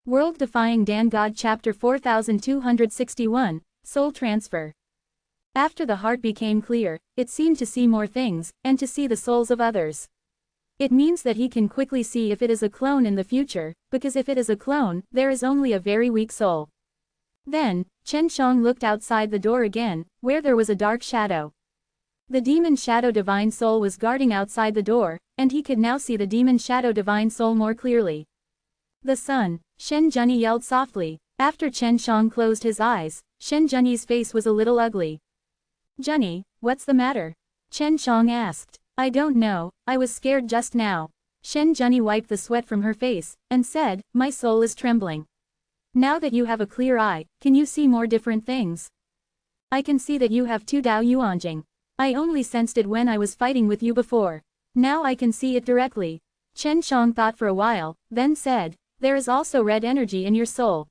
World-Defying Dan God Chapter 4261, Soul Transfer. After the heart became clear, it seemed to see more things, and to see the souls of others. It means that he can quickly see if it is a clone in the future, because if it is a clone, there is only a very weak soul. Then, Chen Shang looked outside the door again, where there was a dark shadow. The demon shadow divine soul was guarding outside the door, and he could now see the demon shadow divine soul more clearly. The sun, Shen Junyi yelled softly. After Chen Shang closed his eyes, Shen Junyi's face was a little ugly. Junyi, what's the matter? Chen Shang asked. I don't know, I was scared just now. Shen Junyi wiped the sweat from her face, and said, my soul is trembling. Now that you have a clear eye, can you see more different things? I can see that you have two Dao Yuanjing. I only sensed it when I was fighting with you before. Now I can see it directly. Chen Shang thought for a while, then said, there is also red energy in your soul.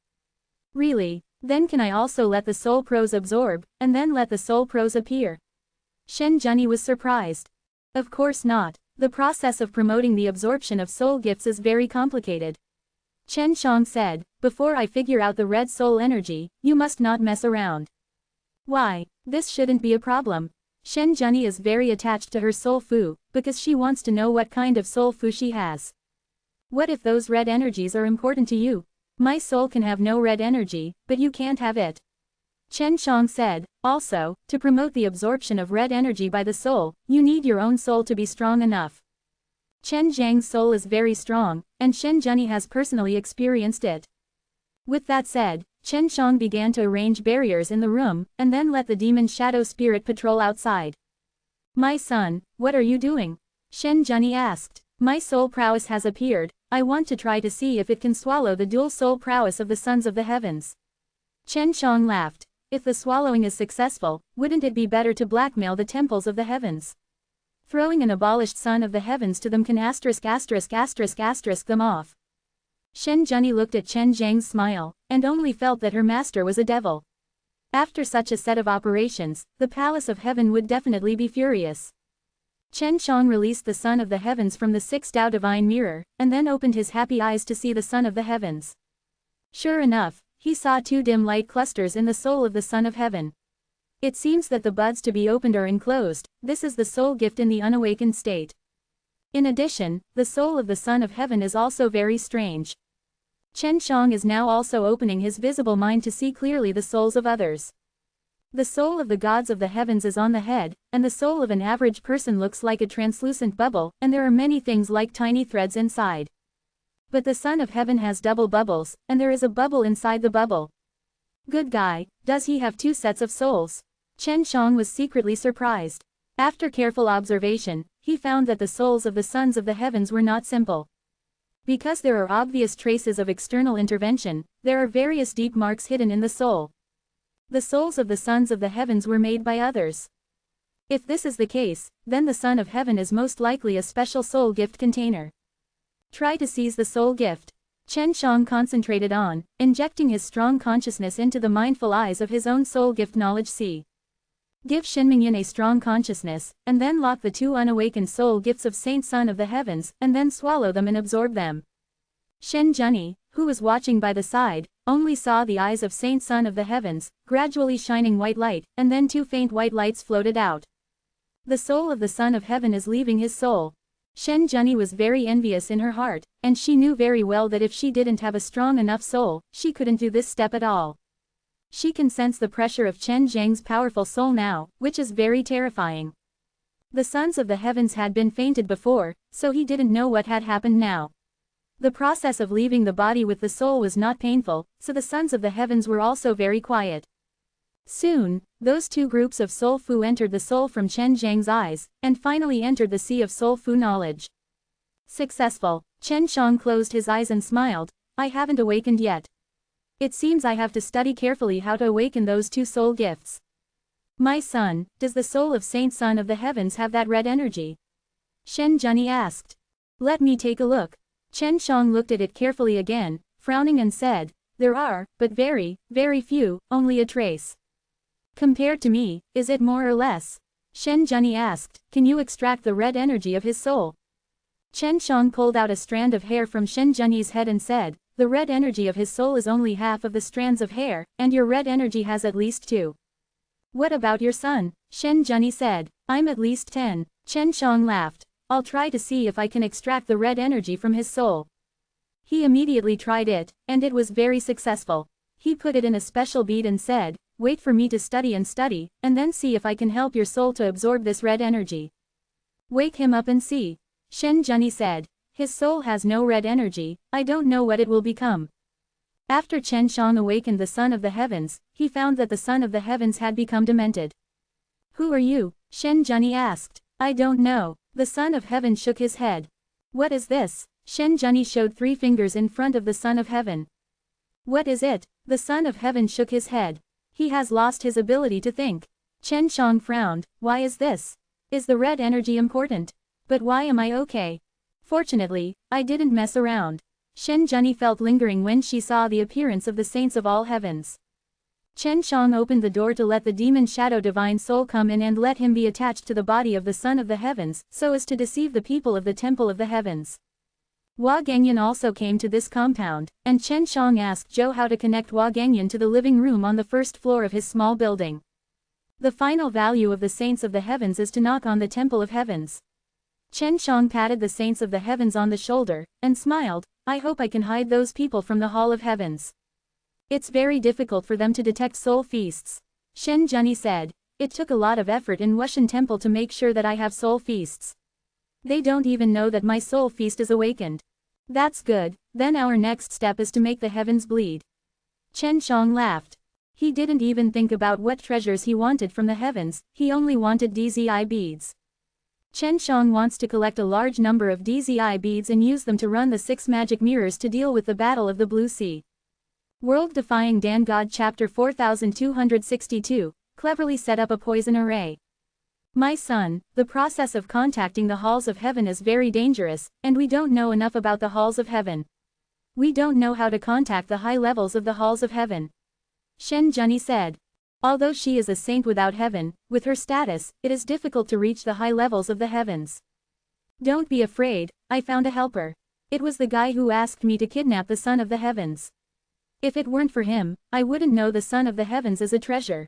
Really? Then can I also let the soul pros absorb, and then let the soul pros appear? Shen Junyi was surprised. Of course not. The process of promoting the absorption of soul gifts is very complicated. Chen Shang said, before I figure out the red soul energy, you must not mess around. Why? This shouldn't be a problem. Shen Junyi is very attached to her soul fu, because she wants to know what kind of soul fu she has. What if those red energies are important to you? My soul can have no red energy, but you can't have it. Chen Shang said, also, to promote the absorption of red energy by the soul, you need your own soul to be strong enough. Chen Zhang's soul is very strong, and Shen Junyi has personally experienced it. With that said, Chen Shang began to arrange barriers in the room, and then let the demon shadow spirit patrol outside. My son, what are you doing? Shen Junyi asked. My soul prowess has appeared, I want to try to see if it can swallow the dual soul prowess of the sons of the heavens. Chen Shang laughed. If the swallowing is successful, wouldn't it be better to blackmail the temples of the heavens? Throwing an abolished son of the heavens to them can **** them off. Shen Junyi looked at Chen Zhang's smile, and only felt that her master was a devil. After such a set of operations, the palace of heaven would definitely be furious. Chen Shang released the son of the heavens from the sixth Dao divine mirror, and then opened his happy eyes to see the son of the heavens. Sure enough, he saw two dim light clusters in the soul of the son of heaven. It seems that the buds to be opened are enclosed, this is the soul gift in the unawakened state. In addition, the soul of the son of heaven is also very strange. Chen Shang is now also opening his visible mind to see clearly the souls of others. The soul of the gods of the heavens is on the head, and the soul of an average person looks like a translucent bubble, and there are many things like tiny threads inside. But the son of heaven has double bubbles, and there is a bubble inside the bubble. Good guy, does he have two sets of souls? Chen Shang was secretly surprised. After careful observation, he found that the souls of the sons of the heavens were not simple. Because there are obvious traces of external intervention, there are various deep marks hidden in the soul. The souls of the sons of the heavens were made by others. If this is the case, then the son of heaven is most likely a special soul gift container. Try to seize the soul gift. Chen Shang concentrated on, injecting his strong consciousness into the mindful eyes of his own soul gift knowledge. See. Give Shenmingyan a strong consciousness, and then lock the two unawakened soul gifts of Saint Son of the Heavens, and then swallow them and absorb them. Shen Junyi, who was watching by the side, only saw the eyes of Saint Son of the Heavens, gradually shining white light, and then two faint white lights floated out. The soul of the Son of Heaven is leaving his soul. Shen Junyi was very envious in her heart, and she knew very well that if she didn't have a strong enough soul, she couldn't do this step at all. She can sense the pressure of Chen Zhang's powerful soul now, which is very terrifying. The sons of the heavens had been fainted before, so he didn't know what had happened now. The process of leaving the body with the soul was not painful, so the sons of the heavens were also very quiet. Soon, those two groups of soul fu entered the soul from Chen Zhang's eyes, and finally entered the sea of soul fu knowledge. Successful. Chen Shang closed his eyes and smiled. I haven't awakened yet. It seems I have to study carefully how to awaken those two soul gifts. My son, does the soul of Saint Son of the Heavens have that red energy? Shen Junyi asked. Let me take a look. Chen Shang looked at it carefully again, frowning and said, there are, but very, very few, only a trace. Compared to me, is it more or less? Shen Junyi asked, can you extract the red energy of his soul? Chen Shang pulled out a strand of hair from Shen Junyi's head and said, the red energy of his soul is only half of the strands of hair, and your red energy has at least 2. What about your son? Shen Zhenyi said. I'm at least 10. Chen Shang laughed. I'll try to see if I can extract the red energy from his soul. He immediately tried it, and it was very successful. He put it in a special bead and said, wait for me to study, and then see if I can help your soul to absorb this red energy. Wake him up and see. Shen Zhenyi said. His soul has no red energy, I don't know what it will become. After Chen Shang awakened the son of the heavens, he found that the son of the heavens had become demented. Who are you? Shen Zhenyi asked. I don't know. The son of heaven shook his head. What is this? Shen Zhenyi showed 3 fingers in front of the son of heaven. What is it? The son of heaven shook his head. He has lost his ability to think. Chen Shang frowned. Why is this? Is the red energy important? But why am I okay? Fortunately, I didn't mess around. Shen Zhenyi felt lingering when she saw the appearance of the saints of all heavens. Chen Shang opened the door to let the demon shadow divine soul come in and let him be attached to the body of the son of the heavens, so as to deceive the people of the temple of the heavens. Hua Gangyan also came to this compound, and Chen Shang asked Zhou how to connect Hua Gangyan to the living room on the first floor of his small building. The final value of the saints of the heavens is to knock on the temple of heavens. Chen Shang patted the saints of the heavens on the shoulder, and smiled, I hope I can hide those people from the hall of heavens. It's very difficult for them to detect soul feasts. Shen Zhenyi said, it took a lot of effort in Wushan Temple to make sure that I have soul feasts. They don't even know that my soul feast is awakened. That's good, then our next step is to make the heavens bleed. Chen Shang laughed. He didn't even think about what treasures he wanted from the heavens, he only wanted DZI beads. Chen Shang wants to collect a large number of DZI beads and use them to run the 6 magic mirrors to deal with the Battle of the Blue Sea. World Defying Dan God Chapter 4262, cleverly set up a poison array. My son, the process of contacting the halls of heaven is very dangerous, and we don't know enough about the halls of heaven. We don't know how to contact the high levels of the halls of heaven. Shen Zhenyi said. Although she is a saint without heaven, with her status, it is difficult to reach the high levels of the heavens. Don't be afraid, I found a helper. It was the guy who asked me to kidnap the son of the heavens. If it weren't for him, I wouldn't know the son of the heavens is a treasure.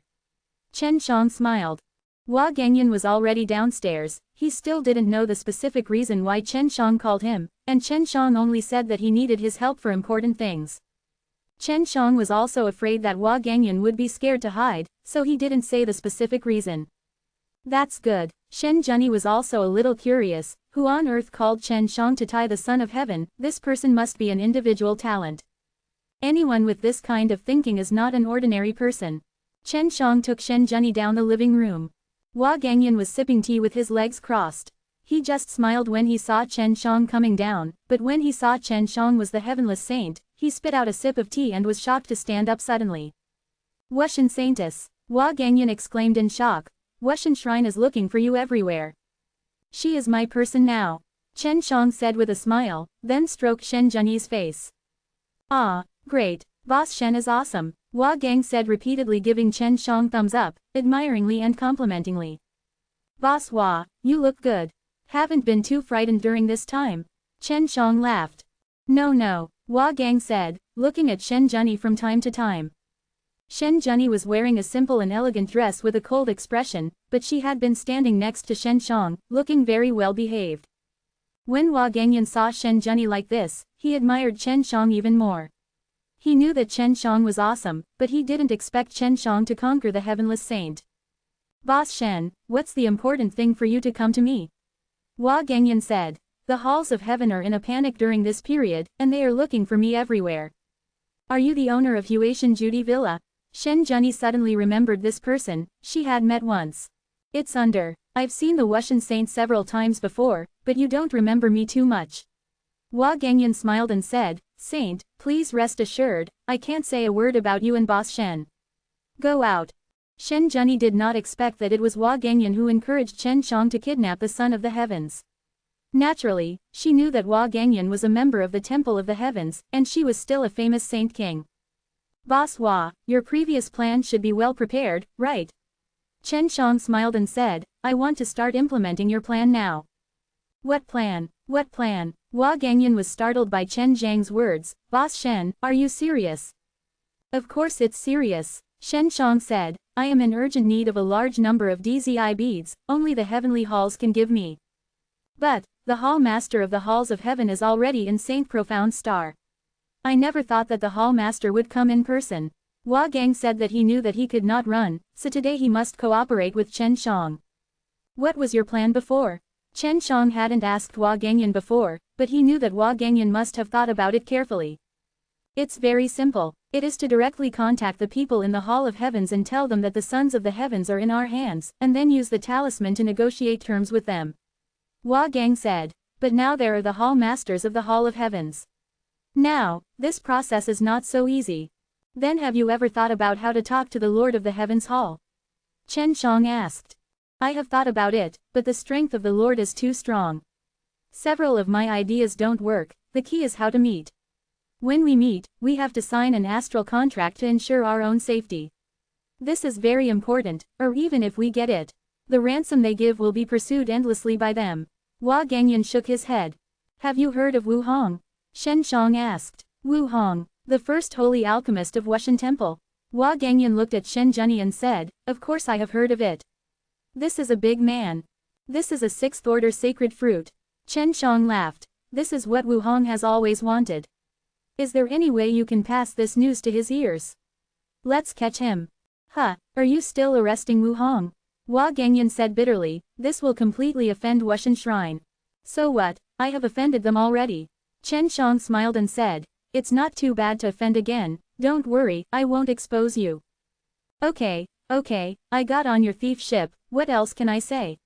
Chen Shang smiled. Hua Gangyan was already downstairs, he still didn't know the specific reason why Chen Shang called him, and Chen Shang only said that he needed his help for important things. Chen Shang was also afraid that Hua Gangyan would be scared to hide, so he didn't say the specific reason. That's good. Shen Zhenyi was also a little curious, who on earth called Chen Shang to tie the son of heaven, this person must be an individual talent. Anyone with this kind of thinking is not an ordinary person. Chen Shang took Shen Zhenyi down the living room. Hua Gangyan was sipping tea with his legs crossed. He just smiled when he saw Chen Shang coming down, but when he saw Chen Shang was the heavenless saint, he spit out a sip of tea and was shocked to stand up suddenly. Wushan Saintess! Hua Gangyan exclaimed in shock. Wushan Shrine is looking for you everywhere. She is my person now. Chen Shang said with a smile, then stroked Shen Zhenyi's face. Ah, great, Boss Shen is awesome, Hua Gang said repeatedly giving Chen Shang thumbs up, admiringly and complimentingly. Boss Hua, you look good. Haven't been too frightened during this time. Chen Shang laughed. No, Hua Gang said, looking at Shen Zhenyi from time to time. Shen Zhenyi was wearing a simple and elegant dress with a cold expression, but she had been standing next to Shen Shang, looking very well behaved. When Hua Gangyan saw Shen Zhenyi like this, he admired Chen Shang even more. He knew that Chen Shang was awesome, but he didn't expect Chen Shang to conquer the heavenless saint. Boss Shen, what's the important thing for you to come to me? Hua Gangyan said. The halls of heaven are in a panic during this period, and they are looking for me everywhere. Are you the owner of Huatian Judy Villa? Shen Zhenyi suddenly remembered this person, she had met once. It's under. I've seen the Wushan saint several times before, but you don't remember me too much. Hua Gangyan smiled and said, Saint, please rest assured, I can't say a word about you and Boss Shen. Go out. Shen Zhenyi did not expect that it was Hua Gangyan who encouraged Chen Shang to kidnap the son of the heavens. Naturally, she knew that Hua Gangyan was a member of the Temple of the Heavens, and she was still a famous saint king. Boss Hua, your previous plan should be well prepared, right? Chen Shang smiled and said, I want to start implementing your plan now. What plan? What plan? Hua Gangyan was startled by Chen Zhang's words. Boss Shen, are you serious? Of course it's serious, Shen Shang said. I am in urgent need of a large number of DZI beads, only the heavenly halls can give me. But, the hall master of the halls of heaven is already in Saint Profound Star. I never thought that the hall master would come in person. Hua Gang said that he knew that he could not run, so today he must cooperate with Chen Shang. What was your plan before? Chen Shang hadn't asked Hua Gangyan before, but he knew that Hua Gangyan must have thought about it carefully. It's very simple. It is to directly contact the people in the Hall of Heavens and tell them that the sons of the heavens are in our hands, and then use the talisman to negotiate terms with them. Hua Gang said. But now there are the Hall Masters of the Hall of Heavens. Now, this process is not so easy. Then have you ever thought about how to talk to the Lord of the Heavens Hall? Chen Shang asked. I have thought about it, but the strength of the Lord is too strong. Several of my ideas don't work, the key is how to meet. When we meet, we have to sign an astral contract to ensure our own safety. This is very important, or even if we get it, the ransom they give will be pursued endlessly by them. Hua Gangyan shook his head. Have you heard of Wu Hong? Shen Shang asked. Wu Hong, the first holy alchemist of Wushan Temple. Hua Gangyan looked at Shen Zhenyi and said, of course I have heard of it. This is a big man. This is a sixth order sacred fruit. Chen Shang laughed. This is what Wu Hong has always wanted. Is there any way you can pass this news to his ears? Let's catch him. Huh, are you still arresting Wu Hong? Hua Gangyan said bitterly, this will completely offend Wushan Shrine. So what, I have offended them already. Chen Shang smiled and said, it's not too bad to offend again, don't worry, I won't expose you. Okay, I got on your thief ship, what else can I say?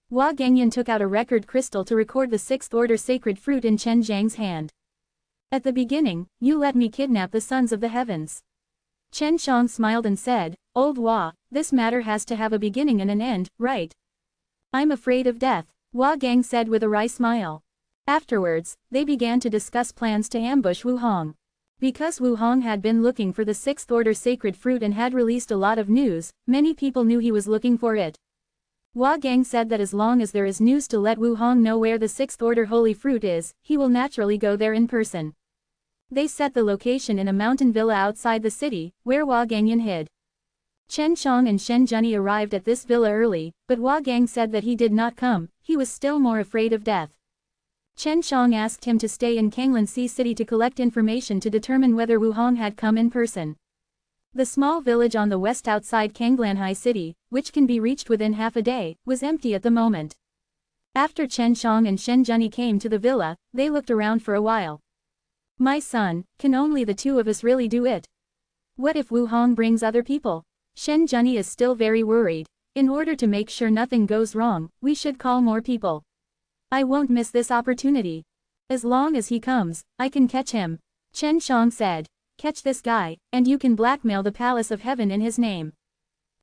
Hua Gangyan took out a record crystal to record the sixth order sacred fruit in Chen Zhang's hand. At the beginning, you let me kidnap the sons of the heavens. Chen Shang smiled and said, Old Hua, this matter has to have a beginning and an end, right? I'm afraid of death, Hua Gang said with a wry smile. Afterwards, they began to discuss plans to ambush Wu Hong. Because Wu Hong had been looking for the sixth order sacred fruit and had released a lot of news, many people knew he was looking for it. Hua Gang said that as long as there is news to let Wu Hong know where the sixth order holy fruit is, he will naturally go there in person. They set the location in a mountain villa outside the city, where Hua Gangyan hid. Chen Shang and Shen Zhenyi arrived at this villa early, but Hua Gang said that he did not come, he was still more afraid of death. Chen Shang asked him to stay in Kanglan Sea City to collect information to determine whether Wu Hong had come in person. The small village on the west outside Kanglanhai City, which can be reached within half a day, was empty at the moment. After Chen Shang and Shen Zhenyi came to the villa, they looked around for a while. My son, can only the two of us really do it? What if Wu Hong brings other people? Shen Zhenyi is still very worried. In order to make sure nothing goes wrong, we should call more people. I won't miss this opportunity. As long as he comes, I can catch him. Chen Shang said. Catch this guy, and you can blackmail the Palace of Heaven in his name.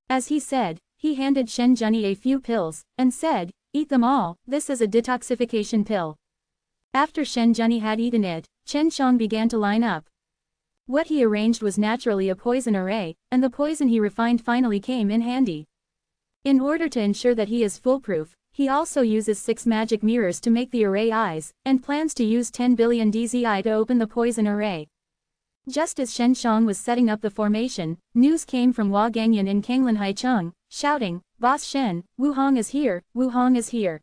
As he said, he handed Shen Zhenyi a few pills, and said, eat them all, this is a detoxification pill. After Shen Zhenyi had eaten it, Chen Shang began to line up. What he arranged was naturally a poison array, and the poison he refined finally came in handy. In order to ensure that he is foolproof, he also uses 6 magic mirrors to make the array eyes, and plans to use 10 billion DZI to open the poison array. Just as Shen Shang was setting up the formation, news came from Hua Gangyan in Kanglanhai Chung, shouting, Boss Shen, Wu Hong is here, Wu Hong is here.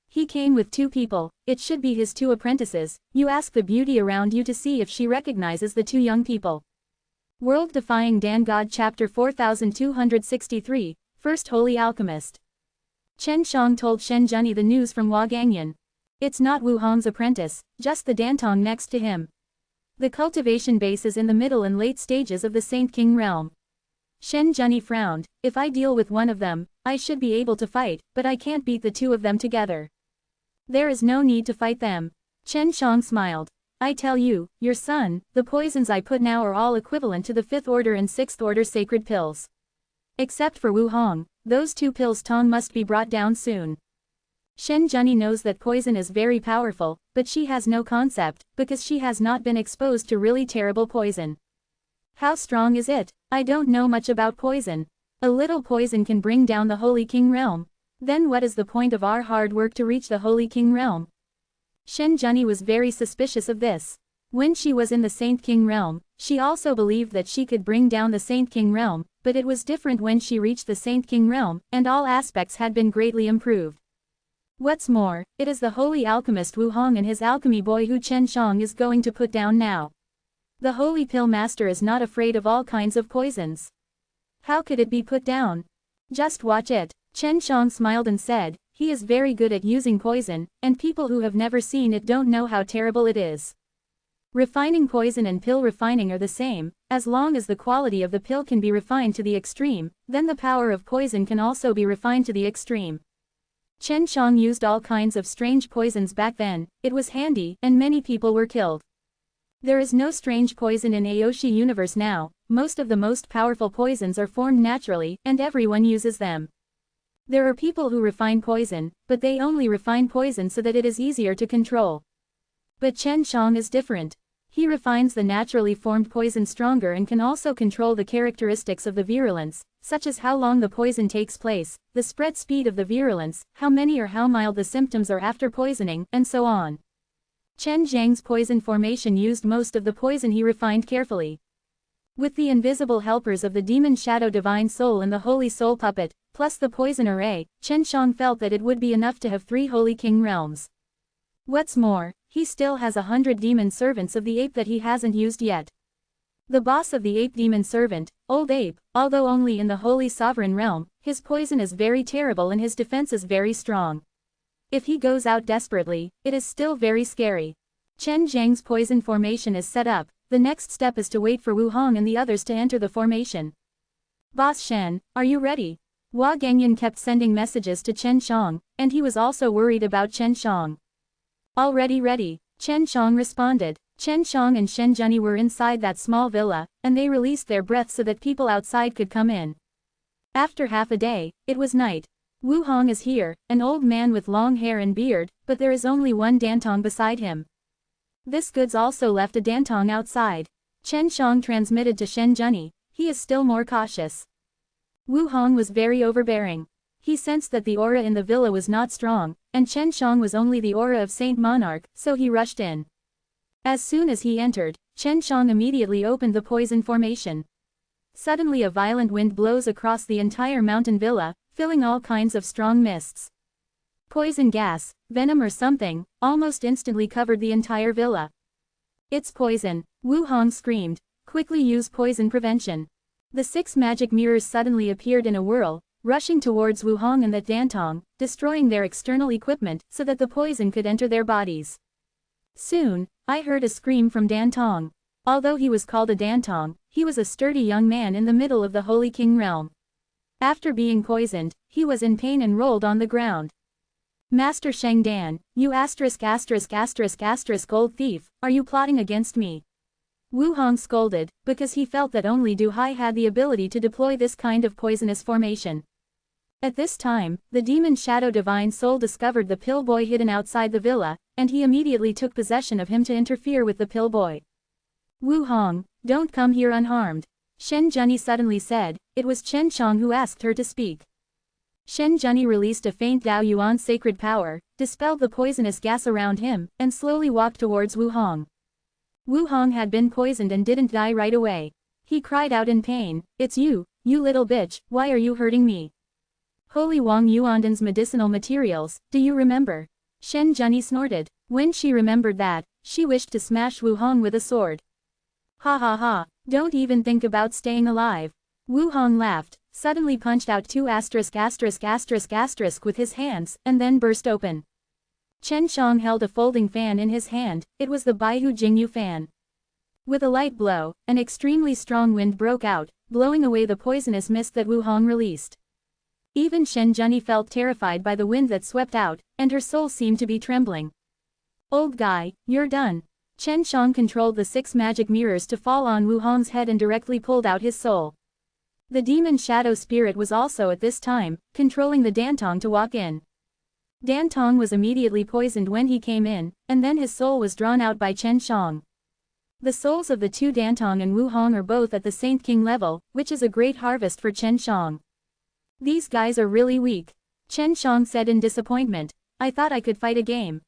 He came with 2 people, it should be his 2 apprentices, you ask the beauty around you to see if she recognizes the 2 young people. World Defying Dan God Chapter 4263, First Holy Alchemist. Chen Shang told Shen Zhenyi the news from Hua Gangyan. It's not Wu Hong's apprentice, just the Dantong next to him. The cultivation base is in the middle and late stages of the Saint King realm. Shen Zhenyi frowned, if I deal with one of them, I should be able to fight, but I can't beat the 2 of them together. There is no need to fight them. Chen Shang smiled. I tell you, your son, the poisons I put now are all equivalent to the 5th order and 6th order sacred pills. Except for Wu Hong, those 2 pills Tong must be brought down soon. Shen Zhenyi knows that poison is very powerful, but she has no concept, because she has not been exposed to really terrible poison. How strong is it? I don't know much about poison. A little poison can bring down the Holy King realm. Then what is the point of our hard work to reach the Holy King realm? Shen Junyi was very suspicious of this. When she was in the Saint King realm, she also believed that she could bring down the Saint King realm, but it was different when she reached the Saint King realm, and all aspects had been greatly improved. What's more, it is the holy alchemist Wu Hong and his alchemy boy who Chen Shang is going to put down now. The holy pill master is not afraid of all kinds of poisons. How could it be put down? Just watch it. Chen Shang smiled and said, he is very good at using poison, and people who have never seen it don't know how terrible it is. Refining poison and pill refining are the same. As long as the quality of the pill can be refined to the extreme, then the power of poison can also be refined to the extreme. Chen Shang used all kinds of strange poisons back then. It was handy, and many people were killed. There is no strange poison in Aoshi universe now. Most of the most powerful poisons are formed naturally, and everyone uses them. There are people who refine poison, but they only refine poison so that it is easier to control. But Chen Shang is different. He refines the naturally formed poison stronger and can also control the characteristics of the virulence, such as how long the poison takes place, the spread speed of the virulence, how many or how mild the symptoms are after poisoning, and so on. Chen Zhang's poison formation used most of the poison he refined carefully. With the invisible helpers of the demon shadow divine soul and the holy soul puppet, plus the poison array, Chen Shang felt that it would be enough to have 3 holy king realms. What's more, he still has 100 demon servants of the ape that he hasn't used yet. The boss of the ape demon servant, Old Ape, although only in the holy sovereign realm, his poison is very terrible and his defense is very strong. If he goes out desperately, it is still very scary. Chen Zhang's poison formation is set up. The next step is to wait for Wu Hong and the others to enter the formation. Boss Shen, are you ready? Hua Gengyan kept sending messages to Chen Shang, and he was also worried about Chen Shang. Already ready, Chen Shang responded. Chen Shang and Shen Junyi were inside that small villa, and they released their breath so that people outside could come in. After half a day, it was night. Wu Hong is here, an old man with long hair and beard, but there is only one Dantong beside him. This goods also left a Dantong outside. Chen Shang transmitted to Shen Junyi, he is still more cautious. Wu Hong was very overbearing. He sensed that the aura in the villa was not strong, and Chen Shang was only the aura of Saint Monarch, so he rushed in. As soon as he entered, Chen Shang immediately opened the poison formation. Suddenly a violent wind blows across the entire mountain villa, filling all kinds of strong mists. Poison gas, venom or something, almost instantly covered the entire villa. It's poison, Wu Hong screamed. Quickly use poison prevention. The 6 magic mirrors suddenly appeared in a whirl, rushing towards Wu Hong and the Dantong, destroying their external equipment so that the poison could enter their bodies. Soon, I heard a scream from Dantong. Although he was called a Dantong, he was a sturdy young man in the middle of the Holy King realm. After being poisoned, he was in pain and rolled on the ground. Master Sheng Dan, you ***** gold thief, are you plotting against me? Wu Hong scolded, because he felt that only Du Hai had the ability to deploy this kind of poisonous formation. At this time, the demon shadow divine soul discovered the pill boy hidden outside the villa, and he immediately took possession of him to interfere with the pill boy. Wu Hong, don't come here unharmed. Shen Junyi suddenly said. It was Chen Shang who asked her to speak. Shen Junyi released a faint Dao Yuan sacred power, dispelled the poisonous gas around him, and slowly walked towards Wu Hong. Wu Hong had been poisoned and didn't die right away. He cried out in pain, "It's you, you little bitch, why are you hurting me? Holy Wang Yuandan's medicinal materials, do you remember?" Shen Junyi snorted. When she remembered that, she wished to smash Wu Hong with a sword. Ha ha ha, don't even think about staying alive. Wu Hong laughed, suddenly punched out 2 ***** with his hands, and then burst open. Chen Shang held a folding fan in his hand, it was the Baihu Jingyu fan. With a light blow, an extremely strong wind broke out, blowing away the poisonous mist that Wu Hong released. Even Shen Junyi felt terrified by the wind that swept out, and her soul seemed to be trembling. Old guy, you're done. Chen Shang controlled the 6 magic mirrors to fall on Wu Hong's head and directly pulled out his soul. The demon shadow spirit was also at this time, controlling the Dantong to walk in. Dantong was immediately poisoned when he came in, and then his soul was drawn out by Chen Shang. The souls of the 2 Dantong and Wu Hong are both at the Saint King level, which is a great harvest for Chen Shang. These guys are really weak. Chen Shang said in disappointment. I thought I could fight a game.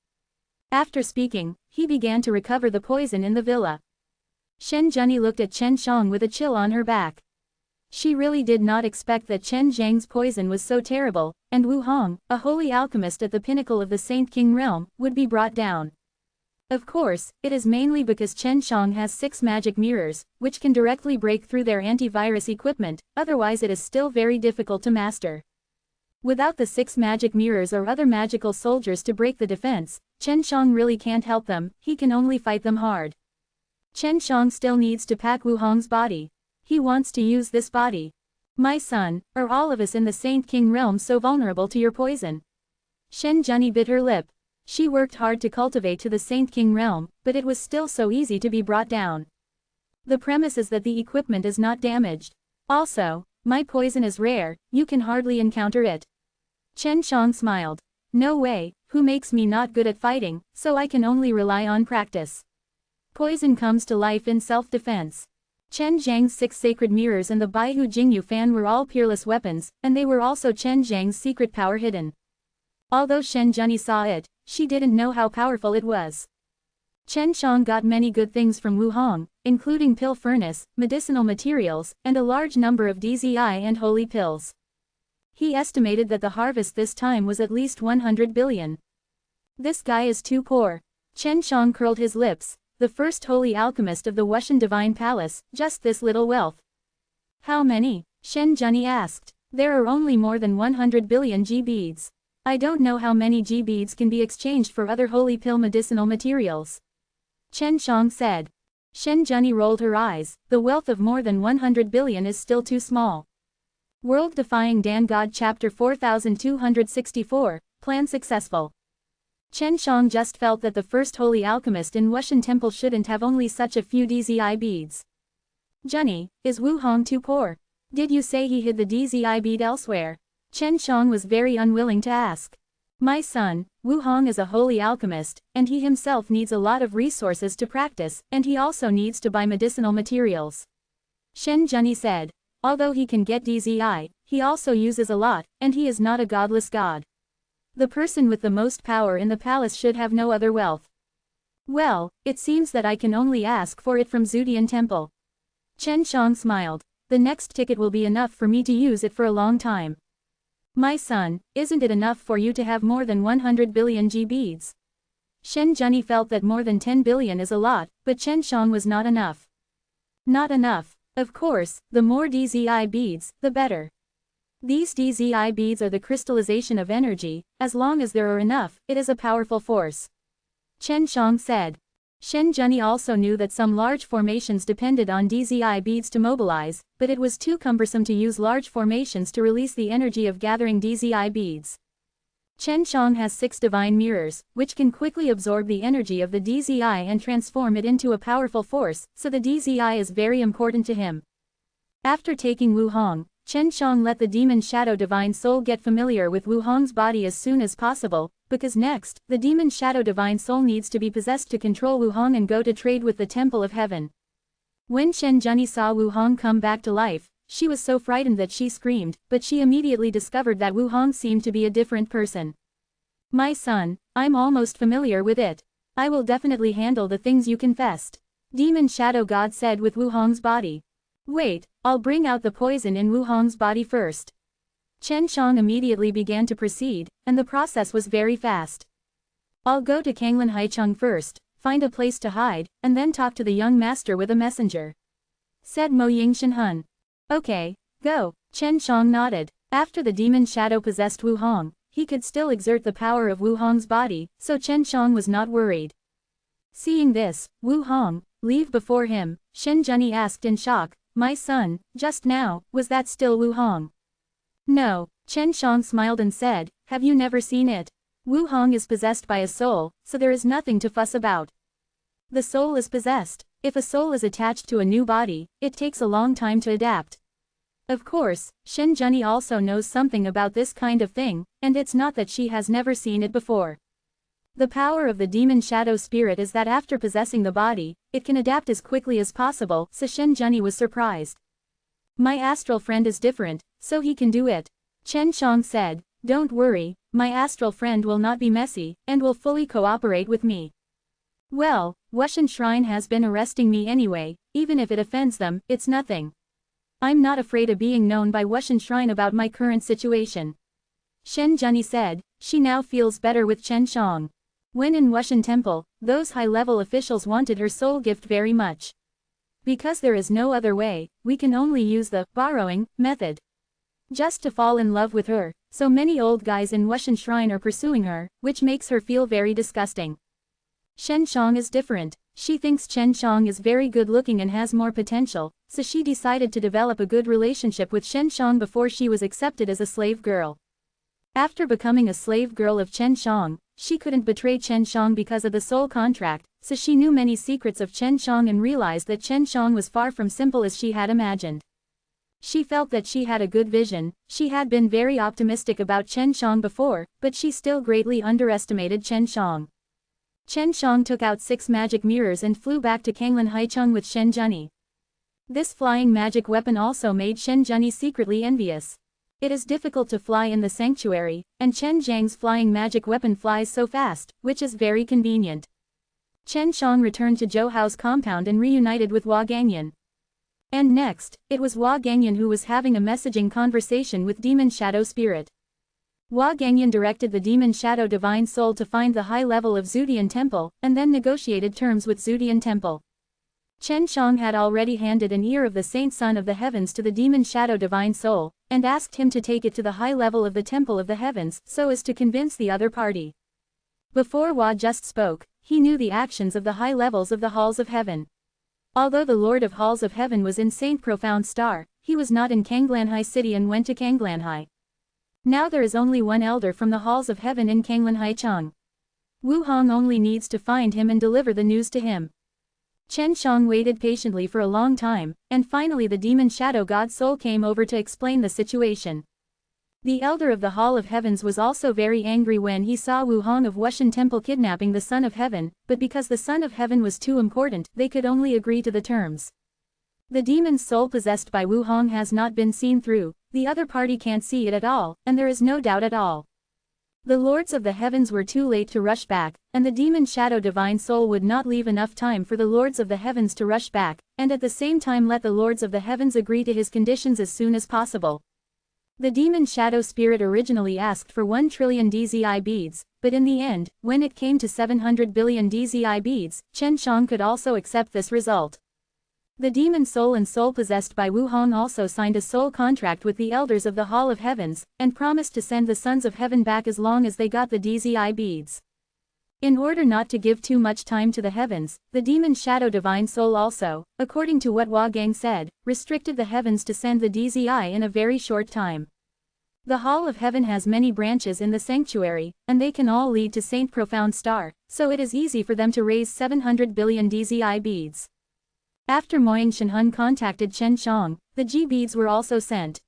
After speaking, he began to recover the poison in the villa. Shen Zhenyi looked at Chen Shang with a chill on her back. She really did not expect that Chen Zhang's poison was so terrible, and Wu Hong, a holy alchemist at the pinnacle of the Saint King realm, would be brought down. Of course, it is mainly because Chen Shang has 6 magic mirrors, which can directly break through their antivirus equipment, otherwise it is still very difficult to master. Without the 6 magic mirrors or other magical soldiers to break the defense, Chen Shang really can't help them, he can only fight them hard. Chen Shang still needs to pack Wu Hong's body. He wants to use this body. My son, are all of us in the Saint King realm so vulnerable to your poison? Shen Zhenyi bit her lip. She worked hard to cultivate to the Saint King realm, but it was still so easy to be brought down. The premise is that the equipment is not damaged. Also, my poison is rare, you can hardly encounter it. Chen Shang smiled. No way, who makes me not good at fighting, so I can only rely on practice. Poison comes to life in self-defense. Chen Zhang's 6 sacred mirrors and the Baihu Jingyu fan were all peerless weapons, and they were also Chen Zhang's secret power hidden. Although Shen Zhenyi saw it, she didn't know how powerful it was. Chen Shang got many good things from Wu Hong, including pill furnace, medicinal materials, and a large number of DZI and holy pills. He estimated that the harvest this time was at least 100 billion. This guy is too poor. Chen Shang curled his lips. The first holy alchemist of the Wushan Divine Palace, just this little wealth. How many? Shen Zhenyi asked. There are only more than 100 billion G beads. I don't know how many G beads can be exchanged for other holy pill medicinal materials. Chen Shang said. Shen Zhenyi rolled her eyes, the wealth of more than 100 billion is still too small. World Defying Dan God Chapter 4264, Plan Successful. Chen Shang just felt that the first holy alchemist in Wushan Temple shouldn't have only such a few DZI beads. Zhenyi, is Wu Hong too poor? Did you say he hid the DZI bead elsewhere? Chen Shang was very unwilling to ask. My son, Wu Hong is a holy alchemist, and he himself needs a lot of resources to practice, and he also needs to buy medicinal materials. Shen Zhenyi said. Although he can get DZI, he also uses a lot, and he is not a godless god. The person with the most power in the palace should have no other wealth. Well, it seems that I can only ask for it from Zudian Temple. Chen Shang smiled. The next ticket will be enough for me to use it for a long time. My son, isn't it enough for you to have more than 100 billion G beads? Shen Zhenyi felt that more than 10 billion is a lot, but Chen Shang was not enough. Not enough. Of course, the more DZI beads, the better. These DZI beads are the crystallization of energy, as long as there are enough, it is a powerful force. Chen Shang said. Shen Zhenyi also knew that some large formations depended on DZI beads to mobilize, but it was too cumbersome to use large formations to release the energy of gathering DZI beads. Chen Shang has 6 divine mirrors, which can quickly absorb the energy of the DZI and transform it into a powerful force, so the DZI is very important to him. After taking Wu Hong, Chen Shang let the demon shadow divine soul get familiar with Wu Hong's body as soon as possible, because next, the demon shadow divine soul needs to be possessed to control Wu Hong and go to trade with the Temple of Heaven. When Shen Zhenyi saw Wu Hong come back to life, she was so frightened that she screamed, but she immediately discovered that Wu Hong seemed to be a different person. My son, I'm almost familiar with it. I will definitely handle the things you confessed. Demon Shadow God said with Wu Hong's body. Wait, I'll bring out the poison in Wu Hong's body first. Chen Shang immediately began to proceed, and the process was very fast. I'll go to Kanglan Haicheng first, find a place to hide, and then talk to the young master with a messenger. Said Mo Ying Shenhun. Okay, go. Chen Shang nodded. After the demon shadow possessed Wu Hong, he could still exert the power of Wu Hong's body, so Chen Shang was not worried. Seeing this, Wu Hong, leave before him, Shen Zhenyi asked in shock. My son, just now, was that still Wu Hong? No, Chen Shang smiled and said, have you never seen it? Wu Hong is possessed by a soul, so there is nothing to fuss about. The soul is possessed. If a soul is attached to a new body, it takes a long time to adapt. Of course, Shen Zhenyi also knows something about this kind of thing, and it's not that she has never seen it before. The power of the demon shadow spirit is that after possessing the body, it can adapt as quickly as possible, so Shen Zhenyi was surprised. My astral friend is different, so he can do it. Chen Shang said, Don't worry, my astral friend will not be messy, and will fully cooperate with me. Well, Wushan Shrine has been arresting me anyway, even if it offends them, it's nothing. I'm not afraid of being known by Wushan Shrine about my current situation. Shen Junyi said. She now feels better with Chen Shang. When in Wushan Temple, those high-level officials wanted her soul gift very much. Because there is no other way, we can only use the borrowing method. Just to fall in love with her, so many old guys in Wushan Shrine are pursuing her, which makes her feel very disgusting. Shen Shang is different. She thinks Chen Shang is very good looking and has more potential, so she decided to develop a good relationship with Chen Shang before she was accepted as a slave girl. After becoming a slave girl of Chen Shang, she couldn't betray Chen Shang because of the soul contract, so she knew many secrets of Chen Shang and realized that Chen Shang was far from simple as she had imagined. She felt that she had a good vision. She had been very optimistic about Chen Shang before, but she still greatly underestimated Chen Shang. Chen Shang took out 6 magic mirrors and flew back to Kanglan Haicheng with Shen Junyi. This flying magic weapon also made Shen Junyi secretly envious. It is difficult to fly in the sanctuary, and Chen Zhang's flying magic weapon flies so fast, which is very convenient. Chen Shang returned to Zhou Hao's compound and reunited with Hua Gangyan. And next, it was Hua Gangyan who was having a messaging conversation with Demon Shadow Spirit. Hua Gangyan directed the Demon Shadow Divine Soul to find the high level of Zudian Temple, and then negotiated terms with Zudian Temple. Chen Shang had already handed an ear of the Saint Son of the Heavens to the Demon Shadow Divine Soul, and asked him to take it to the high level of the Temple of the Heavens, so as to convince the other party. Before Hua just spoke, he knew the actions of the high levels of the Halls of Heaven. Although the Lord of Halls of Heaven was in Saint Profound Star, he was not in Kanglanhai City and went to Kanglanhai. Now there is only one elder from the Halls of Heaven in Kanglanhai Cheng. Wu Hong only needs to find him and deliver the news to him. Chen Shang waited patiently for a long time, and finally the Demon Shadow God Soul came over to explain the situation. The elder of the Hall of Heavens was also very angry when he saw Wu Hong of Wushan Temple kidnapping the Son of Heaven, but because the Son of Heaven was too important, they could only agree to the terms. The demon's soul possessed by Wu Hong has not been seen through, the other party can't see it at all, and there is no doubt at all. The Lords of the Heavens were too late to rush back, and the Demon Shadow Divine Soul would not leave enough time for the Lords of the Heavens to rush back, and at the same time let the Lords of the Heavens agree to his conditions as soon as possible. The Demon Shadow Spirit originally asked for 1 trillion DZI beads, but in the end, when it came to 700 billion DZI beads, Chen Shang could also accept this result. The demon soul and soul possessed by Wu Hong also signed a soul contract with the elders of the Hall of Heavens, and promised to send the Sons of Heaven back as long as they got the DZI beads. In order not to give too much time to the heavens, the Demon Shadow Divine Soul also, according to what Hua Gang said, restricted the heavens to send the DZI in a very short time. The Hall of Heaven has many branches in the sanctuary, and they can all lead to Saint Profound Star, so it is easy for them to raise 700 billion DZI beads. After Moying Shenhun contacted Chen Shang, the G beads were also sent.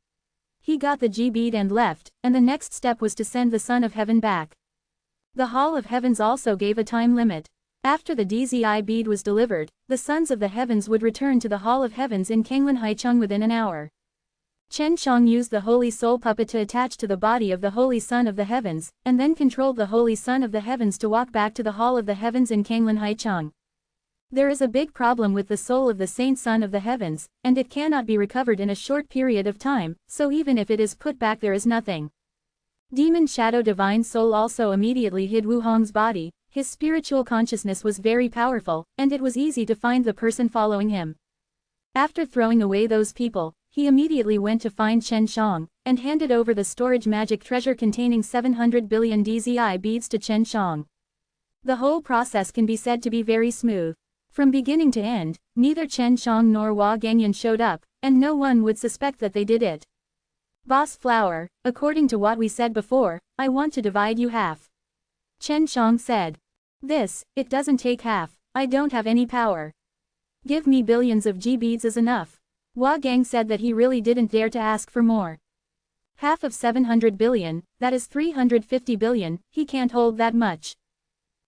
He got the G bead and left, and the next step was to send the Son of Heaven back. The Hall of Heavens also gave a time limit. After the DZI bead was delivered, the Sons of the Heavens would return to the Hall of Heavens in Kanglan Haicheng within an hour. Chen Shang used the Holy Soul Puppet to attach to the body of the Holy Son of the Heavens, and then controlled the Holy Son of the Heavens to walk back to the Hall of the Heavens in Kanglan Haicheng. There is a big problem with the soul of the Saint Son of the Heavens, and it cannot be recovered in a short period of time, so even if it is put back there is nothing. Demon Shadow Divine Soul also immediately hid Wu Hong's body. His spiritual consciousness was very powerful, and it was easy to find the person following him. After throwing away those people, he immediately went to find Chen Shang, and handed over the storage magic treasure containing 700 billion DZI beads to Chen Shang. The whole process can be said to be very smooth. From beginning to end, neither Chen Shang nor Hua Gangyan showed up, and no one would suspect that they did it. Boss Flower, according to what we said before, I want to divide you half. Chen Shang said. It doesn't take half, I don't have any power. Give me billions of G beads is enough. Hua Gang said that he really didn't dare to ask for more. Half of 700 billion, that is 350 billion, he can't hold that much.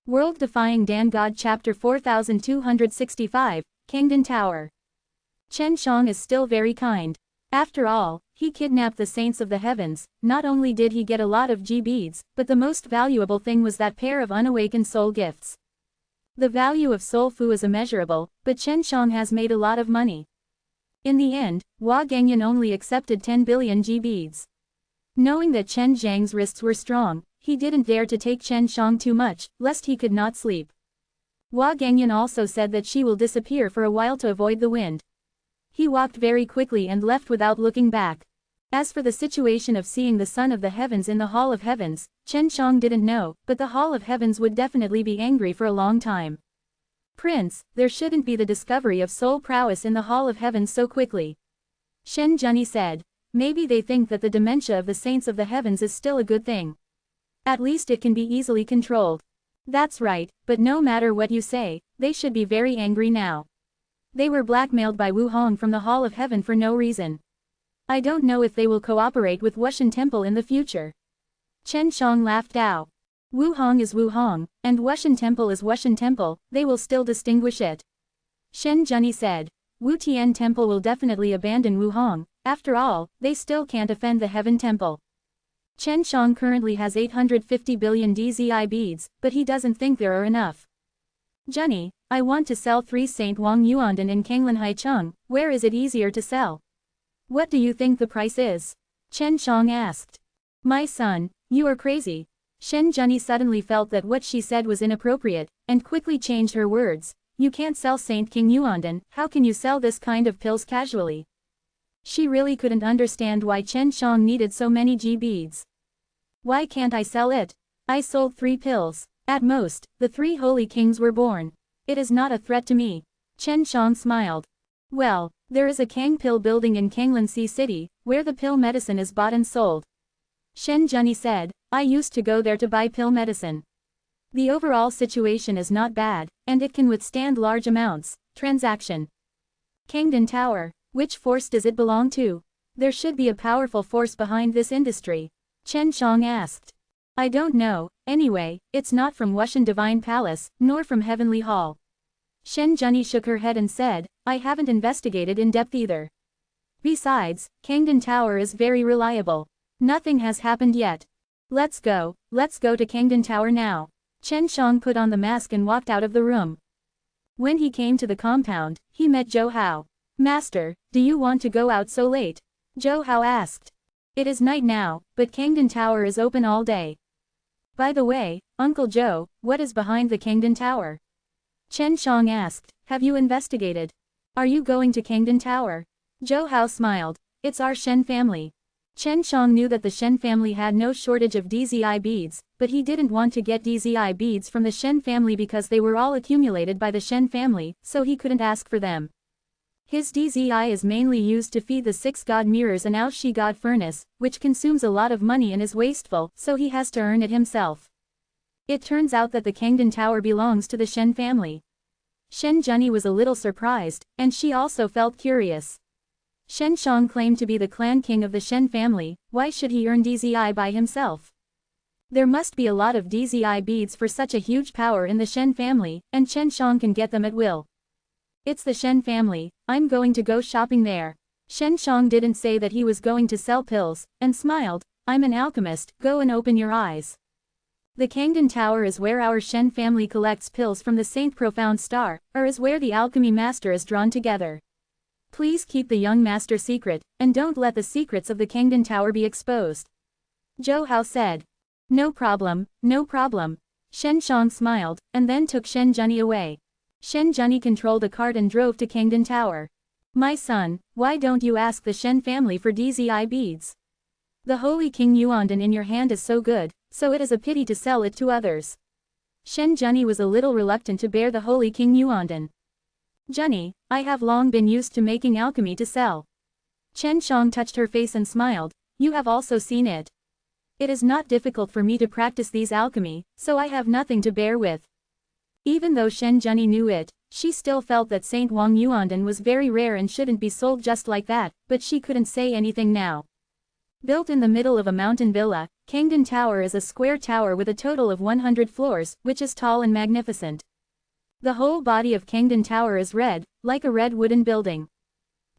World Defying Dan God Chapter 4265, Kangdan Tower. Chen Shang is still very kind. After all, he kidnapped the saints of the heavens. Not only did he get a lot of beads, but the most valuable thing was that pair of unawakened soul gifts. The value of soul fu is immeasurable, but Chen Shang has made a lot of money. In the end, Hua Gengyan only accepted 10 billion beads. Knowing that Chen Zhang's wrists were strong, he didn't dare to take Chen Shang too much, lest he could not sleep. Hua Gengyan also said that she will disappear for a while to avoid the wind. He walked very quickly and left without looking back. As for the situation of seeing the Son of the Heavens in the Hall of Heavens, Chen Shang didn't know, but the Hall of Heavens would definitely be angry for a long time. Prince, there shouldn't be the discovery of soul prowess in the Hall of Heavens so quickly. Shen Zhenyi said. Maybe they think that the dementia of the saints of the heavens is still a good thing. At least it can be easily controlled. That's right, but no matter what you say, they should be very angry now. They were blackmailed by Wu Hong from the Hall of Heaven for no reason. I don't know if they will cooperate with Wushan Temple in the future. Chen Shang laughed out. Wu Hong is Wu Hong, and Wushan Temple is Wushan Temple, they will still distinguish it. Shen Zhenyi said. Wu Tian Temple will definitely abandon Wu Hong. After all, they still can't offend the Heaven Temple. Chen Shang currently has 850 billion DZI beads, but he doesn't think there are enough. Zhenyi, I want to sell 3 Saint Wang Yuandan in Kanglan Haicheng, where is it easier to sell? What do you think the price is? Chen Shang asked. My son, you are crazy. Shen Zhenyi suddenly felt that what she said was inappropriate, and quickly changed her words. You can't sell Saint King Yuandan, how can you sell this kind of pills casually? She really couldn't understand why Chen Shang needed so many beads. Why can't I sell it? I sold 3 pills. At most, the 3 holy kings were born. It is not a threat to me. Chen Shang smiled. Well, there is a Kang pill building in Kanglan Sea City, where the pill medicine is bought and sold. Shen Zhenyi said, I used to go there to buy pill medicine. The overall situation is not bad, and it can withstand large amounts. Transaction. Kangdan Tower. Which force does it belong to? There should be a powerful force behind this industry. Chen Shang asked. I don't know, anyway, it's not from Wushan Divine Palace, nor from Heavenly Hall. Shen Zhenyi shook her head and said, I haven't investigated in depth either. Besides, Kangdan Tower is very reliable. Nothing has happened yet. Let's go to Kangdan Tower now. Chen Shang put on the mask and walked out of the room. When he came to the compound, he met Zhou Hao. Master, do you want to go out so late? Zhou Hao asked. It is night now, but Kangdan Tower is open all day. By the way, Uncle Zhou, what is behind the Kangdan Tower? Chen Shang asked. Have you investigated? Are you going to Kangdan Tower? Zhou Hao smiled. It's our Shen family. Chen Shang knew that the Shen family had no shortage of DZI beads, but he didn't want to get DZI beads from the Shen family because they were all accumulated by the Shen family, so he couldn't ask for them. His DZI is mainly used to feed the 6 god mirrors and Aoshi god furnace, which consumes a lot of money and is wasteful, so he has to earn it himself. It turns out that the Kangdan Tower belongs to the Shen family. Shen Zhenyi was a little surprised, and she also felt curious. Shen Shang claimed to be the clan king of the Shen family, why should he earn DZI by himself? There must be a lot of DZI beads for such a huge power in the Shen family, and Chen Shang can get them at will. It's the Shen family, I'm going to go shopping there. Shen Shang didn't say that he was going to sell pills, and smiled, I'm an alchemist, go and open your eyes. The Kangdan Tower is where our Shen family collects pills from the Saint Profound Star, or is where the alchemy master is drawn together. Please keep the young master secret, and don't let the secrets of the Kangdan Tower be exposed. Zhou Hao said. No problem, no problem. Shen Shang smiled, and then took Shen Zhenyi away. Shen Zhenyi controlled a cart and drove to Kangdan Tower. My son, why don't you ask the Shen family for DZI beads? The Holy King Yuandan in your hand is so good, so it is a pity to sell it to others. Shen Zhenyi was a little reluctant to bear the Holy King Yuandan. Zhenyi, I have long been used to making alchemy to sell. Chen Shang touched her face and smiled, you have also seen it. It is not difficult for me to practice these alchemy, so I have nothing to bear with. Even though Shen Zhenyi knew it, she still felt that Saint Wang Yuandan was very rare and shouldn't be sold just like that, but she couldn't say anything now. Built in the middle of a mountain villa, Kangdan Tower is a square tower with a total of 100 floors, which is tall and magnificent. The whole body of Kangdan Tower is red, like a red wooden building.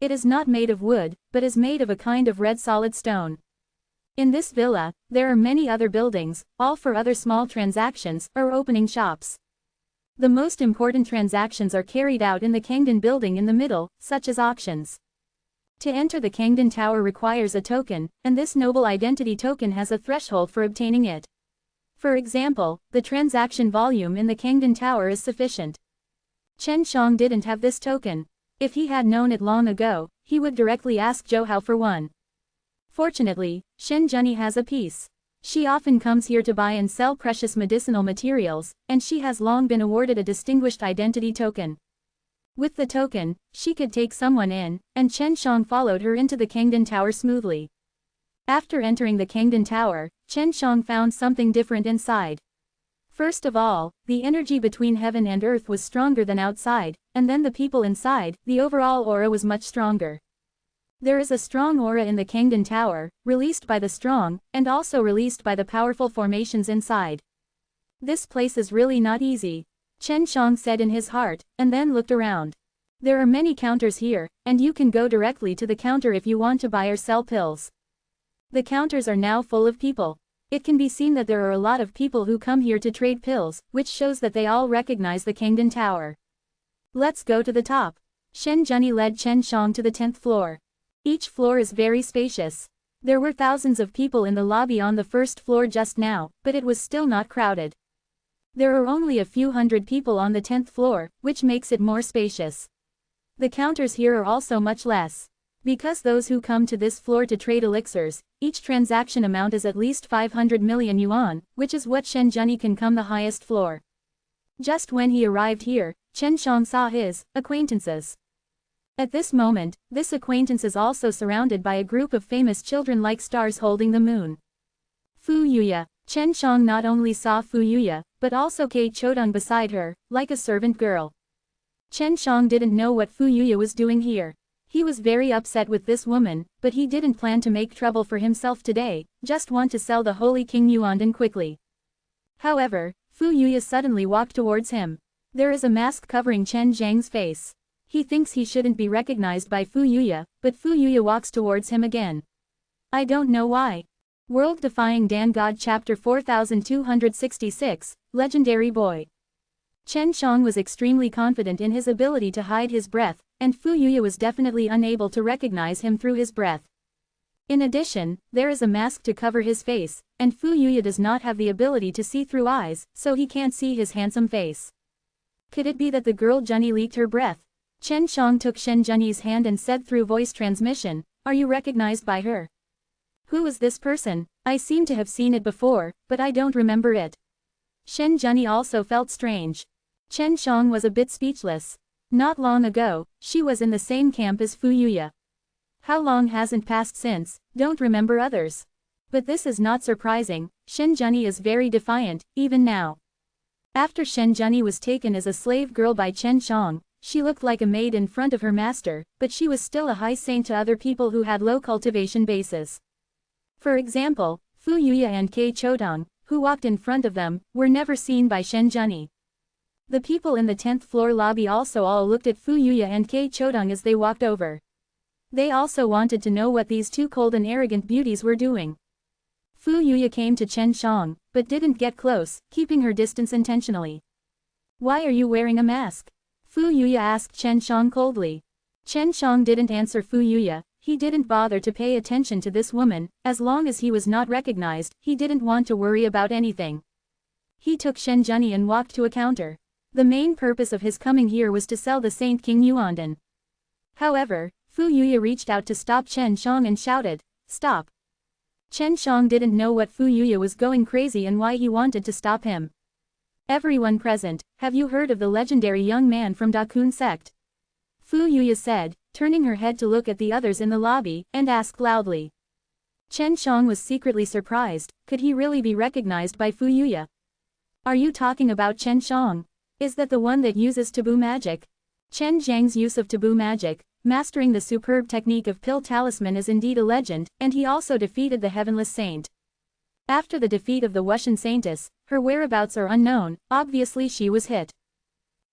It is not made of wood, but is made of a kind of red solid stone. In this villa, there are many other buildings, all for other small transactions, or opening shops. The most important transactions are carried out in the Kangdon building in the middle, such as auctions. To enter the Kangdon Tower requires a token, and this noble identity token has a threshold for obtaining it. For example, the transaction volume in the Kangdon Tower is sufficient. Chen Shang didn't have this token. If he had known it long ago, he would directly ask Zhou Hao for one. Fortunately, Shen Junyi has a piece. She often comes here to buy and sell precious medicinal materials, and she has long been awarded a distinguished identity token. With the token, she could take someone in, and Chen Shang followed her into the Kangdon Tower smoothly. After entering the Kangdon Tower, Chen Shang found something different inside. First of all, the energy between heaven and earth was stronger than outside, and then the people inside, the overall aura was much stronger. There is a strong aura in the Kangdon Tower, released by the strong, and also released by the powerful formations inside. This place is really not easy, Chen Shang said in his heart, and then looked around. There are many counters here, and you can go directly to the counter if you want to buy or sell pills. The counters are now full of people. It can be seen that there are a lot of people who come here to trade pills, which shows that they all recognize the Kangdon Tower. Let's go to the top. Shen Junyi led Chen Shang to the 10th floor. Each floor is very spacious. There were thousands of people in the lobby on the first floor just now, but it was still not crowded. There are only a few hundred people on the 10th floor, which makes it more spacious. The counters here are also much less. Because those who come to this floor to trade elixirs, each transaction amount is at least 500 million yuan, which is what Shen Junyi can come the highest floor. Just when he arrived here, Chen Shang saw his acquaintances. At this moment, this acquaintance is also surrounded by a group of famous children like stars holding the moon. Fu Yuya. Chen Shang not only saw Fu Yuya, but also Kei Chodong beside her, like a servant girl. Chen Shang didn't know what Fu Yuya was doing here. He was very upset with this woman, but he didn't plan to make trouble for himself today, just want to sell the holy King Yuandan quickly. However, Fu Yuya suddenly walked towards him. There is a mask covering Chen Zhang's face. He thinks he shouldn't be recognized by Fu Yuya, but Fu Yuya walks towards him again. I don't know why. World Defying Dan God Chapter 4266, Legendary Boy. Chen Shang was extremely confident in his ability to hide his breath, and Fu Yuya was definitely unable to recognize him through his breath. In addition, there is a mask to cover his face, and Fu Yuya does not have the ability to see through eyes, so he can't see his handsome face. Could it be that the girl Junyi leaked her breath? Chen Shang took Shen Junyi's hand and said through voice transmission, "Are you recognized by her?" "Who is this person? I seem to have seen it before, but I don't remember it." Shen Junyi also felt strange. Chen Shang was a bit speechless. Not long ago, she was in the same camp as Fu Yuya. How long hasn't passed since, don't remember others. But this is not surprising, Shen Junyi is very defiant, even now. After Shen Junyi was taken as a slave girl by Chen Shang, she looked like a maid in front of her master, but she was still a high saint to other people who had low cultivation bases. For example, Fu Yuya and Kei Chodong, who walked in front of them, were never seen by Shen Junyi. The people in the 10th floor lobby also all looked at Fu Yuya and Kei Chodong as they walked over. They also wanted to know what these two cold and arrogant beauties were doing. Fu Yuya came to Chen Shang, but didn't get close, keeping her distance intentionally. "Why are you wearing a mask?" Fu Yuya asked Chen Shang coldly. Chen Shang didn't answer Fu Yuya, he didn't bother to pay attention to this woman, as long as he was not recognized, he didn't want to worry about anything. He took Shen Junyi and walked to a counter. The main purpose of his coming here was to sell the Saint King Yuandan. However, Fu Yuya reached out to stop Chen Shang and shouted, "Stop!" Chen Shang didn't know what Fu Yuya was going crazy and why he wanted to stop him. "Everyone present, have you heard of the legendary young man from Dakun sect?" Fu Yuya said, turning her head to look at the others in the lobby, and asked loudly. Chen Shang was secretly surprised, could he really be recognized by Fu Yuya? "Are you talking about Chen Shang? Is that the one that uses taboo magic?" Chen Zhang's use of taboo magic, mastering the superb technique of pill talisman, is indeed a legend, and he also defeated the Heavenless Saint. After the defeat of the Wushan Saintess, her whereabouts are unknown, obviously she was hit.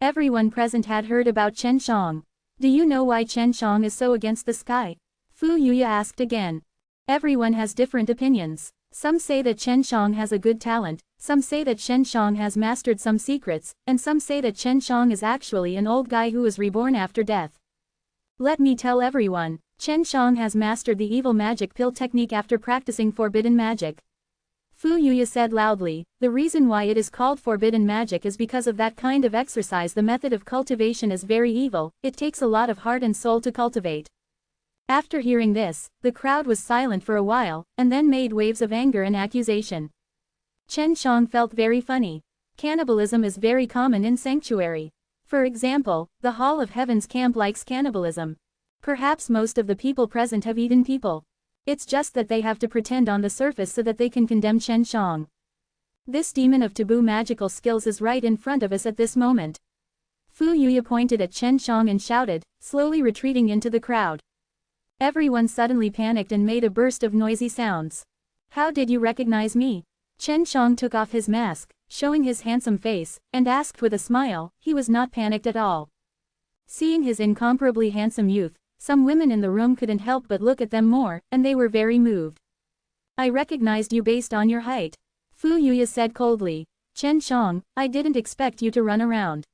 Everyone present had heard about Chen Shang. Do you know why Chen Shang is so against the sky? Fu Yuya asked again. Everyone has different opinions. Some say that Chen Shang has a good talent, some say that Chen Shang has mastered some secrets, and some say that Chen Shang is actually an old guy who was reborn after death. Let me tell everyone, Chen Shang has mastered the evil magic pill technique after practicing forbidden magic. Fu Yuya said loudly, the reason why it is called forbidden magic is because of that kind of exercise. The method of cultivation is very evil, it takes a lot of heart and soul to cultivate. After hearing this, the crowd was silent for a while, and then made waves of anger and accusation. Chen Shang felt very funny. Cannibalism is very common in sanctuary. For example, the Hall of Heaven's camp likes cannibalism. Perhaps most of the people present have eaten people. It's just that they have to pretend on the surface so that they can condemn Chen Shang. This demon of taboo magical skills is right in front of us at this moment. Fu Yuya pointed at Chen Shang and shouted, slowly retreating into the crowd. Everyone suddenly panicked and made a burst of noisy sounds. How did you recognize me? Chen Shang took off his mask, showing his handsome face, and asked with a smile. He was not panicked at all. Seeing his incomparably handsome youth, some women in the room couldn't help but look at them more, and they were very moved. I recognized you based on your height. Fu Yuya said coldly. Chen Shang, I didn't expect you to run around.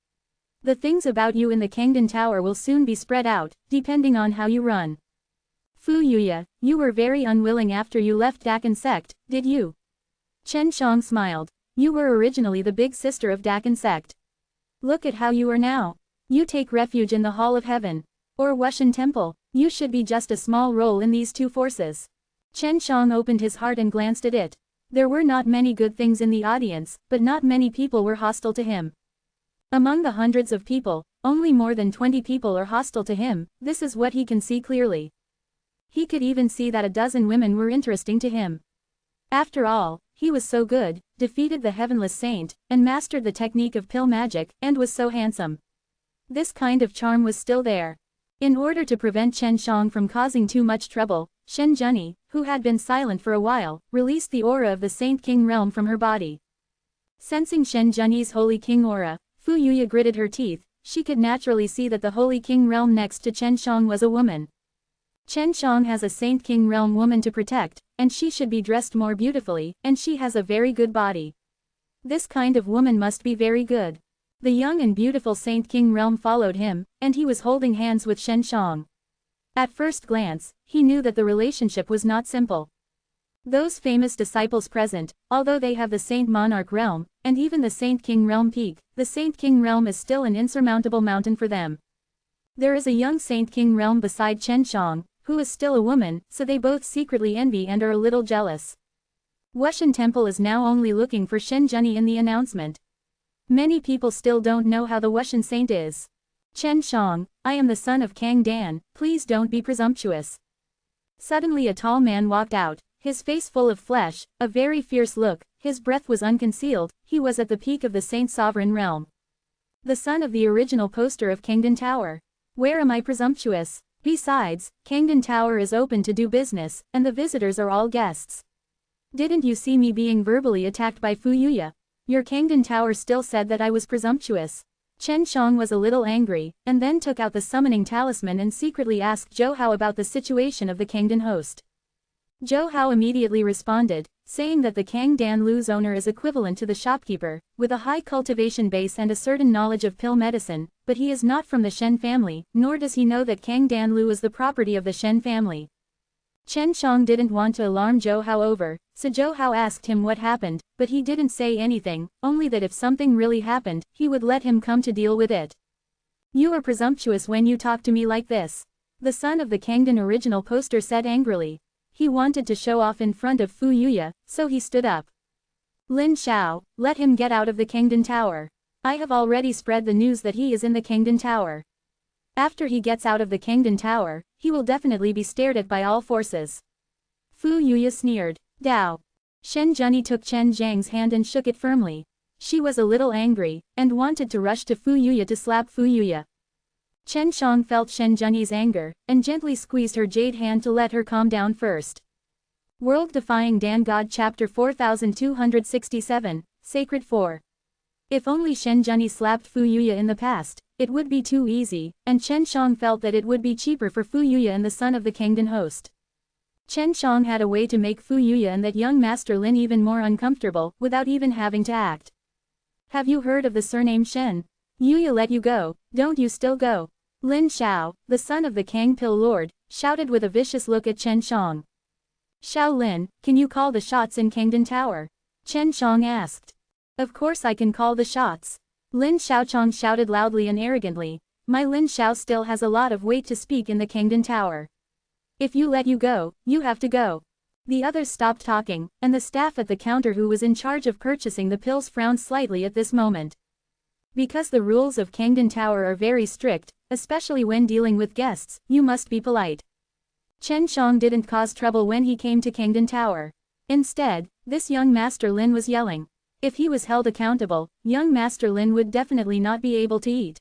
The things about you in the Kangdan Tower will soon be spread out, depending on how you run. Fu Yuya, you were very unwilling after you left Dakan sect, did you? Chen Shang smiled. You were originally the big sister of Dakan sect. Look at how you are now. You take refuge in the Hall of Heaven. Or Wushan Temple, you should be just a small role in these two forces. Chen Shang opened his heart and glanced at it. There were not many good things in the audience, but not many people were hostile to him. Among the hundreds of people, only more than 20 people are hostile to him. This is what he can see clearly. He could even see that a dozen women were interesting to him. After all, he was so good, defeated the heavenless saint, and mastered the technique of pill magic, and was so handsome. This kind of charm was still there. In order to prevent Chen Shang from causing too much trouble, Shen Junyi, who had been silent for a while, released the aura of the Saint King realm from her body. Sensing Shen Junyi's Holy King aura, Fu Yuya gritted her teeth. She could naturally see that the Holy King realm next to Chen Shang was a woman. Chen Shang has a Saint King realm woman to protect, and she should be dressed more beautifully, and she has a very good body. This kind of woman must be very good. The young and beautiful Saint King realm followed him, and he was holding hands with Chen Shang. At first glance, he knew that the relationship was not simple. Those famous disciples present, although they have the Saint Monarch realm, and even the Saint King realm peak, the Saint King realm is still an insurmountable mountain for them. There is a young Saint King realm beside Chen Shang, who is still a woman, so they both secretly envy and are a little jealous. Wushan Temple is now only looking for Shen Junyi in the announcement. Many people still don't know how the Wushan saint is. Chen Shang, I am the son of Kang Dan, please don't be presumptuous. Suddenly a tall man walked out, his face full of flesh, a very fierce look, his breath was unconcealed. He was at the peak of the Saint Sovereign realm. The son of the original poster of Kangdan Tower. Where am I presumptuous? Besides, Kangdan Tower is open to do business, and the visitors are all guests. Didn't you see me being verbally attacked by Fu Yuya? Your Kangdan Tower still said that I was presumptuous. Chen Shang was a little angry, and then took out the summoning talisman and secretly asked Zhou Hao about the situation of the Kangdan host. Zhou Hao immediately responded, saying that the Kangdan Lu's owner is equivalent to the shopkeeper, with a high cultivation base and a certain knowledge of pill medicine, but he is not from the Shen family, nor does he know that Kangdan Lu is the property of the Shen family. Chen Shang didn't want to alarm Zhou Hao over, so Zhou Hao asked him what happened, but he didn't say anything, only that if something really happened, he would let him come to deal with it. You are presumptuous when you talk to me like this. The son of the Kangdan original poster said angrily. He wanted to show off in front of Fu Yuya, so he stood up. Lin Xiao, let him get out of the Kangdan Tower. I have already spread the news that he is in the Kangdan Tower. After he gets out of the Kangdan Tower, he will definitely be stared at by all forces. Fu Yuya sneered. Dao. Shen Junyi took Chen Zhang's hand and shook it firmly. She was a little angry, and wanted to rush to Fu Yuya to slap Fu Yuya. Chen Shang felt Shen Junyi's anger, and gently squeezed her jade hand to let her calm down first. World Defying Dan God Chapter 4267, Sacred 4. If only Shen Zhenyi slapped Fu Yuya in the past, it would be too easy, and Chen Shang felt that it would be cheaper for Fu Yuya and the son of the Kangdan host. Chen Shang had a way to make Fu Yuya and that young Master Lin even more uncomfortable, without even having to act. Have you heard of the surname Shen? Yuya let you go, don't you still go? Lin Xiao, the son of the Kang Pill Lord, shouted with a vicious look at Chen Shang. Xiao Lin, can you call the shots in Kangdan Tower? Chen Shang asked. Of course I can call the shots. Lin Xiaochang shouted loudly and arrogantly. My Lin Xiao still has a lot of weight to speak in the Kangdan Tower. If you let you go, you have to go. The others stopped talking, and the staff at the counter who was in charge of purchasing the pills frowned slightly at this moment. Because the rules of Kangdan Tower are very strict, especially when dealing with guests, you must be polite. Chen Shang didn't cause trouble when he came to Kangdan Tower. Instead, this young Master Lin was yelling. If he was held accountable, young Master Lin would definitely not be able to eat.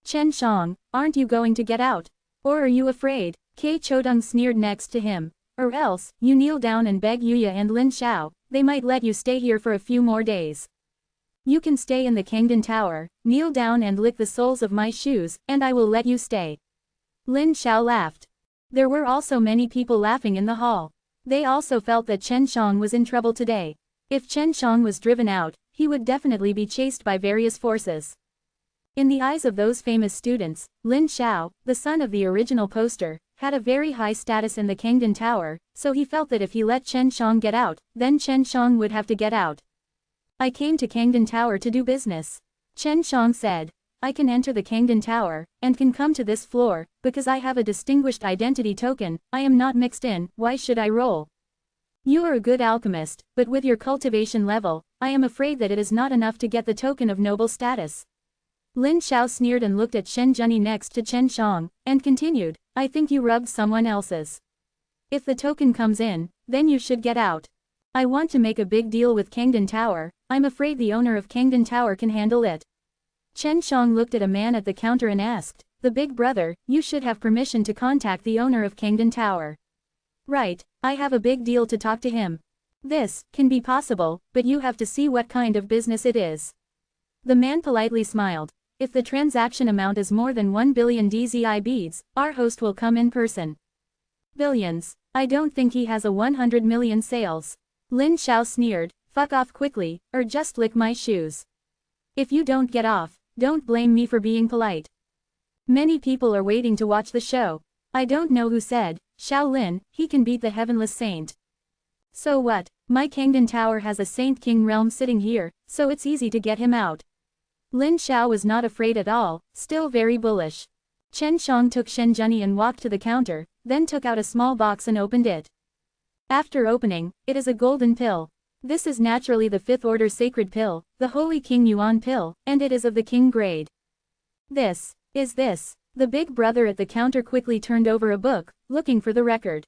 Chen Shang, aren't you going to get out? Or are you afraid? Kei Chodong sneered next to him. Or else, you kneel down and beg Yuya and Lin Xiao, they might let you stay here for a few more days. You can stay in the Kangdan Tower, kneel down and lick the soles of my shoes, and I will let you stay. Lin Xiao laughed. There were also many people laughing in the hall. They also felt that Chen Shang was in trouble today. If Chen Shang was driven out, he would definitely be chased by various forces. In the eyes of those famous students, Lin Xiao, the son of the original poster, had a very high status in the Kangdan Tower, so he felt that if he let Chen Shang get out, then Chen Shang would have to get out. I came to Kangdan Tower to do business. Chen Shang said. I can enter the Kangdan Tower, and can come to this floor, because I have a distinguished identity token, I am not mixed in, why should I roll? You are a good alchemist, but with your cultivation level, I am afraid that it is not enough to get the token of noble status. Lin Xiao sneered and looked at Shen Zhenyi next to Chen Shang, and continued, I think you rubbed someone else's. If the token comes in, then you should get out. I want to make a big deal with Kangdan Tower, I'm afraid the owner of Kangdan Tower can handle it. Chen Shang looked at a man at the counter and asked, the big brother, you should have permission to contact the owner of Kangdan Tower. Right, I have a big deal to talk to him. This can be possible, but you have to see what kind of business it is. The man politely smiled. If the transaction amount is more than 1 billion DZI beads, our host will come in person. Billions. I don't think he has a 100 million sales. Lin Xiao sneered, fuck off quickly, or just lick my shoes. If you don't get off, don't blame me for being polite. Many people are waiting to watch the show. I don't know who said, Xiao Lin, he can beat the heavenless saint. So what, my Kangdan Tower has a Saint King realm sitting here, so it's easy to get him out. Lin Xiao was not afraid at all, still very bullish. Chen Shang took Shen Zhenyi and walked to the counter, then took out a small box and opened it. After opening, it is a golden pill. This is naturally the 5th order sacred pill, the Holy King Yuan pill, and it is of the king grade. This. The big brother at the counter quickly turned over a book, looking for the record.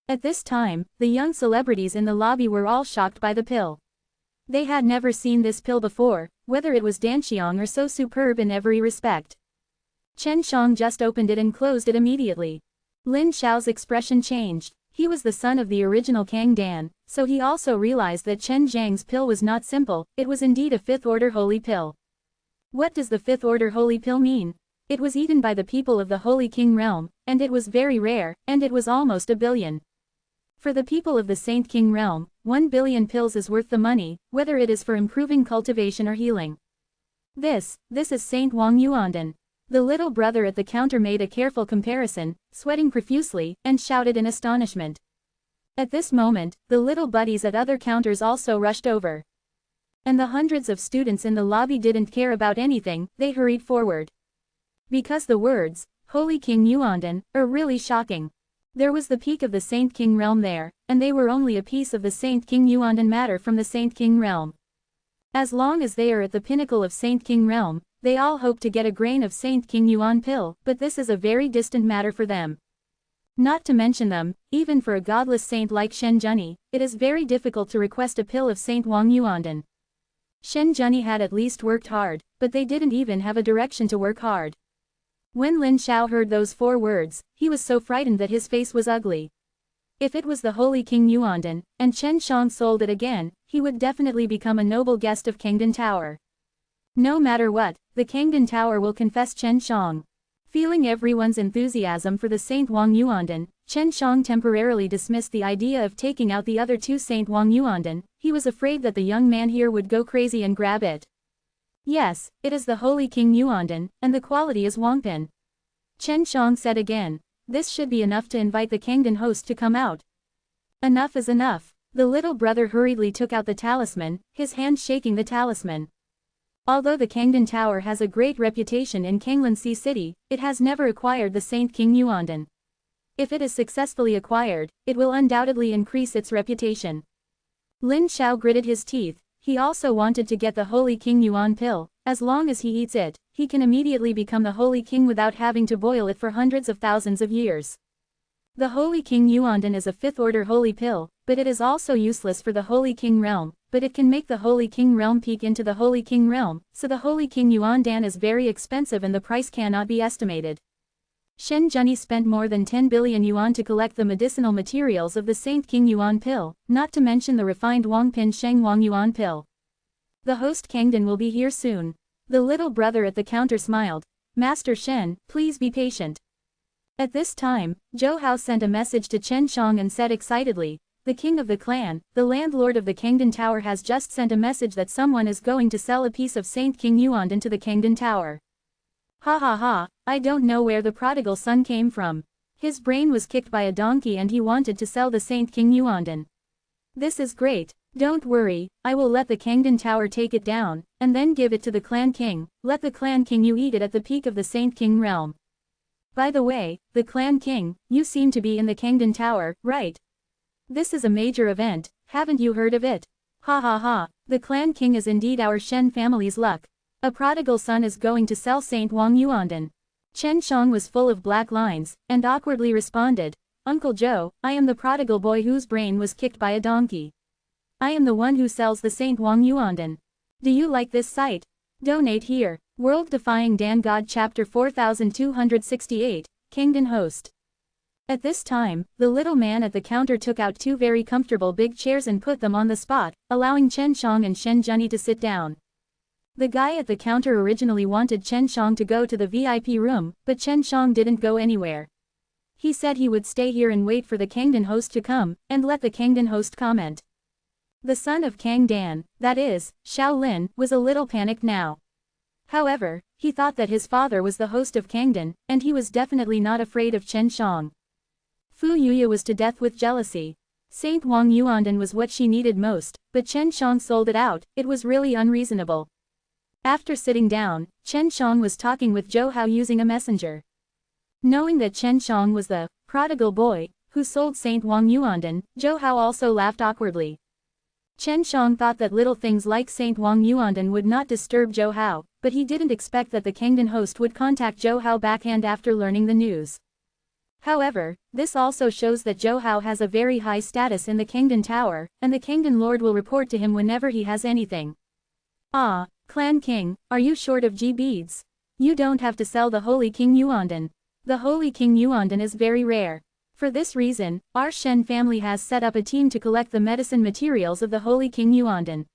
At this time, the young celebrities in the lobby were all shocked by the pill. They had never seen this pill before, whether it was Danxiang or so superb in every respect. Chen Shang just opened it and closed it immediately. Lin Xiao's expression changed. He was the son of the original Kang Dan, so he also realized that Chen Zhang's pill was not simple, it was indeed a 5th order holy pill. What does the 5th order holy pill mean? It was eaten by the people of the Holy King realm, and it was very rare, and it was almost 1 billion. For the people of the Saint King realm, 1 billion pills is worth the money, whether it is for improving cultivation or healing. This is Saint Wang Yuandan. The little brother at the counter made a careful comparison, sweating profusely, and shouted in astonishment. At this moment, the little buddies at other counters also rushed over. And the hundreds of students in the lobby didn't care about anything, they hurried forward. Because the words, Holy King Yuandan, are really shocking. There was the peak of the Saint King realm there, and they were only a piece of the Saint King Yuandan matter from the Saint King realm. As long as they are at the pinnacle of Saint King realm, they all hope to get a grain of Saint King Yuan pill, but this is a very distant matter for them. Not to mention them, even for a godless saint like Shen Zhenyi, it is very difficult to request a pill of Saint Wang Yuandan. Shen Zhenyi had at least worked hard, but they didn't even have a direction to work hard. When Lin Xiao heard those 4 words, he was so frightened that his face was ugly. If it was the Holy King Yuandan, and Chen Shang sold it again, he would definitely become a noble guest of Kangdan Tower. No matter what, the Kangdon Tower will confess Chen Shang. Feeling everyone's enthusiasm for the Saint Wang Yuandan, Chen Shang temporarily dismissed the idea of taking out the other two Saint Wang Yuandan. He was afraid that the young man here would go crazy and grab it. Yes, it is the Holy King Yuandan, and the quality is Wangpin. Chen Shang said again. This should be enough to invite the Kangdon host to come out. Enough is enough. The little brother hurriedly took out the talisman, his hand shaking the talisman. Although the Kangdon Tower has a great reputation in Kanglansi City, it has never acquired the Saint King Yuandan. If it is successfully acquired, it will undoubtedly increase its reputation. Lin Xiao gritted his teeth. He also wanted to get the Holy King Yuan pill. As long as he eats it, he can immediately become the Holy King without having to boil it for hundreds of thousands of years. The Holy King Yuandan is a fifth-order holy pill, but it is also useless for the Holy King realm, but it can make the Holy King realm peak into the Holy King realm, so the Holy King Yuandan is very expensive and the price cannot be estimated. Shen Junyi spent more than 10 billion yuan to collect the medicinal materials of the Saint King Yuan pill, not to mention the refined Wangpin Sheng Wang Yuan pill. The host Kangdon will be here soon. The little brother at the counter smiled. Master Shen, please be patient. At this time, Zhou Hao sent a message to Chen Shang and said excitedly, the king of the clan, the landlord of the Kangdon Tower has just sent a message that someone is going to sell a piece of Saint King Yuandan to the Kangdon Tower. Ha ha ha, I don't know where the prodigal son came from. His brain was kicked by a donkey and he wanted to sell the Saint King Yuandan. This is great. Don't worry, I will let the Kangdon Tower take it down, and then give it to the clan king. Let the clan king you eat it at the peak of the Saint King realm. By the way, the clan king, you seem to be in the Kangdon Tower, right? This is a major event, haven't you heard of it? Ha ha ha, the clan king is indeed our Shen family's luck. A prodigal son is going to sell Saint Wang Yuandan. Chen Shang was full of black lines, and awkwardly responded, Uncle Joe, I am the prodigal boy whose brain was kicked by a donkey. I am the one who sells the Saint Wang Yuandan. Do you like this site? Donate here. World Defying Dan God Chapter 4268, Kangdon Host. At this time, the little man at the counter took out two very comfortable big chairs and put them on the spot, allowing Chen Shang and Shen Junyi to sit down. The guy at the counter originally wanted Chen Shang to go to the VIP room, but Chen Shang didn't go anywhere. He said he would stay here and wait for the Kangdon host to come, and let the Kangdon host comment. The son of Kang Dan, that is, Xiao Lin, was a little panicked now. However, he thought that his father was the host of Kangdon, and he was definitely not afraid of Chen Shang. Fu Yuya was to death with jealousy. Saint Wang Yuandan was what she needed most, but Chen Shang sold it out. It was really unreasonable. After sitting down, Chen Shang was talking with Zhou Hao using a messenger. Knowing that Chen Shang was the prodigal boy who sold Saint Wang Yuandan, Zhou Hao also laughed awkwardly. Chen Shang thought that little things like Saint Wang Yuandan would not disturb Zhou Hao, but he didn't expect that the Kangdon host would contact Zhou Hao backhand after learning the news. However, this also shows that Zhou Hao has a very high status in the Kangdon Tower, and the Kangdon Lord will report to him whenever he has anything. Ah, Clan King, are you short of G-beads? You don't have to sell the Holy King Yuandan. The Holy King Yuandan is very rare. For this reason, our Shen family has set up a team to collect the medicine materials of the Holy King Yuandan.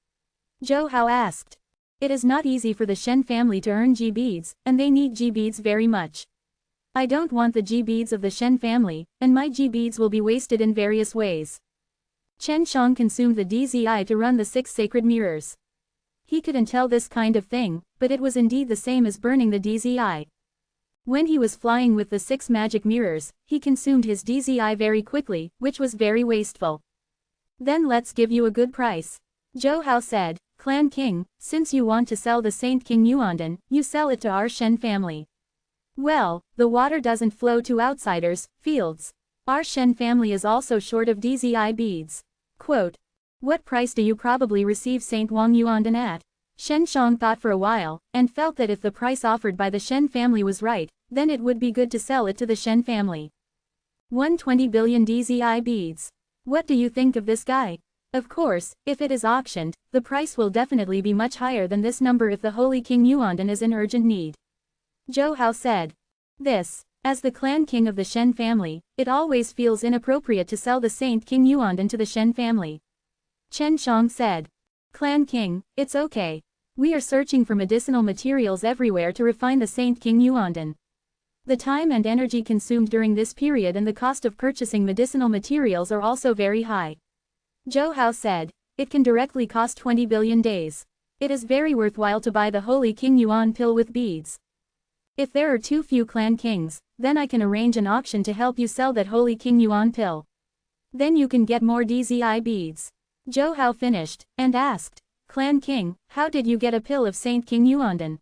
Zhou Hao asked. It is not easy for the Shen family to earn G-beads, and they need G-beads very much. I don't want the G-beads of the Shen family, and my G-beads will be wasted in various ways. Chen Shang consumed the DZI to run the 6 sacred mirrors. He couldn't tell this kind of thing, but it was indeed the same as burning the DZI. When he was flying with the 6 magic mirrors, he consumed his DZI very quickly, which was very wasteful. Then let's give you a good price. Zhou Hao said, Clan King, since you want to sell the Saint King Yuandan, you sell it to our Shen family. Well, the water doesn't flow to outsiders' fields. Our Shen family is also short of DZI beads. Quote, what price do you probably receive Saint Wang Yuandan at? Shen Shang thought for a while, and felt that if the price offered by the Shen family was right, then it would be good to sell it to the Shen family. 120 billion DZI beads. What do you think of this guy? Of course, if it is auctioned, the price will definitely be much higher than this number if the Holy King Yuandan is in urgent need. Zhou Hao said. This, as the clan king of the Shen family, it always feels inappropriate to sell the Saint King Yuandan to the Shen family. Chen Shang said. Clan King, it's okay. We are searching for medicinal materials everywhere to refine the Saint King Yuandan. The time and energy consumed during this period and the cost of purchasing medicinal materials are also very high. Zhou Hao said, it can directly cost 20 billion days. It is very worthwhile to buy the Holy King Yuan pill with beads. If there are too few clan kings, then I can arrange an auction to help you sell that Holy King Yuan pill. Then you can get more DZI beads. Zhou Hao finished, and asked, Clan King, how did you get a pill of Saint King Yuandan?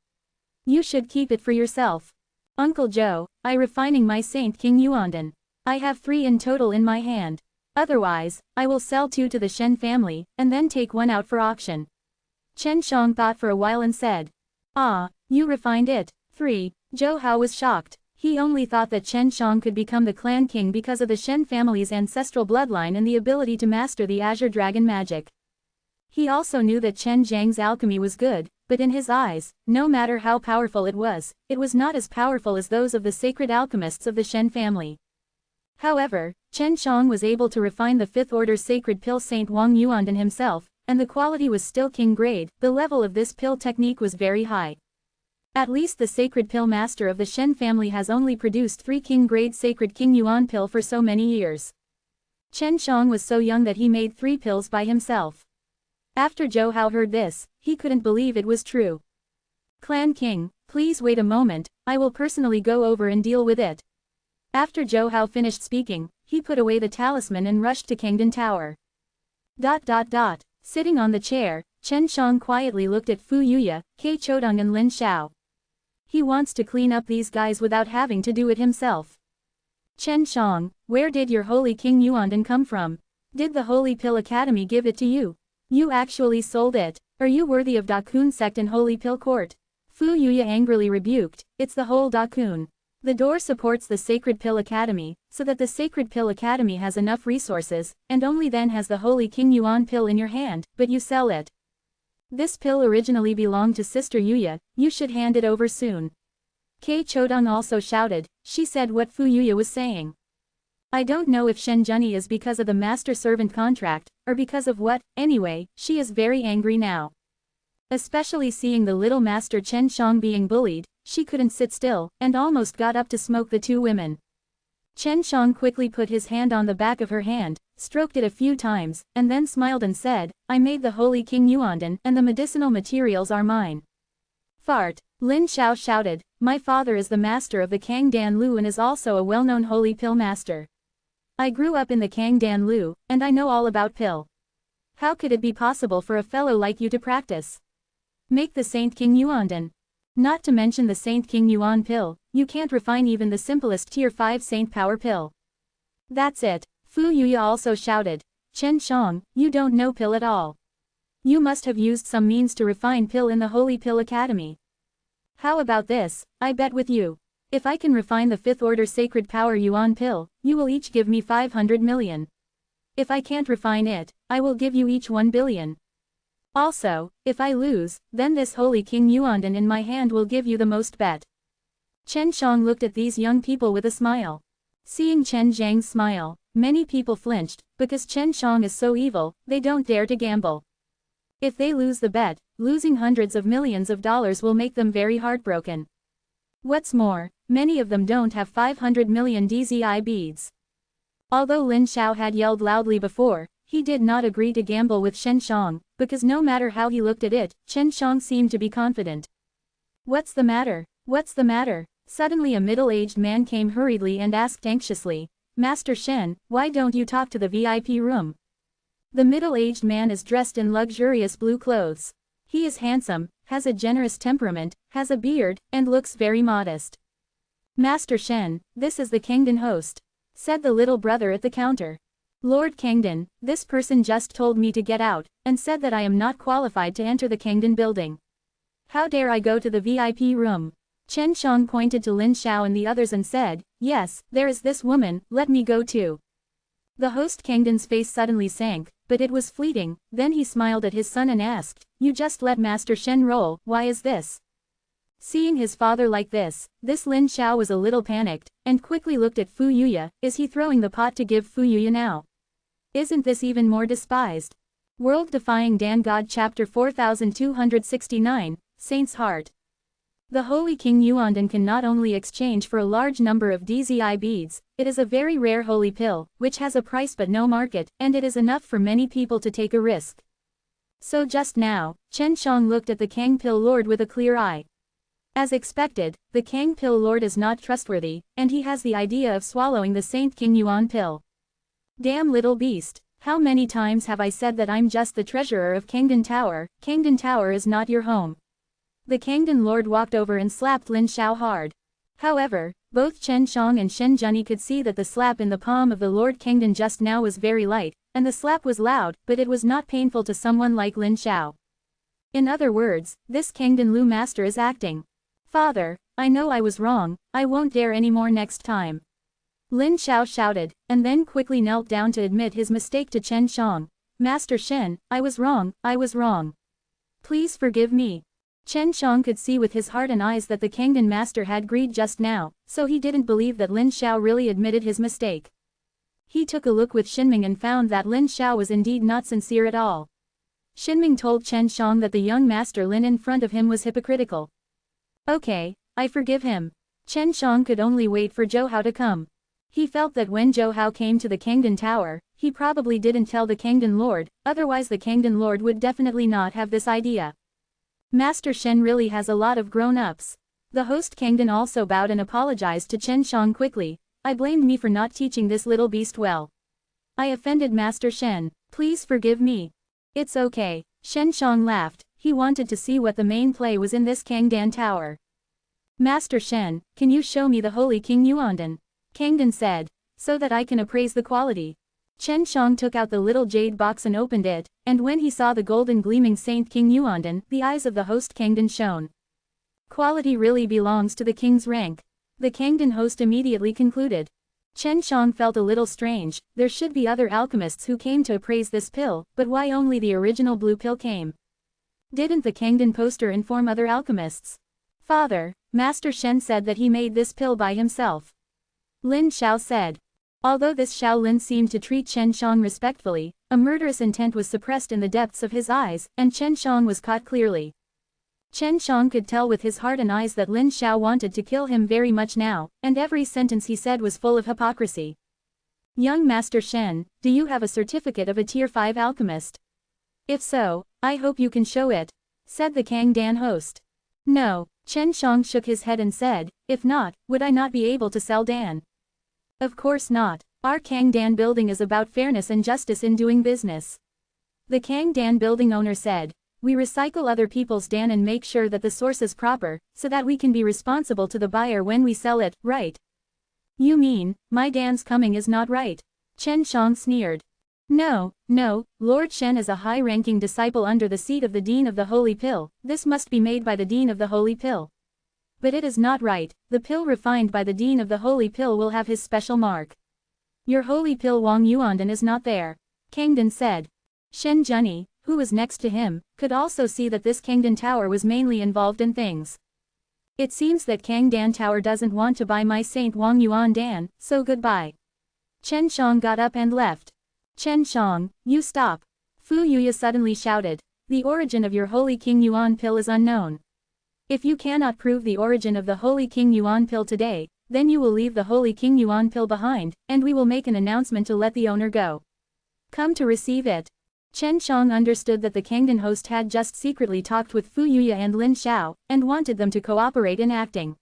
You should keep it for yourself. Uncle Zhou, I refining my Saint King Yuandan. I have 3 in total in my hand. Otherwise, I will sell 2 to the Shen family, and then take 1 out for auction. Chen Shang thought for a while and said, Ah, you refined it. 3. Zhou Hao was shocked. He only thought that Chen Shang could become the clan king because of the Shen family's ancestral bloodline and the ability to master the Azure Dragon magic. He also knew that Chen Zhang's alchemy was good, but in his eyes, no matter how powerful it was not as powerful as those of the sacred alchemists of the Shen family. However, Chen Shang was able to refine the 5th order sacred pill Saint Wang Yuandan himself, and the quality was still king grade. The level of this pill technique was very high. At least the sacred pill master of the Shen family has only produced 3 king grade sacred King Yuan pill for so many years. Chen Shang was so young that he made 3 pills by himself. After Zhou Hao heard this, he couldn't believe it was true. Clan King, please wait a moment, I will personally go over and deal with it. After Zhou Hao finished speaking, he put away the talisman and rushed to Kangdan Tower. Sitting on the chair, Chen Shang quietly looked at Fu Yuya, Kei Chodong and Lin Xiao. He wants to clean up these guys without having to do it himself. Chen Shang, where did your Holy King Yuandan come from? Did the Holy Pill Academy give it to you? You actually sold it. Are you worthy of Dakun sect and Holy Pill Court? Fu Yuya angrily rebuked, it's the whole Dakun. The door supports the Sacred Pill Academy, so that the Sacred Pill Academy has enough resources, and only then has the Holy King Yuan pill in your hand, but you sell it. This pill originally belonged to Sister Yuya, you should hand it over soon. Kei Chodong also shouted, she said what Fu Yuya was saying. I don't know if Shen Junyi is because of the master-servant contract, or because of what, anyway, she is very angry now. Especially seeing the little master Chen Shang being bullied, she couldn't sit still, and almost got up to smoke the 2 women. Chen Shang quickly put his hand on the back of her hand, stroked it a few times, and then smiled and said, I made the Holy King Yuandan and the medicinal materials are mine. Fart. Lin Xiao shouted, my father is the master of the Kangdan Lu and is also a well-known holy pill master. I grew up in the Kangdan Lu, and I know all about pill. How could it be possible for a fellow like you to practice? Make the Saint King Yuandan. Not to mention the Saint King Yuan pill, you can't refine even the simplest tier 5 Saint Power pill. That's it. Fu Yuya also shouted, Chen Shang, you don't know pill at all. You must have used some means to refine pill in the Holy Pill Academy. How about this, I bet with you. If I can refine the 5th order Sacred Power Yuan pill, you will each give me 500 million. If I can't refine it, I will give you each 1 billion. Also, if I lose, then this Holy King Yuandan in my hand will give you the most bet. Chen Shang looked at these young people with a smile. Seeing Chen Zhang's smile, many people flinched, because Chen Shang is so evil, they don't dare to gamble. If they lose the bet, losing hundreds of millions of dollars will make them very heartbroken. What's more, many of them don't have 500 million DZI beads. Although Lin Xiao had yelled loudly before, he did not agree to gamble with Chen Shang, because no matter how he looked at it, Chen Shang seemed to be confident. What's the matter? What's the matter? Suddenly a middle-aged man came hurriedly and asked anxiously, Master Shen, why don't you talk to the VIP room? The middle-aged man is dressed in luxurious blue clothes. He is handsome, has a generous temperament, has a beard, and looks very modest. Master Shen, this is the Kangdan host, said the little brother at the counter. Lord Kangdan, this person just told me to get out, and said that I am not qualified to enter the Kangdan building. How dare I go to the VIP room? Chen Shang pointed to Lin Xiao and the others and said, yes, there is this woman, let me go too. The host Kangdan's face suddenly sank, but it was fleeting, then he smiled at his son and asked, you just let Master Shen roll, why is this? Seeing his father like this Lin Xiao was a little panicked, and quickly looked at Fu Yuya, is he throwing the pot to give Fu Yuya now? Isn't this even more despised? World-defying Dan God Chapter 4269, Saint's Heart. The Holy King Yuandan can not only exchange for a large number of DZI beads, it is a very rare holy pill, which has a price but no market, and it is enough for many people to take a risk. So just now, Chen Shang looked at the Kang Pill Lord with a clear eye. As expected, the Kang Pill Lord is not trustworthy, and he has the idea of swallowing the Saint King Yuan pill. Damn little beast, how many times have I said that I'm just the treasurer of Kangdan Tower? Kangdan Tower is not your home. The Kangdan Lord walked over and slapped Lin Xiao hard. However, both Chen Shang and Shen Junyi could see that the slap in the palm of the Lord Kangdan just now was very light, and the slap was loud, but it was not painful to someone like Lin Xiao. In other words, this Kangdan Lu master is acting. Father, I know I was wrong, I won't dare anymore next time. Lin Xiao shouted, and then quickly knelt down to admit his mistake to Chen Shang. Master Shen, I was wrong, I was wrong. Please forgive me. Chen Shang could see with his heart and eyes that the Kangdan master had greed just now, so he didn't believe that Lin Xiao really admitted his mistake. He took a look with Xinming and found that Lin Xiao was indeed not sincere at all. Xinming told Chen Shang that the young master Lin in front of him was hypocritical. Okay, I forgive him. Chen Shang could only wait for Zhou Hao to come. He felt that when Zhou Hao came to the Kangdan Tower, he probably didn't tell the Kangdan Lord, otherwise the Kangdan Lord would definitely not have this idea. Master Shen really has a lot of grown-ups. The host Kangdan also bowed and apologized to Chen Shang quickly. I blamed me for not teaching this little beast well. I offended Master Shen, please forgive me. It's okay, Shen Shang laughed, he wanted to see what the main play was in this Kangdan Tower. Master Shen, can you show me the Holy King Yuandan? Kangdan said, so that I can appraise the quality. Chen Shang took out the little jade box and opened it, and when he saw the golden gleaming Saint King Yuandan, the eyes of the host Kangdan shone. Quality really belongs to the king's rank. The Kangdan host immediately concluded. Chen Shang felt a little strange, there should be other alchemists who came to appraise this pill, but why only the original blue pill came? Didn't the Kangdan poster inform other alchemists? Father, Master Shen said that he made this pill by himself. Lin Xiao said. Although this Xiao Lin seemed to treat Chen Shang respectfully, a murderous intent was suppressed in the depths of his eyes, and Chen Shang was caught clearly. Chen Shang could tell with his heart and eyes that Lin Xiao wanted to kill him very much now, and every sentence he said was full of hypocrisy. Young Master Shen, do you have a certificate of a Tier 5 alchemist? If so, I hope you can show it, said the Kangdan host. No, Chen Shang shook his head and said, if not, would I not be able to sell Dan? Of course not. Our Kangdan building is about fairness and justice in doing business. The Kangdan building owner said, we recycle other people's Dan and make sure that the source is proper, so that we can be responsible to the buyer when we sell it, right? You mean, my Dan's coming is not right? Chen Shang sneered. No, Lord Shen is a high-ranking disciple under the seat of the Dean of the Holy Pill, this must be made by the Dean of the Holy Pill. But it is not right, the pill refined by the Dean of the Holy Pill will have his special mark. Your Holy Pill Wang Yuandan is not there, Kangdan said. Shen Junyi, who was next to him, could also see that this Kangdan Tower was mainly involved in things. It seems that Kangdan Tower doesn't want to buy my Saint Wang Yuandan, so goodbye. Chen Shang got up and left. Chen Shang, you stop. Fu Yuya suddenly shouted. The origin of your Holy King Yuan pill is unknown. If you cannot prove the origin of the Holy King Yuan pill today, then you will leave the Holy King Yuan pill behind, and we will make an announcement to let the owner go. Come to receive it. Chen Shang understood that the Kangdan host had just secretly talked with Fu Yuya and Lin Xiao, and wanted them to cooperate in acting.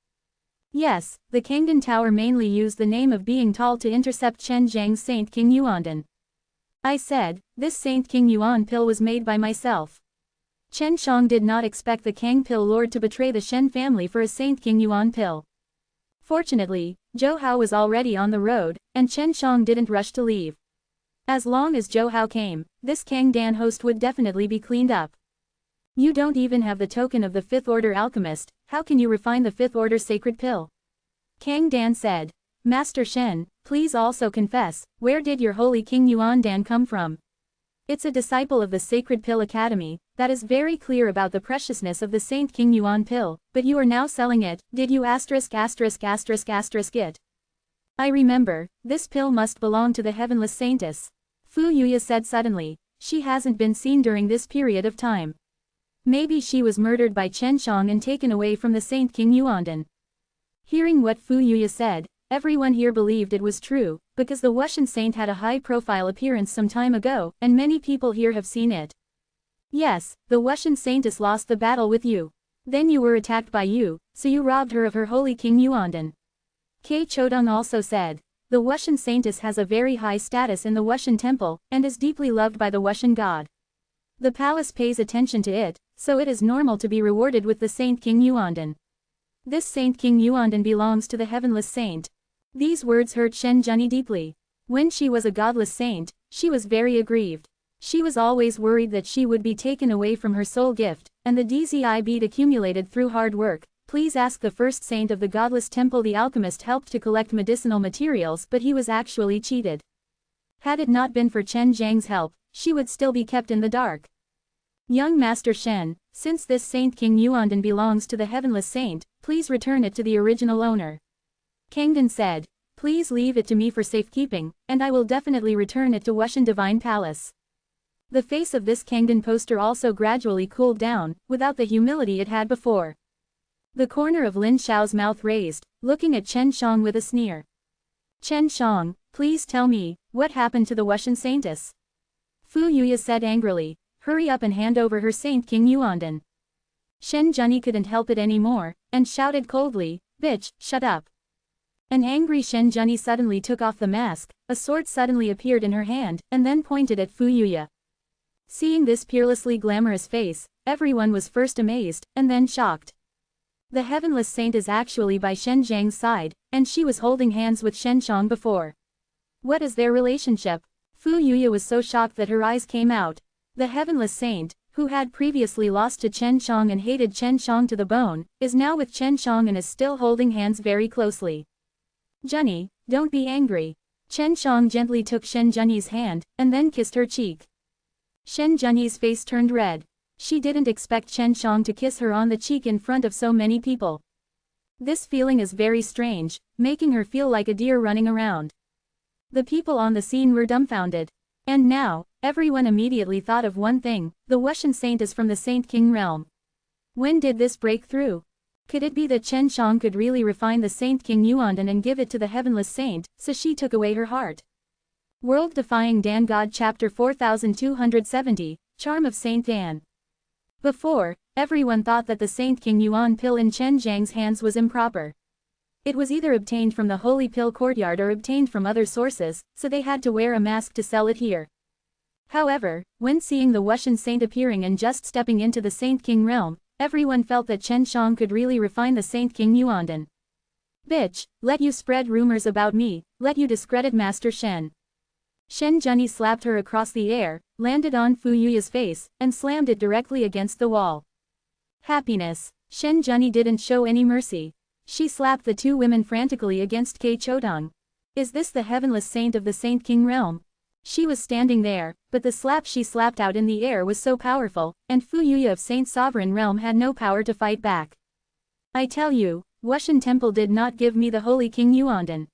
Yes, the Kangdan Tower mainly used the name of Being Tall to intercept Chen Zhang's Saint King Yuandan. I said, this Saint King Yuan pill was made by myself. Chen Shang did not expect the Kang Pill Lord to betray the Shen family for a Saint King Yuan pill. Fortunately, Zhou Hao was already on the road, and Chen Shang didn't rush to leave. As long as Zhou Hao came, this Kangdan host would definitely be cleaned up. You don't even have the token of the 5th Order Alchemist, how can you refine the 5th Order Sacred Pill? Kangdan said. Master Shen, please also confess, where did your Holy King Yuandan come from? It's a disciple of the Sacred Pill Academy, that is very clear about the preciousness of the Saint King Yuan pill, but you are now selling it, did you it? I remember, this pill must belong to the heavenless saintess. Fu Yuya said suddenly. she hasn't been seen during this period of time. Maybe she was murdered by Chen Shang and taken away from the Saint King Yuandan. Hearing what Fu Yuya said, everyone here believed it was true, because the Wuxian saint had a high-profile appearance some time ago, and many people here have seen it. Yes, the Wuxian saintess lost the battle with you. Then you were attacked by you, so you robbed her of her holy King Yuandan. Kei Chodong also said, the Wuxian saintess has a very high status in the Wuxian temple, and is deeply loved by the Wuxian god. The palace pays attention to it, so it is normal to be rewarded with the Saint King Yuandan. This Saint King Yuandan belongs to the heavenless saint. These words hurt Shen Junyi deeply. When she was a godless saint, she was very aggrieved. She was always worried that she would be taken away from her soul gift, and the DZI bead accumulated through hard work. Please ask the first saint of the godless temple. The alchemist helped to collect medicinal materials, but he was actually cheated. Had it not been for Chen Zhang's help, she would still be kept in the dark. Young Master Shen, since this Saint King Yuandan belongs to the heavenless saint, please return it to the original owner. Kangdan said, please leave it to me for safekeeping, and I will definitely return it to Wuxian Divine Palace. The face of this Kangdan poster also gradually cooled down, without the humility it had before. The corner of Lin Xiao's mouth raised, looking at Chen Shang with a sneer. Chen Shang, please tell me, what happened to the Wuxian saintess? Fu Yuya said angrily, hurry up and hand over her Saint King Yuandan. Shen Junyi couldn't help it anymore, and shouted coldly, bitch, shut up. An angry Shen Junyi suddenly took off the mask, a sword suddenly appeared in her hand, and then pointed at Fu Yuya. Seeing this peerlessly glamorous face, everyone was first amazed, and then shocked. The heavenless saint is actually by Shen Zhang's side, and she was holding hands with Shen Shang before. What is their relationship? Fu Yuya was so shocked that her eyes came out. The heavenless saint, who had previously lost to Chen Shang and hated Chen Shang to the bone, is now with Chen Shang and is still holding hands very closely. Junyi, don't be angry. Chen Shang gently took Shen Junyi's hand, and then kissed her cheek. Shen Junyi's face turned red. She didn't expect Chen Shang to kiss her on the cheek in front of so many people. This feeling is very strange, making her feel like a deer running around. The people on the scene were dumbfounded. And now, everyone immediately thought of one thing, the Wuxian saint is from the Saint King realm. When did this break through? Could it be that Chen Shang could really refine the Saint King Yuandan and give it to the heavenless saint, so she took away her heart? World Defying Dan God Chapter 4270, Charm of Saint Dan. Before, everyone thought that the Saint King Yuan pill in Chen Zhang's hands was improper. It was either obtained from the Holy Pill Courtyard or obtained from other sources, so they had to wear a mask to sell it here. However, when seeing the Wuxian saint appearing and just stepping into the Saint King realm, everyone felt that Chen Shang could really refine the Saint King Yuandan. Bitch, let you spread rumors about me, let you discredit Master Shen. Shen Junyi slapped her across the air, landed on Fu Yuya's face, and slammed it directly against the wall. Happiness. Shen Junyi didn't show any mercy. She slapped the two women frantically against Kei Chodong. Is this the heavenless saint of the Saint King realm? She was standing there, but the slap she slapped out in the air was so powerful, and Fu Yuya of Saint Sovereign Realm had no power to fight back. I tell you, Wuxian Temple did not give me the Holy King Yuandan.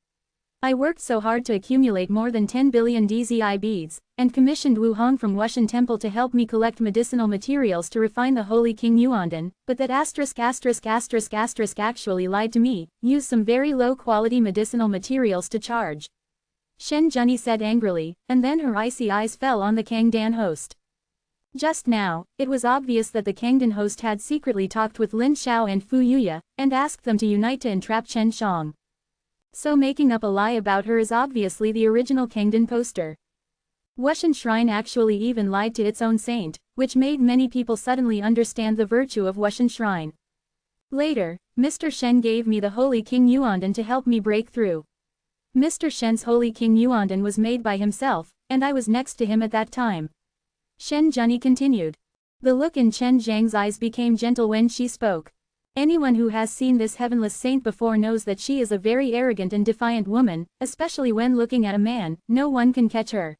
I worked so hard to accumulate more than 10 billion DZI beads, and commissioned Wu Hong from Wuxian Temple to help me collect medicinal materials to refine the Holy King Yuandan, but that actually lied to me, used some very low-quality medicinal materials to charge. Shen Junyi said angrily, and then her icy eyes fell on the Kangdan host. Just now, it was obvious that the Kangdan host had secretly talked with Lin Xiao and Fu Yuya, and asked them to unite to entrap Chen Shang. So making up a lie about her is obviously the original Kangdan poster. Wuxian Shrine actually even lied to its own saint, which made many people suddenly understand the virtue of Wuxian Shrine. Later, Mr. Shen gave me the Holy King Yuandan to help me break through. Mr. Shen's Holy King Yuandan was made by himself, and I was next to him at that time. Shen Junyi continued. The look in Chen Zhang's eyes became gentle when she spoke. Anyone who has seen this heavenless saint before knows that she is a very arrogant and defiant woman, especially when looking at a man, no one can catch her.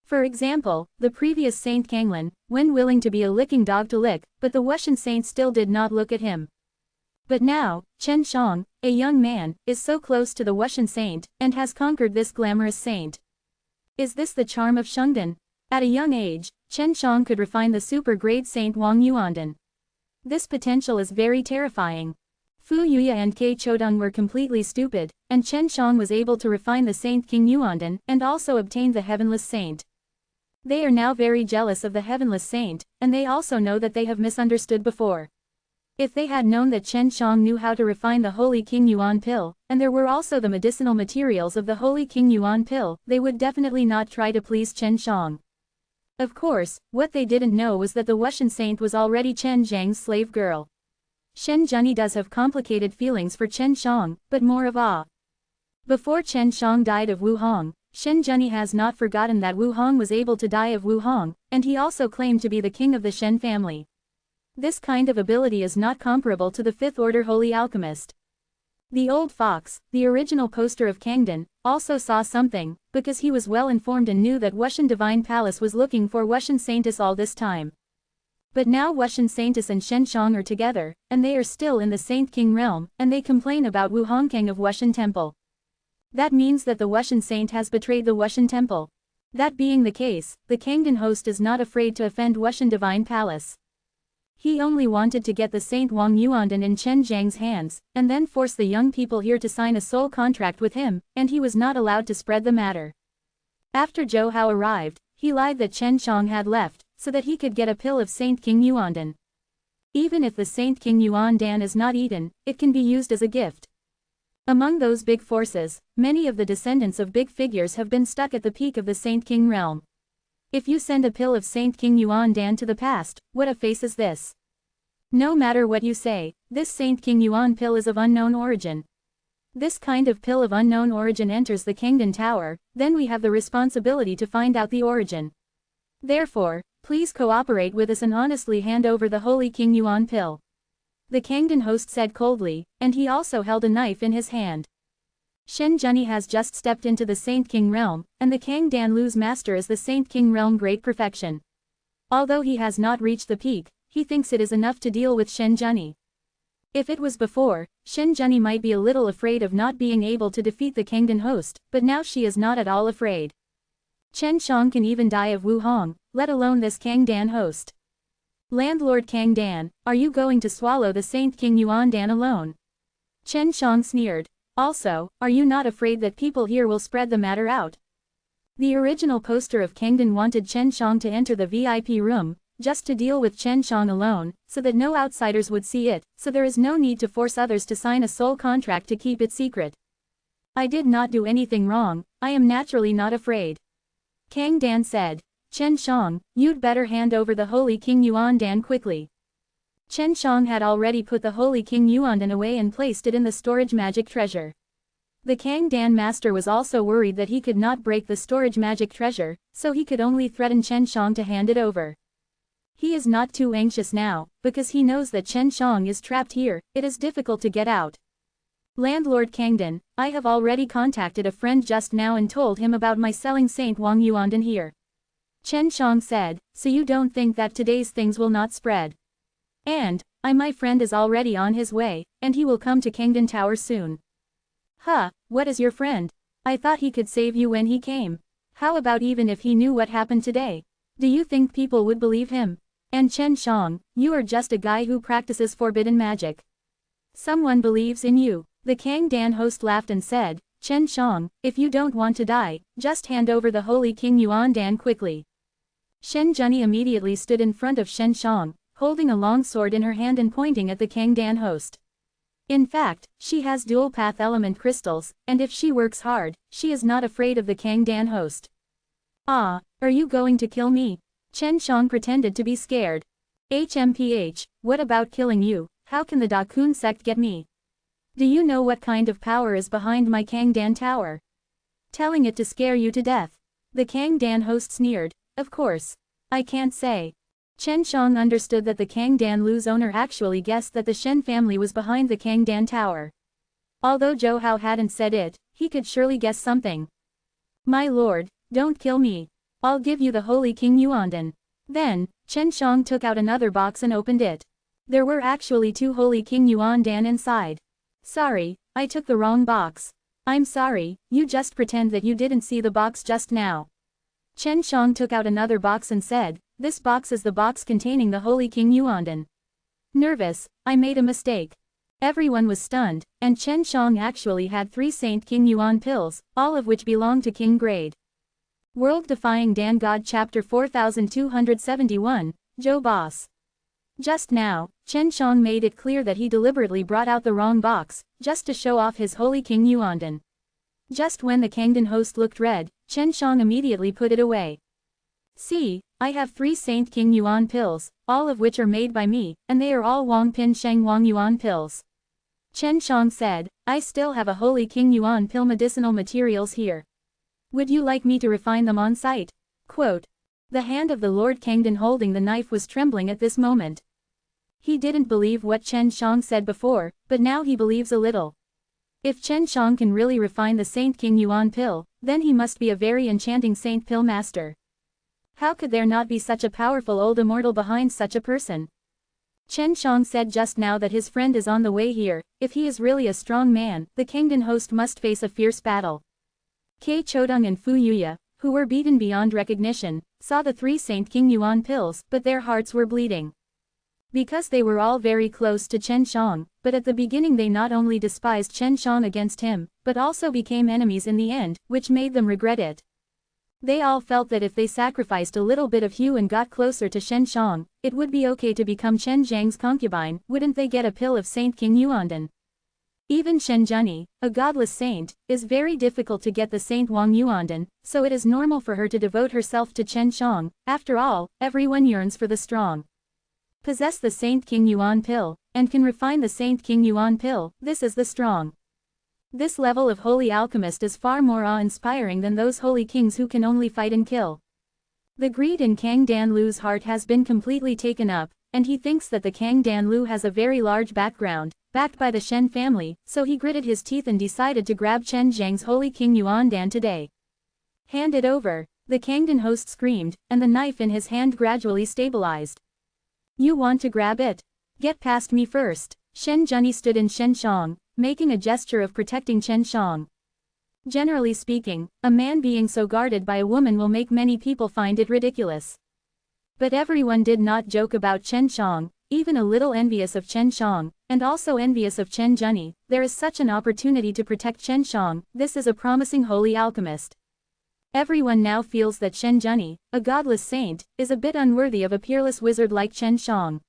For example, the previous Saint Kanglan, when willing to be a licking dog to lick, but the Wuxian saint still did not look at him. But now, Chen Shang, a young man, is so close to the Wuxian saint, and has conquered this glamorous saint. Is this the charm of Shangdan? At a young age, Chen Shang could refine the super-grade Saint Wang Yuandan. This potential is very terrifying. Fu Yuya and Kei Chodong were completely stupid, and Chen Shang was able to refine the Saint King Yuandan and also obtained the Heavenless Saint. They are now very jealous of the Heavenless Saint, and they also know that they have misunderstood before. If they had known that Chen Shang knew how to refine the Holy King Yuan pill, and there were also the medicinal materials of the Holy King Yuan pill, they would definitely not try to please Chen Shang. Of course, what they didn't know was that the Wuxian Saint was already Chen Zhang's slave girl. Shen Zhenyi does have complicated feelings for Chen Shang, but more of awe. Before Chen Shang died of Wu Hong, Shen Zhenyi has not forgotten that Wu Hong was able to die of Wu Hong, and he also claimed to be the king of the Shen family. This kind of ability is not comparable to the Fifth Order Holy Alchemist. The old fox, the original poster of Kangdan, also saw something, because he was well informed and knew that Wuxian Divine Palace was looking for Wuxian Saintess all this time. But now Wuxian Saintess and Shen Shang are together, and they are still in the Saint King realm, and they complain about Wu Hongkang of Wuxian Temple. That means that the Wuxian Saint has betrayed the Wuxian Temple. That being the case, the Kangdan host is not afraid to offend Wuxian Divine Palace. He only wanted to get the Saint Wang Yuandan in Chen Zhang's hands, and then force the young people here to sign a soul contract with him, and he was not allowed to spread the matter. After Zhou Hao arrived, he lied that Chen Shang had left, so that he could get a pill of Saint King Yuandan. Even if the Saint King Yuandan is not eaten, it can be used as a gift. Among those big forces, many of the descendants of big figures have been stuck at the peak of the Saint King realm. If you send a pill of Saint King Yuandan to the past, what a face is this? No matter what you say, this Saint King Yuan pill is of unknown origin. This kind of pill of unknown origin enters the Kangdan Tower, then we have the responsibility to find out the origin. Therefore, please cooperate with us and honestly hand over the Holy King Yuan pill. The Kangdan host said coldly, and he also held a knife in his hand. Shen Zhenyi has just stepped into the Saint King realm, and the Kang Dan Lu's master is the Saint King realm great perfection. Although he has not reached the peak, he thinks it is enough to deal with Shen Zhenyi. If it was before, Shen Zhenyi might be a little afraid of not being able to defeat the Kangdan host, but now she is not at all afraid. Chen Shang can even die of Wu Hong, let alone this Kang Dan host. Landlord Kang Dan, are you going to swallow the Saint King Yuandan alone? Chen Shang sneered. Also, are you not afraid that people here will spread the matter out? The original poster of Kangdan wanted Chen Shang to enter the VIP room, just to deal with Chen Shang alone, so that no outsiders would see it, so there is no need to force others to sign a soul contract to keep it secret. I did not do anything wrong, I am naturally not afraid. Kang Dan said. Chen Shang, you'd better hand over the Holy King Yuandan quickly. Chen Shang had already put the Holy King Yuandan away and placed it in the storage magic treasure. The Kang Dan master was also worried that he could not break the storage magic treasure, so he could only threaten Chen Shang to hand it over. He is not too anxious now, because he knows that Chen Shang is trapped here, it is difficult to get out. Landlord Kangdan, I have already contacted a friend just now and told him about my selling Saint Wang Yuandan here. Chen Shang said, so you don't think that today's things will not spread? And, my friend is already on his way, and he will come to Kangdan Tower soon. Huh, what is your friend? I thought he could save you when he came. How about even if he knew what happened today? Do you think people would believe him? And Chen Shang, you are just a guy who practices forbidden magic. Someone believes in you. The Kang Dan host laughed and said, Chen Shang, if you don't want to die, just hand over the Holy King Yuandan quickly. Shen Zhenyi immediately stood in front of Shen Shang, holding a long sword in her hand and pointing at the Kang Dan host. In fact, she has dual path element crystals, and if she works hard, she is not afraid of the Kang Dan host. Ah, are you going to kill me? Chen Shang pretended to be scared. HMPH, what about killing you? How can the Da Kun sect get me? Do you know what kind of power is behind my Kang Dan tower? Telling it to scare you to death. The Kang Dan host sneered. Of course. I can't say. Chen Shang understood that the Kang Dan Lu's owner actually guessed that the Shen family was behind the Kang Dan tower. Although Zhou Hao hadn't said it, he could surely guess something. My lord, don't kill me. I'll give you the Holy King Yuandan. Then, Chen Shang took out another box and opened it. There were actually 2 Holy King Yuandan inside. Sorry, I took the wrong box. I'm sorry, you just pretend that you didn't see the box just now. Chen Shang took out another box and said, "This box is the box containing the holy King Yuandan." Nervous, I made a mistake. Everyone was stunned, and Chen Shang actually had 3 Saint King Yuan pills, all of which belonged to King grade. World Defying Dan God Chapter 4271, Joe Boss. Just now, Chen Shang made it clear that he deliberately brought out the wrong box, just to show off his holy King Yuandan. Just when the Kangdan host looked red, Chen Shang immediately put it away. "See, I have 3 Saint King Yuan pills, all of which are made by me, and they are all Wang Pin Sheng Wang Yuan pills." Chen Shang said, "I still have a holy King Yuan pill medicinal materials here. Would you like me to refine them on site?" Quote. The hand of the Lord Kangdan holding the knife was trembling at this moment. He didn't believe what Chen Shang said before, but now he believes a little. If Chen Shang can really refine the Saint King Yuan pill, then he must be a very enchanting Saint Pill Master. How could there not be such a powerful old immortal behind such a person? Chen Shang said just now that his friend is on the way here. If he is really a strong man, the Kangdan host must face a fierce battle. Kei Chodong and Fu Yuya, who were beaten beyond recognition, saw the 3 Saint King Yuan pills, but their hearts were bleeding. Because they were all very close to Chen Shang, but at the beginning they not only despised Chen Shang against him, but also became enemies in the end, which made them regret it. They all felt that if they sacrificed a little bit of hue and got closer to Chen Shang, it would be okay to become Chen Zhang's concubine. Wouldn't they get a pill of Saint King Yuandan? Even Shen Zhenyi, a godless saint, is very difficult to get the Saint Wang Yuandan, so it is normal for her to devote herself to Chen Shang. After all, everyone yearns for the strong. Possess the Saint King Yuan pill, and can refine the Saint King Yuan pill. This is the strong. This level of holy alchemist is far more awe-inspiring than those holy kings who can only fight and kill. The greed in Kang Dan Lu's heart has been completely taken up, and he thinks that the Kang Dan Lu has a very large background, backed by the Shen family, so he gritted his teeth and decided to grab Chen Zhang's holy King Yuandan today. "Hand it over," the Kangdan host screamed, and the knife in his hand gradually stabilized. "You want to grab it? Get past me first." Shen Zhenyi stood in Chen Shang, making a gesture of protecting Chen Shang. Generally speaking, a man being so guarded by a woman will make many people find it ridiculous. But everyone did not joke about Chen Shang, even a little envious of Chen Shang, and also envious of Chen Zhenyi. There is such an opportunity to protect Chen Shang. This is a promising holy alchemist. Everyone now feels that Shen Zhenyi, a godless saint, is a bit unworthy of a peerless wizard like Chen Shang.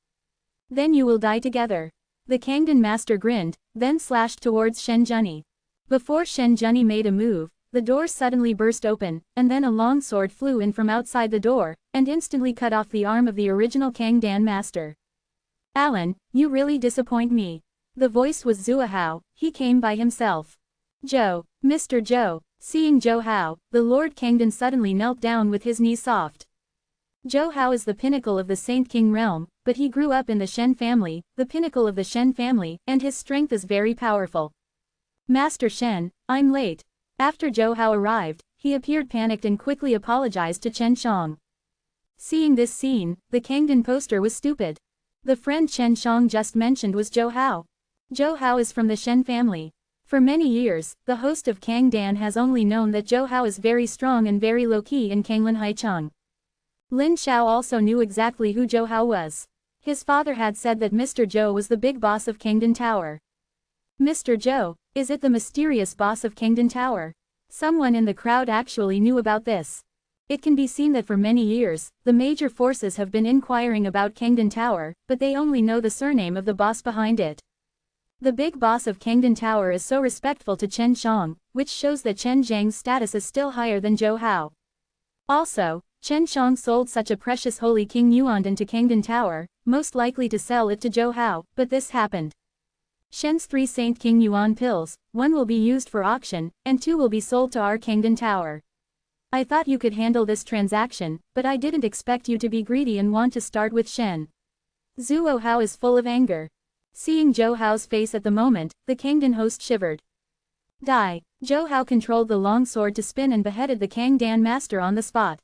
"Then you will die together." The Kangdan master grinned, then slashed towards Shen Zhenyi. Before Shen Zhenyi made a move, the door suddenly burst open, and then a long sword flew in from outside the door, and instantly cut off the arm of the original Kangdan master. "Alan, you really disappoint me." The voice was Zhou Hao. He came by himself. "Zhou, Mr. Zhou." Seeing Zhou Hao, the Lord Kangdan suddenly knelt down with his knees soft. Zhou Hao is the pinnacle of the Saint King realm, but he grew up in the Shen family, the pinnacle of the Shen family, and his strength is very powerful. "Master Shen, I'm late." After Zhou Hao arrived, he appeared panicked and quickly apologized to Chen Shang. Seeing this scene, the Kangdan poster was stupid. The friend Chen Shang just mentioned was Zhou Hao. Zhou Hao is from the Shen family. For many years, the host of Kangdan has only known that Zhou Hao is very strong and very low-key in Kanglan Haicheng. Lin Xiao also knew exactly who Zhou Hao was. His father had said that Mr. Zhou was the big boss of Kangdan Tower. Mr. Zhou, is it the mysterious boss of Kangdan Tower? Someone in the crowd actually knew about this. It can be seen that for many years, the major forces have been inquiring about Kangdan Tower, but they only know the surname of the boss behind it. The big boss of Kangdan Tower is so respectful to Chen Shang, which shows that Chen Zhang's status is still higher than Zhou Hao. Also, Chen Shang sold such a precious holy King Yuandan to Kangdan Tower, most likely to sell it to Zhou Hao, but this happened. Shen's 3 Saint King Yuan pills, 1 will be used for auction, and 2 will be sold to our Kangdan Tower. I thought you could handle this transaction, but I didn't expect you to be greedy and want to start with Shen. Zhou Hao is full of anger. Seeing Zhou Hao's face at the moment, the Kangdan host shivered. Die. Zhou Hao controlled the long sword to spin and beheaded the Kangdan master on the spot.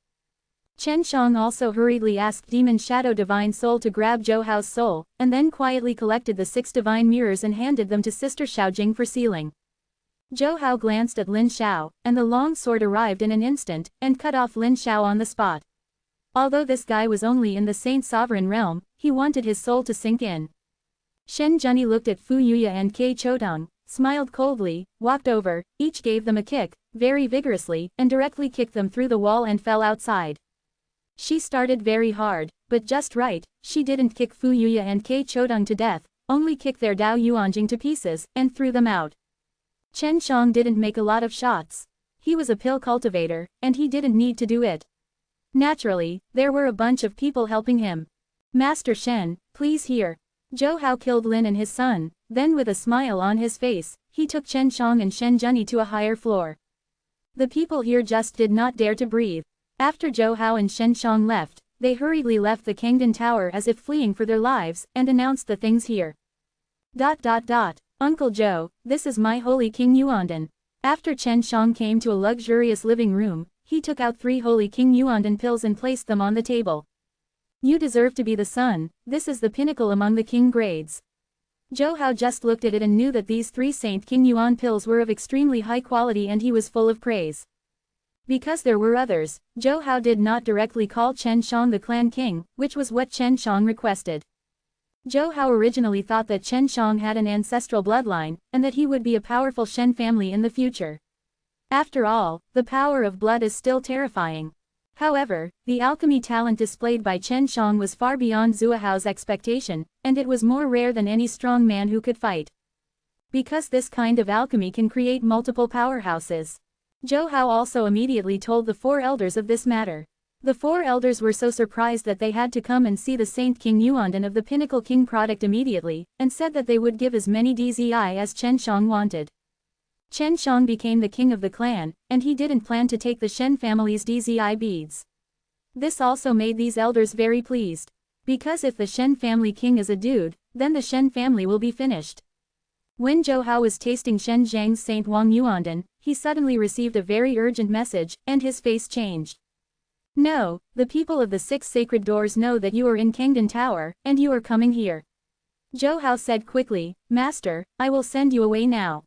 Chen Shang also hurriedly asked Demon Shadow Divine Soul to grab Zhou Hao's soul, and then quietly collected the 6 divine mirrors and handed them to Sister Xiaojing for sealing. Zhou Hao glanced at Lin Xiao, and the long sword arrived in an instant, and cut off Lin Xiao on the spot. Although this guy was only in the Saint Sovereign realm, he wanted his soul to sink in. Shen Zhenyi looked at Fu Yuya and Kei Chotong, smiled coldly, walked over, each gave them a kick, very vigorously, and directly kicked them through the wall and fell outside. She started very hard, but just right. She didn't kick Fu Yuya and Kei Chotong to death, only kicked their Dao Yuanjing to pieces, and threw them out. Chen Shang didn't make a lot of shots. He was a pill cultivator, and he didn't need to do it. Naturally, there were a bunch of people helping him. Master Shen, please here. Zhou Hao killed Lin and his son, then with a smile on his face, he took Chen Shang and Shen Zhenyi to a higher floor. The people here just did not dare to breathe. After Zhou Hao and Shen Shang left, they hurriedly left the Kangdon Tower as if fleeing for their lives, and announced the things here. Uncle Zhou, this is my holy King Yuandan. After Chen Shang came to a luxurious living room, he took out 3 holy King Yuandan pills and placed them on the table. You deserve to be the son, this is the pinnacle among the king grades. Zhou Hao just looked at it and knew that these 3 Saint King Yuan pills were of extremely high quality, and he was full of praise. Because there were others, Zhou Hao did not directly call Chen Shang the clan king, which was what Chen Shang requested. Zhou Hao originally thought that Chen Shang had an ancestral bloodline, and that he would be a powerful Shen family in the future. After all, the power of blood is still terrifying. However, the alchemy talent displayed by Chen Shang was far beyond Zhou Hao's expectation, and it was more rare than any strong man who could fight. Because this kind of alchemy can create multiple powerhouses. Zhou Hao also immediately told the 4 elders of this matter. The 4 elders were so surprised that they had to come and see the Saint King Yuandan of the Pinnacle King product immediately, and said that they would give as many DZI as Chen Shang wanted. Chen Shang became the king of the clan, and he didn't plan to take the Shen family's DZI beads. This also made these elders very pleased. Because if the Shen family king is a dude, then the Shen family will be finished. When Zhou Hao was tasting Shen Zhang's Saint Wang Yuandan, he suddenly received a very urgent message, and his face changed. No, the people of the 6 sacred doors know that you are in Kangdon Tower, and you are coming here. Zhou Hao said quickly, Master, I will send you away now.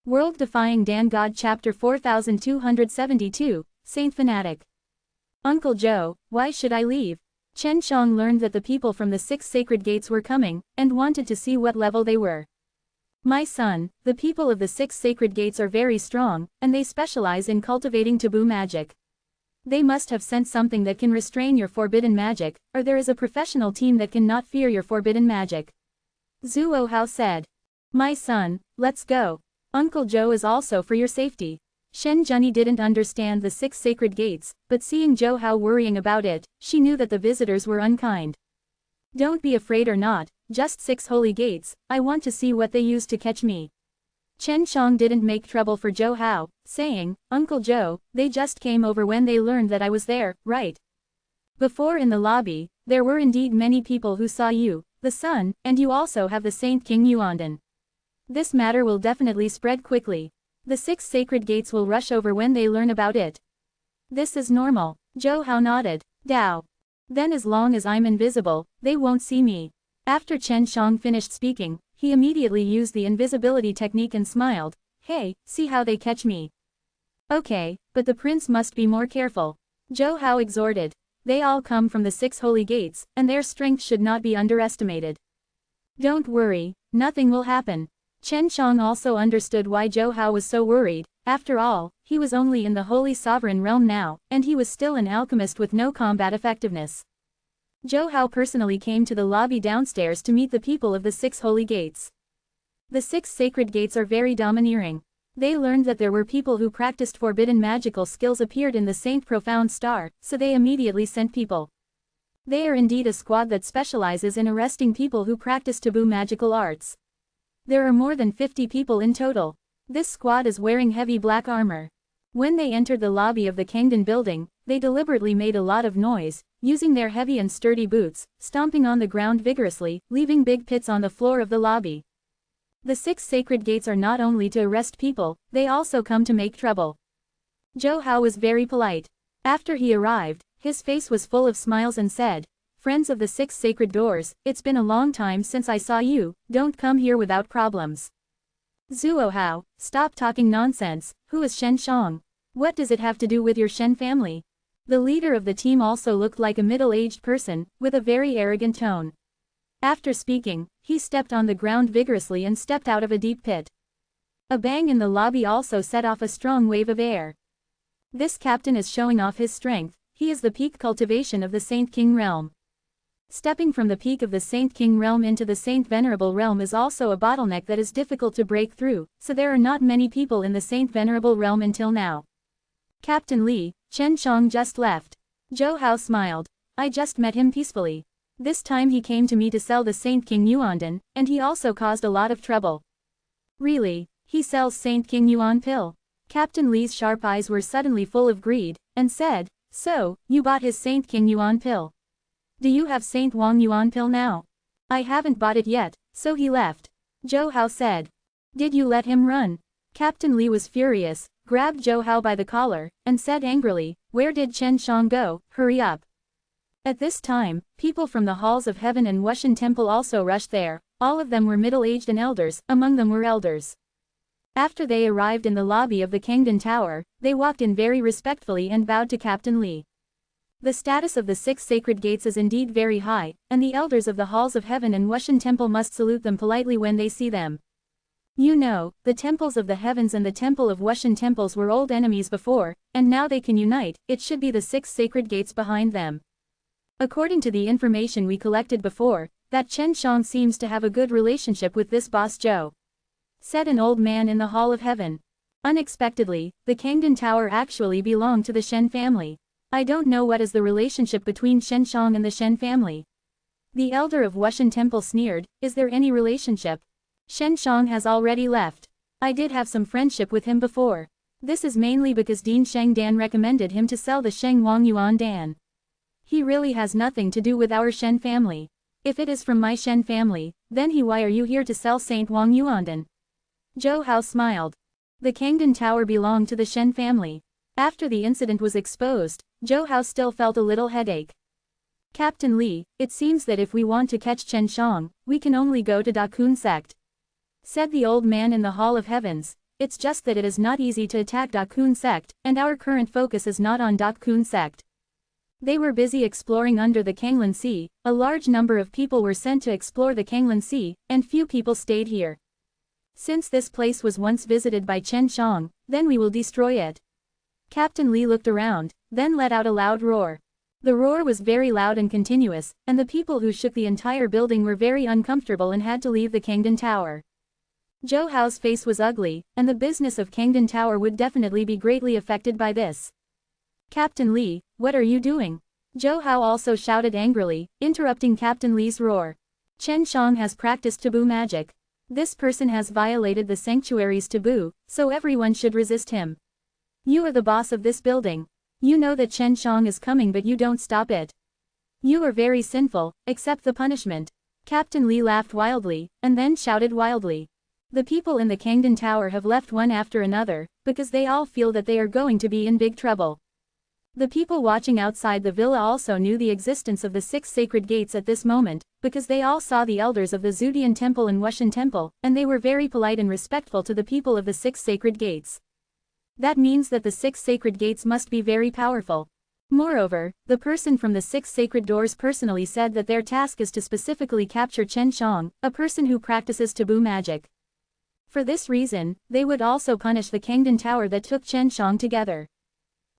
World Defying Dan God Chapter 4272, Saint Fanatic. Uncle Zhou, why should I leave? Chen Shang learned that the people from the 6 sacred gates were coming, and wanted to see what level they were. My son, the people of the 6 sacred gates are very strong, and they specialize in cultivating taboo magic. They must have sent something that can restrain your forbidden magic, or there is a professional team that cannot fear your forbidden magic. Zhuo Hao said. My son, let's go. Uncle Zhou is also for your safety. Shen Zhenyi didn't understand the 6 sacred gates, but seeing Zhou Hao worrying about it, she knew that the visitors were unkind. Don't be afraid or not, just 6 holy gates, I want to see what they use to catch me. Chen Shang didn't make trouble for Zhou Hao, saying, Uncle Zhou, they just came over when they learned that I was there, right? Before in the lobby, there were indeed many people who saw you, the son, and you also have the Saint King Yuandan. This matter will definitely spread quickly. The 6 sacred gates will rush over when they learn about it. This is normal. Zhou Hao nodded. Dao. Then as long as I'm invisible, they won't see me. After Chen Shang finished speaking, he immediately used the invisibility technique and smiled. Hey, see how they catch me. Okay, but the prince must be more careful. Zhou Hao exhorted. They all come from the 6 holy gates, and their strength should not be underestimated. Don't worry, nothing will happen. Chen Shang also understood why Zhou Hao was so worried. After all, he was only in the Holy Sovereign realm now, and he was still an alchemist with no combat effectiveness. Zhou Hao personally came to the lobby downstairs to meet the people of the 6 holy gates. The 6 sacred gates are very domineering. They learned that there were people who practiced forbidden magical skills appeared in the Saint Profound Star, so they immediately sent people. They are indeed a squad that specializes in arresting people who practice taboo magical arts. There are more than 50 people in total. This squad is wearing heavy black armor. When they entered the lobby of the Kangdon building, they deliberately made a lot of noise, using their heavy and sturdy boots, stomping on the ground vigorously, leaving big pits on the floor of the lobby. The 6 sacred gates are not only to arrest people, they also come to make trouble. Zhou Hao was very polite. After he arrived, his face was full of smiles and said, Friends of the 6 sacred doors, it's been a long time since I saw you, don't come here without problems. Zuo Hao, stop talking nonsense, who is Shen Shang? What does it have to do with your Shen family? The leader of the team also looked like a middle-aged person, with a very arrogant tone. After speaking, he stepped on the ground vigorously and stepped out of a deep pit. A bang in the lobby also set off a strong wave of air. This captain is showing off his strength, he is the peak cultivation of the Saint King realm. Stepping from the peak of the Saint King realm into the Saint Venerable realm is also a bottleneck that is difficult to break through, so there are not many people in the Saint Venerable realm until now. Captain Li, Chen Shang just left. Zhou Hao smiled. I just met him peacefully. This time he came to me to sell the Saint King Yuandan, and he also caused a lot of trouble. Really? He sells Saint King Yuan pill? Captain Li's sharp eyes were suddenly full of greed, and said, so, you bought his Saint King Yuan pill. Do you have Saint Wang Yuan pill now? I haven't bought it yet, so he left. Zhou Hao said. Did you let him run? Captain Li was furious, grabbed Zhou Hao by the collar, and said angrily, where did Chen Shang go? Hurry up. At this time, people from the halls of heaven and Wushan temple also rushed there, all of them were middle-aged and elders, among them were elders. After they arrived in the lobby of the Kangdan Tower, they walked in very respectfully and bowed to Captain Li. The status of the 6 sacred gates is indeed very high, and the elders of the halls of heaven and Wushan temple must salute them politely when they see them. You know, the temples of the heavens and the temple of Wushan temples were old enemies before, and now they can unite, it should be the 6 sacred gates behind them. According to the information we collected before, that Chen Shang seems to have a good relationship with this boss Zhou. Said an old man in the hall of heaven. Unexpectedly, the Kangdan Tower actually belonged to the Shen family. I don't know what is the relationship between Shen Shang and the Shen family. The elder of Wushan temple sneered, is there any relationship? Shen Shang has already left. I did have some friendship with him before. This is mainly because Dean Sheng Dan recommended him to sell the Sheng Wang Yuan Dan. He really has nothing to do with our Shen family. If it is from my Shen family, then why are you here to sell Saint Wang Yuan Dan? Zhou Hao smiled. The Kangdan Tower belonged to the Shen family. After the incident was exposed, Zhou Hao still felt a little headache. Captain Li, it seems that if we want to catch Chen Shang, we can only go to Da Kun sect. Said the old man in the Hall of Heavens, it's just that it is not easy to attack Da Kun sect, and our current focus is not on Da Kun sect. They were busy exploring under the Kanglan Sea, a large number of people were sent to explore the Kanglan Sea, and few people stayed here. Since this place was once visited by Chen Shang, then we will destroy it. Captain Li looked around, then let out a loud roar. The roar was very loud and continuous, and the people who shook the entire building were very uncomfortable and had to leave the Kangdan Tower. Zhou Hao's face was ugly, and the business of Kangdan Tower would definitely be greatly affected by this. Captain Li, what are you doing? Zhou Hao also shouted angrily, interrupting Captain Li's roar. Chen Shang has practiced taboo magic. This person has violated the sanctuary's taboo, so everyone should resist him. You are the boss of this building. You know that Chen Shang is coming but you don't stop it. You are very sinful, accept the punishment. Captain Li laughed wildly, and then shouted wildly. The people in the Kangdan Tower have left one after another, because they all feel that they are going to be in big trouble. The people watching outside the villa also knew the existence of the 6 sacred gates at this moment, because they all saw the elders of the Zudian temple and Wushan temple, and they were very polite and respectful to the people of the 6 sacred gates. That means that the 6 sacred gates must be very powerful. Moreover, the person from the 6 sacred doors personally said that their task is to specifically capture Chen Shang, a person who practices taboo magic. For this reason, they would also punish the Kangdan Tower that took Chen Shang together.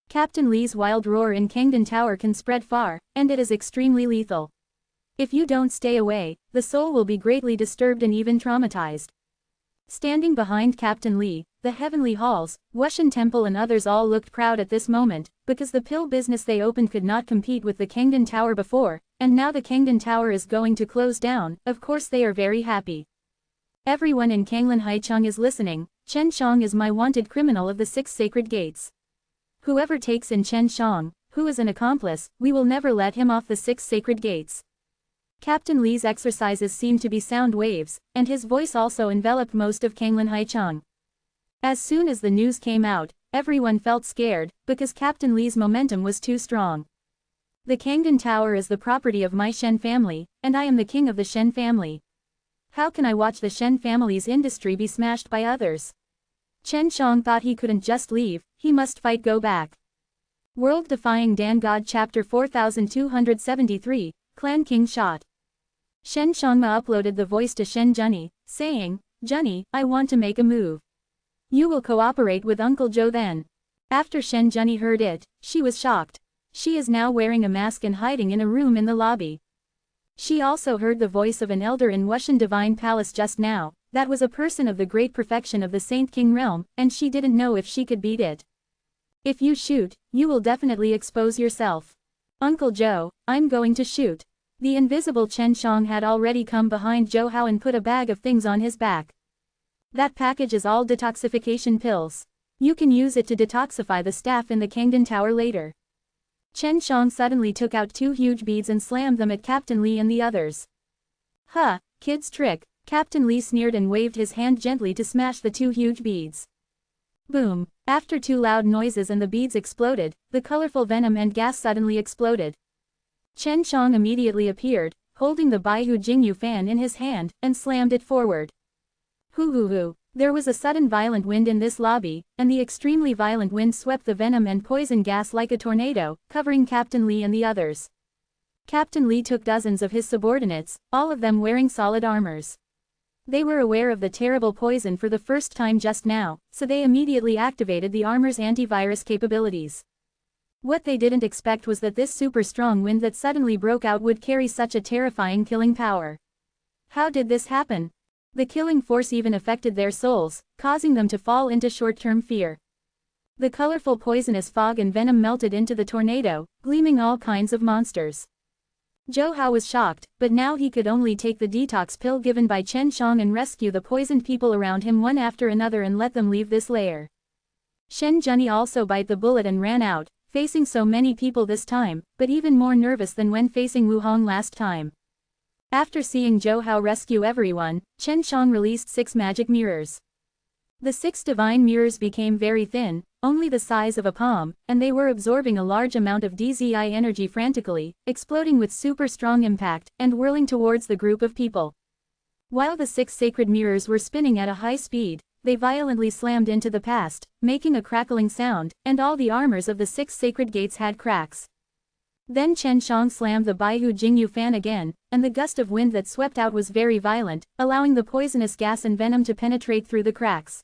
Captain Li's wild roar in Kangdan Tower can spread far, and it is extremely lethal. If you don't stay away, the soul will be greatly disturbed and even traumatized. Standing behind Captain Li, the heavenly halls, Wushan temple and others all looked proud at this moment, because the pill business they opened could not compete with the Kangdan Tower before, and now the Kangdan Tower is going to close down, of course they are very happy. Everyone in Kanglan Haicheng is listening, Chen Shang is my wanted criminal of the 6 sacred gates. Whoever takes in Chen Shang, who is an accomplice, we will never let him off the 6 sacred gates. Captain Li's exercises seemed to be sound waves, and his voice also enveloped most of Kanglan Haicheng. As soon as the news came out, everyone felt scared, because Captain Li's momentum was too strong. The Kangdan Tower is the property of my Shen family, and I am the king of the Shen family. How can I watch the Shen family's industry be smashed by others? Chen Shang thought he couldn't just leave, he must fight go back. World Defying Dan God Chapter 4273, Clan King Shot. Shen Shangma uploaded the voice to Shen Junny, saying, Junny, I want to make a move. You will cooperate with Uncle Joe then. After Shen Junny heard it, she was shocked. She is now wearing a mask and hiding in a room in the lobby. She also heard the voice of an elder in Wushan Divine Palace just now, that was a person of the great perfection of the Saint King realm, and she didn't know if she could beat it. If you shoot, you will definitely expose yourself. Uncle Joe, I'm going to shoot. The invisible Chen Shang had already come behind Zhou Hao and put a bag of things on his back. That package is all detoxification pills. You can use it to detoxify the staff in the Kangdon Tower later. Chen Shang suddenly took out 2 huge beads and slammed them at Captain Li and the others. Huh, kid's trick, Captain Li sneered and waved his hand gently to smash the 2 huge beads. Boom! After 2 loud noises and the beads exploded, the colorful venom and gas suddenly exploded. Chen Shang immediately appeared, holding the Baihu Jingyu fan in his hand, and slammed it forward. Hoo! There was a sudden violent wind in this lobby, and the extremely violent wind swept the venom and poison gas like a tornado, covering Captain Li and the others. Captain Li took dozens of his subordinates, all of them wearing solid armors. They were aware of the terrible poison for the first time just now, so they immediately activated the armor's antivirus capabilities. What they didn't expect was that this super strong wind that suddenly broke out would carry such a terrifying killing power. How did this happen? The killing force even affected their souls, causing them to fall into short-term fear. The colorful poisonous fog and venom melted into the tornado, gleaming all kinds of monsters. Zhou Hao was shocked, but now he could only take the detox pill given by Chen Shang and rescue the poisoned people around him one after another and let them leave this lair. Shen Junny also bite the bullet and ran out, facing so many people this time, but even more nervous than when facing Wu Hong last time. After seeing Zhou Hao rescue everyone, Chen Shang released 6 magic mirrors. The 6 divine mirrors became very thin, only the size of a palm, and they were absorbing a large amount of DZI energy frantically, exploding with super strong impact, and whirling towards the group of people. While the 6 sacred mirrors were spinning at a high speed, they violently slammed into the past, making a crackling sound, and all the armors of the 6 sacred gates had cracks. Then Chen Shang slammed the Baihu Jingyu fan again, and the gust of wind that swept out was very violent, allowing the poisonous gas and venom to penetrate through the cracks.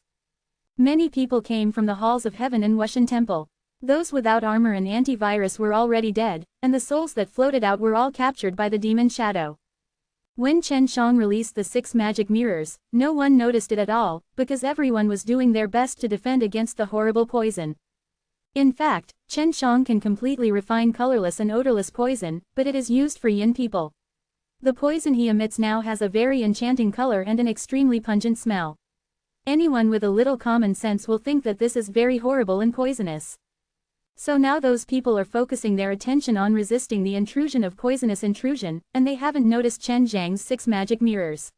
Many people came from the halls of heaven and Wushan Temple. Those without armor and antivirus were already dead, and the souls that floated out were all captured by the demon shadow. When Chen Shang released the 6 magic mirrors, no one noticed it at all, because everyone was doing their best to defend against the horrible poison. In fact, Chen Shang can completely refine colorless and odorless poison, but it is used for yin people. The poison he emits now has a very enchanting color and an extremely pungent smell. Anyone with a little common sense will think that this is very horrible and poisonous. So now those people are focusing their attention on resisting the intrusion of poisonous intrusion, and they haven't noticed Chen Zhang's 6 magic mirrors.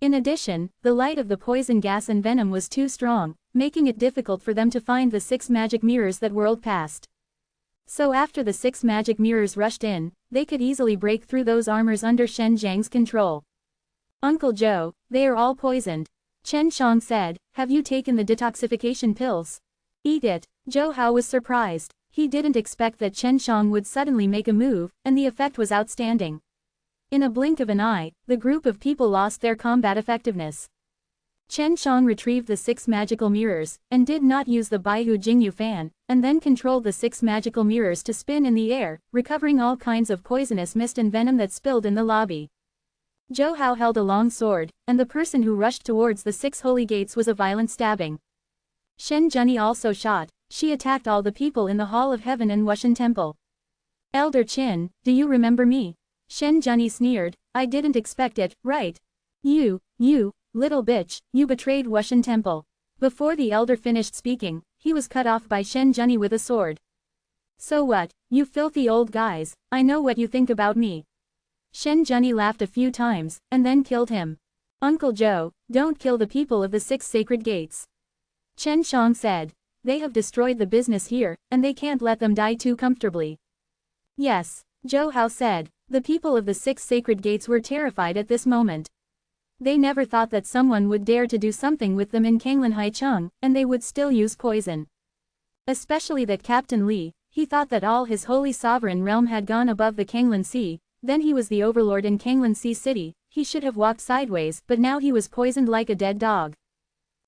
In addition, the light of the poison gas and venom was too strong, making it difficult for them to find the 6 magic mirrors that whirled past. So after the 6 magic mirrors rushed in, they could easily break through those armors under Shen Zhang's control. Uncle Joe, they are all poisoned. Chen Shang said, have you taken the detoxification pills? Eat it. Zhou Hao was surprised. He didn't expect that Chen Shang would suddenly make a move, and the effect was outstanding. In a blink of an eye, the group of people lost their combat effectiveness. Chen Shang retrieved the 6 magical mirrors, and did not use the Baihu Jingyu fan, and then controlled the 6 magical mirrors to spin in the air, recovering all kinds of poisonous mist and venom that spilled in the lobby. Zhou Hao held a long sword, and the person who rushed towards the 6 holy gates was a violent stabbing. Shen Junny also shot. She attacked all the people in the Hall of Heaven and Wushan Temple. Elder Qin, do you remember me? Shen Junny sneered, I didn't expect it, right? You, little bitch, you betrayed Wushan Temple. Before the elder finished speaking, he was cut off by Shen Junny with a sword. So what, you filthy old guys, I know what you think about me. Shen Junny laughed a few times, and then killed him. Uncle Joe, don't kill the people of the 6 sacred gates. Chen Shang said, they have destroyed the business here, and they can't let them die too comfortably. Yes, Zhou Hao said, the people of the 6 sacred gates were terrified at this moment. They never thought that someone would dare to do something with them in Kanglan Haicheng, and they would still use poison. Especially that Captain Li, he thought that all his holy sovereign realm had gone above the Kanglan Sea, then he was the overlord in Kanglan Sea City, he should have walked sideways, but now he was poisoned like a dead dog.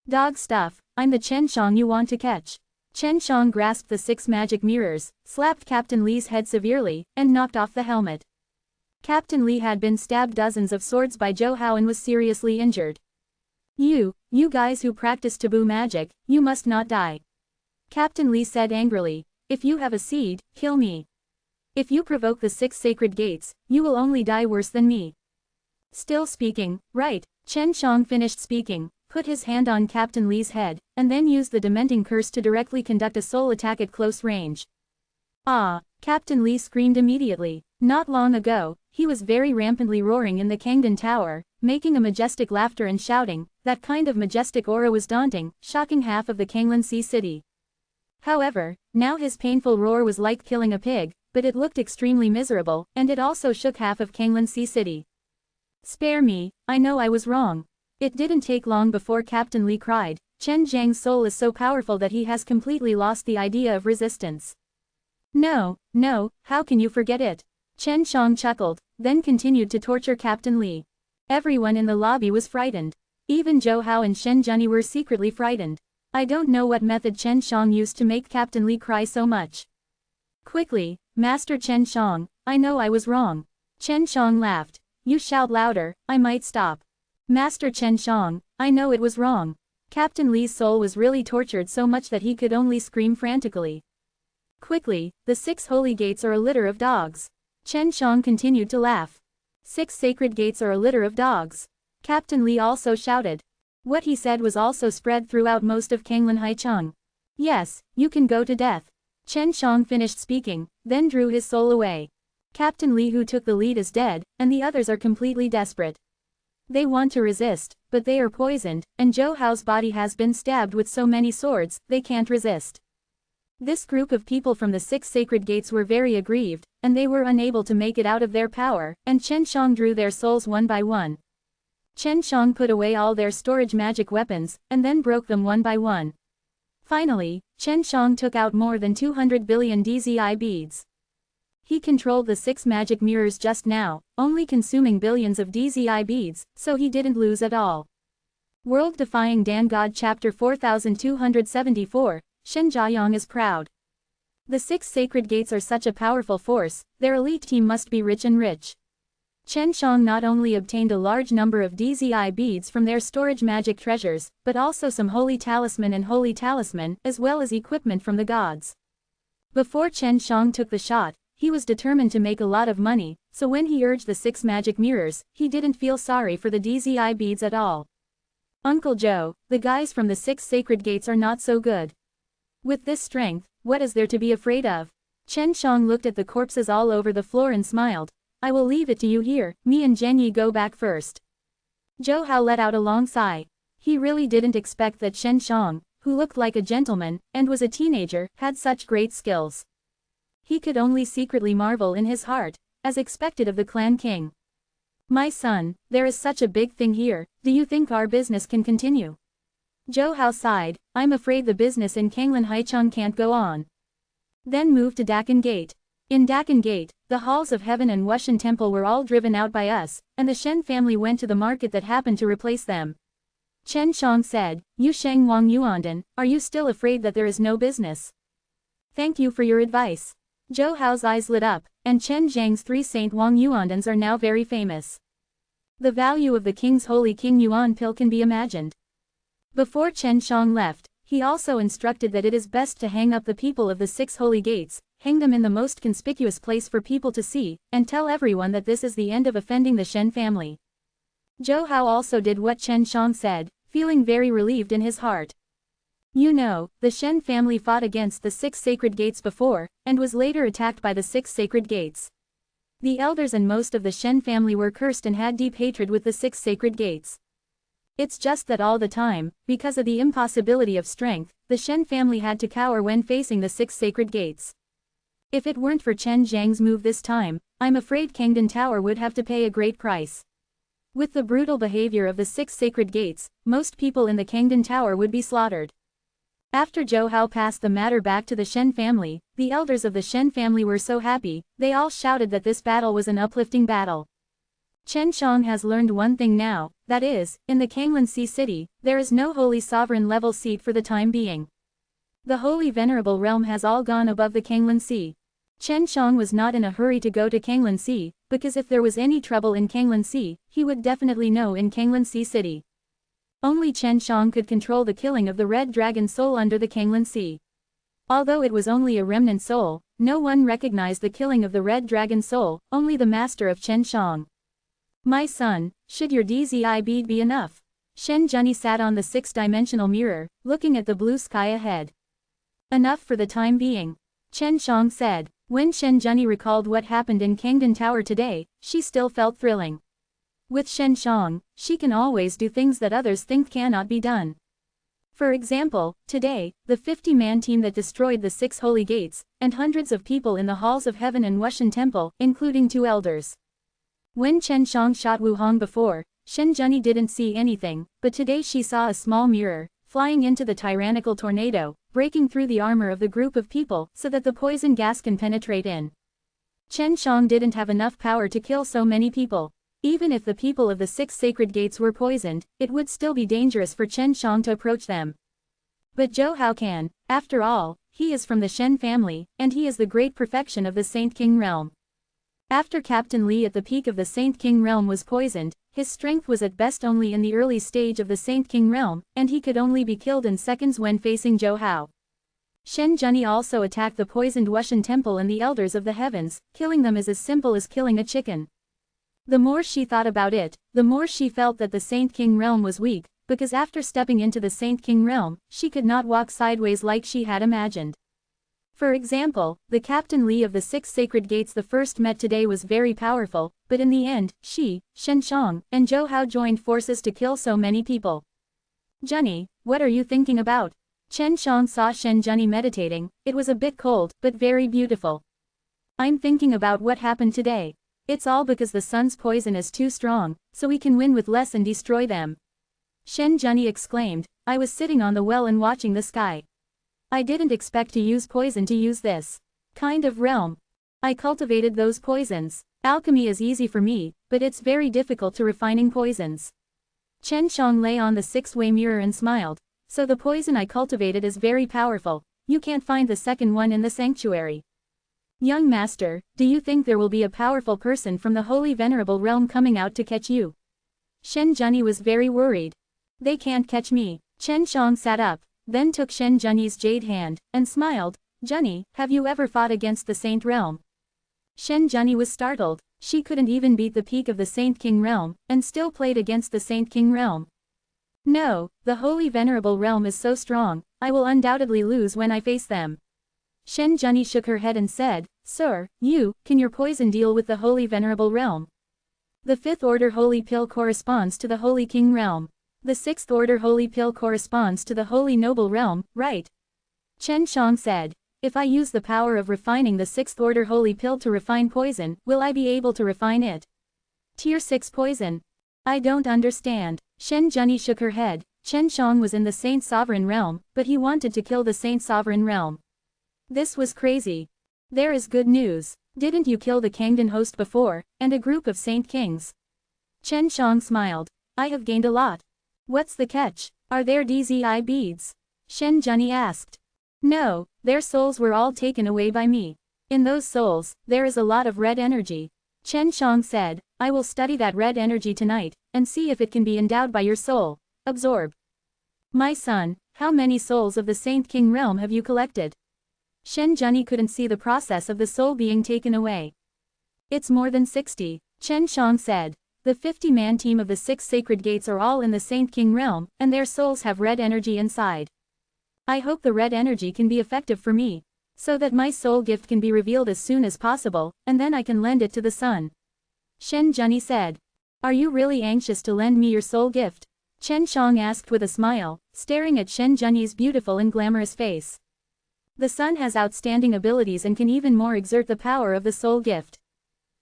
Dog stuff, I'm the Chen Shang you want to catch. Chen Shang grasped the 6 magic mirrors, slapped Captain Li's head severely, and knocked off the helmet. Captain Li had been stabbed dozens of swords by Zhou Hao and was seriously injured. You guys who practice taboo magic, you must not die. Captain Li said angrily, if you have a seed, kill me. If you provoke the 6 sacred gates, you will only die worse than me. Still speaking, right, Chen Shang finished speaking, put his hand on Captain Li's head, and then used the dementing curse to directly conduct a soul attack at close range. Ah! Captain Li screamed immediately. Not long ago, he was very rampantly roaring in the Kangdan Tower, making a majestic laughter and shouting. That kind of majestic aura was daunting, shocking half of the Kanglan Sea City. However, now his painful roar was like killing a pig, but it looked extremely miserable, and it also shook half of Kanglan Sea City. Spare me, I know I was wrong. It didn't take long before Captain Li cried, Chen Zhang's soul is so powerful that he has completely lost the idea of resistance. No, how can you forget it? Chen Shang chuckled, then continued to torture Captain Li. Everyone in the lobby was frightened. Even Zhou Hao and Shen Zhuni were secretly frightened. I don't know what method Chen Shang used to make Captain Li cry so much. Quickly, Master Chen Shang, I know I was wrong. Chen Shang laughed. You shout louder, I might stop. Master Chen Shang, I know it was wrong. Captain Li's soul was really tortured so much that he could only scream frantically. Quickly, the 6 holy gates are a litter of dogs. Chen Shang continued to laugh. 6 sacred gates are a litter of dogs. Captain Li also shouted. What he said was also spread throughout most of Kanglan Haicheng. Yes, you can go to death. Chen Shang finished speaking, then drew his soul away. Captain Li who took the lead is dead, and the others are completely desperate. They want to resist, but they are poisoned, and Zhou Hao's body has been stabbed with so many swords, they can't resist. This group of people from the 6 sacred gates were very aggrieved, and they were unable to make it out of their power, and Chen Shang drew their souls one by one. Chen Shang put away all their storage magic weapons, and then broke them one by one. Finally, Chen Shang took out more than 200 billion DZI beads. He controlled the 6 magic mirrors just now, only consuming billions of DZI beads, so he didn't lose at all. World Defying Dan God Chapter 4274, Shen Jiayang is proud. The 6 sacred gates are such a powerful force, their elite team must be rich and rich. Chen Shang not only obtained a large number of DZI beads from their storage magic treasures, but also some holy talisman and holy talisman, as well as equipment from the gods. Before Chen Shang took the shot, he was determined to make a lot of money, so when he urged the 6 magic mirrors, he didn't feel sorry for the DZI beads at all. Uncle Joe, the guys from the 6 sacred gates are not so good. With this strength, what is there to be afraid of? Chen Shang looked at the corpses all over the floor and smiled. I will leave it to you here, me and Zhenyi go back first. Zhou Hao let out a long sigh. He really didn't expect that Chen Shang, who looked like a gentleman, and was a teenager, had such great skills. He could only secretly marvel in his heart, as expected of the clan king. My son, there is such a big thing here, do you think our business can continue? Zhou Hao sighed, I'm afraid the business in Kanglan Haicheng can't go on. Then moved to Dakan Gate. In Dakan Gate, the halls of heaven and Wushan temple were all driven out by us, and the Shen family went to the market that happened to replace them. Chen Shang said, You Sheng Wang Yuandan, are you still afraid that there is no business? Thank you for your advice. Zhou Hao's eyes lit up, and Chen Zhang's 3 Saint Wang Yuandans are now very famous. The value of the king's holy King Yuan pill can be imagined. Before Chen Shang left, he also instructed that it is best to hang up the people of the 6 holy gates, hang them in the most conspicuous place for people to see, and tell everyone that this is the end of offending the Shen family. Zhou Hao also did what Chen Shang said, feeling very relieved in his heart. You know, the Shen family fought against the 6 sacred gates before, and was later attacked by the 6 sacred gates. The elders and most of the Shen family were cursed and had deep hatred with the 6 sacred gates. It's just that all the time, because of the impossibility of strength, the Shen family had to cower when facing the 6 sacred gates. If it weren't for Chen Zhang's move this time, I'm afraid Kangdan Tower would have to pay a great price. With the brutal behavior of the 6 sacred gates, most people in the Kangdon Tower would be slaughtered. After Zhou Hao passed the matter back to the Shen family, the elders of the Shen family were so happy, they all shouted that this battle was an uplifting battle. Chen Shang has learned one thing now, that is, in the Kanglan Sea City, there is no holy sovereign level seat for the time being. The holy venerable realm has all gone above the Kanglan Sea. Chen Shang was not in a hurry to go to Kanglan Sea, because if there was any trouble in Kanglan Sea, he would definitely know in Kanglan Sea City. Only Chen Shang could control the killing of the red dragon soul under the Kanglan Sea. Although it was only a remnant soul, no one recognized the killing of the red dragon soul, only the master of Chen Shang. My son, should your DZI bead be enough? Shen Zhenyi sat on the 6-dimensional mirror, looking at the blue sky ahead. Enough for the time being, Chen Shang said. When Shen Zhenyi recalled what happened in Kangdon Tower today, she still felt thrilling. With Shen Shang, she can always do things that others think cannot be done. For example, today, the 50-man team that destroyed the 6 holy gates, and hundreds of people in the halls of heaven and Wushan temple, including 2 elders. When Chen Shang shot Wu Hong before, Shen Zhenyi didn't see anything, but today she saw a small mirror, flying into the tyrannical tornado, breaking through the armor of the group of people so that the poison gas can penetrate in. Chen Shang didn't have enough power to kill so many people. Even if the people of the 6 sacred gates were poisoned, it would still be dangerous for Chen Shang to approach them. But Zhou Hao can, after all, he is from the Shen family, and he is the great perfection of the Saint King realm. After Captain Li at the peak of the Saint King realm was poisoned, his strength was at best only in the early stage of the Saint King realm, and he could only be killed in seconds when facing Zhou Hao. Shen Zhenyi also attacked the poisoned Wushan temple and the elders of the heavens, killing them is as simple as killing a chicken. The more she thought about it, the more she felt that the Saint King realm was weak, because after stepping into the Saint King realm, she could not walk sideways like she had imagined. For example, the Captain Li of the 6 sacred gates the first met today was very powerful, but in the end, she, Shen Shang, and Zhou Hao joined forces to kill so many people. Zhenyi, what are you thinking about? Chen Shang saw Shen Zhenyi meditating. It was a bit cold, but very beautiful. I'm thinking about what happened today. It's all because the sun's poison is too strong, so we can win with less and destroy them. Shen Zhenyi exclaimed, I was sitting on the well and watching the sky. I didn't expect to use poison to use this kind of realm. I cultivated those poisons. Alchemy is easy for me, but it's very difficult to refining poisons. Chen Shang lay on the 6-way mirror and smiled. So the poison I cultivated is very powerful. You can't find the second one in the sanctuary. Young master, do you think there will be a powerful person from the holy venerable realm coming out to catch you? Shen Zhenyi was very worried. They can't catch me. Chen Shang sat up, then took Shen Zhenyi's jade hand, and smiled. Zhenyi, have you ever fought against the Saint realm? Shen Zhenyi was startled. She couldn't even beat the peak of the Saint King realm, and still played against the Saint King realm. No, the holy venerable realm is so strong, I will undoubtedly lose when I face them. Shen Zhenyi shook her head and said, Sir, can your poison deal with the holy venerable realm? The 5th order holy pill corresponds to the holy king realm. The 6th order holy pill corresponds to the holy noble realm, right? Chen Shang said, if I use the power of refining the 6th order holy pill to refine poison, will I be able to refine it? Tier 6 poison. I don't understand. Shen Zhenyi shook her head. Chen Shang was in the Saint Sovereign realm, but he wanted to kill the Saint Sovereign realm. This was crazy. There is good news. Didn't you kill the Kangdon host before, and a group of Saint Kings? Chen Shang smiled. I have gained a lot. What's the catch? Are there DZI beads? Shen Zhenyi asked. No, their souls were all taken away by me. In those souls, there is a lot of red energy. Chen Shang said, I will study that red energy tonight, and see if it can be endowed by your soul. Absorb. My son, how many souls of the Saint King realm have you collected? Shen Zhenyi couldn't see the process of the soul being taken away. It's more than 60, Chen Shang said. The 50-man team of the 6 sacred gates are all in the Saint King realm, and their souls have red energy inside. I hope the red energy can be effective for me, so that my soul gift can be revealed as soon as possible, and then I can lend it to the sun. Shen Zhenyi said. Are you really anxious to lend me your soul gift? Chen Shang asked with a smile, staring at Shen Zhenyi's beautiful and glamorous face. The sun has outstanding abilities and can even more exert the power of the soul gift.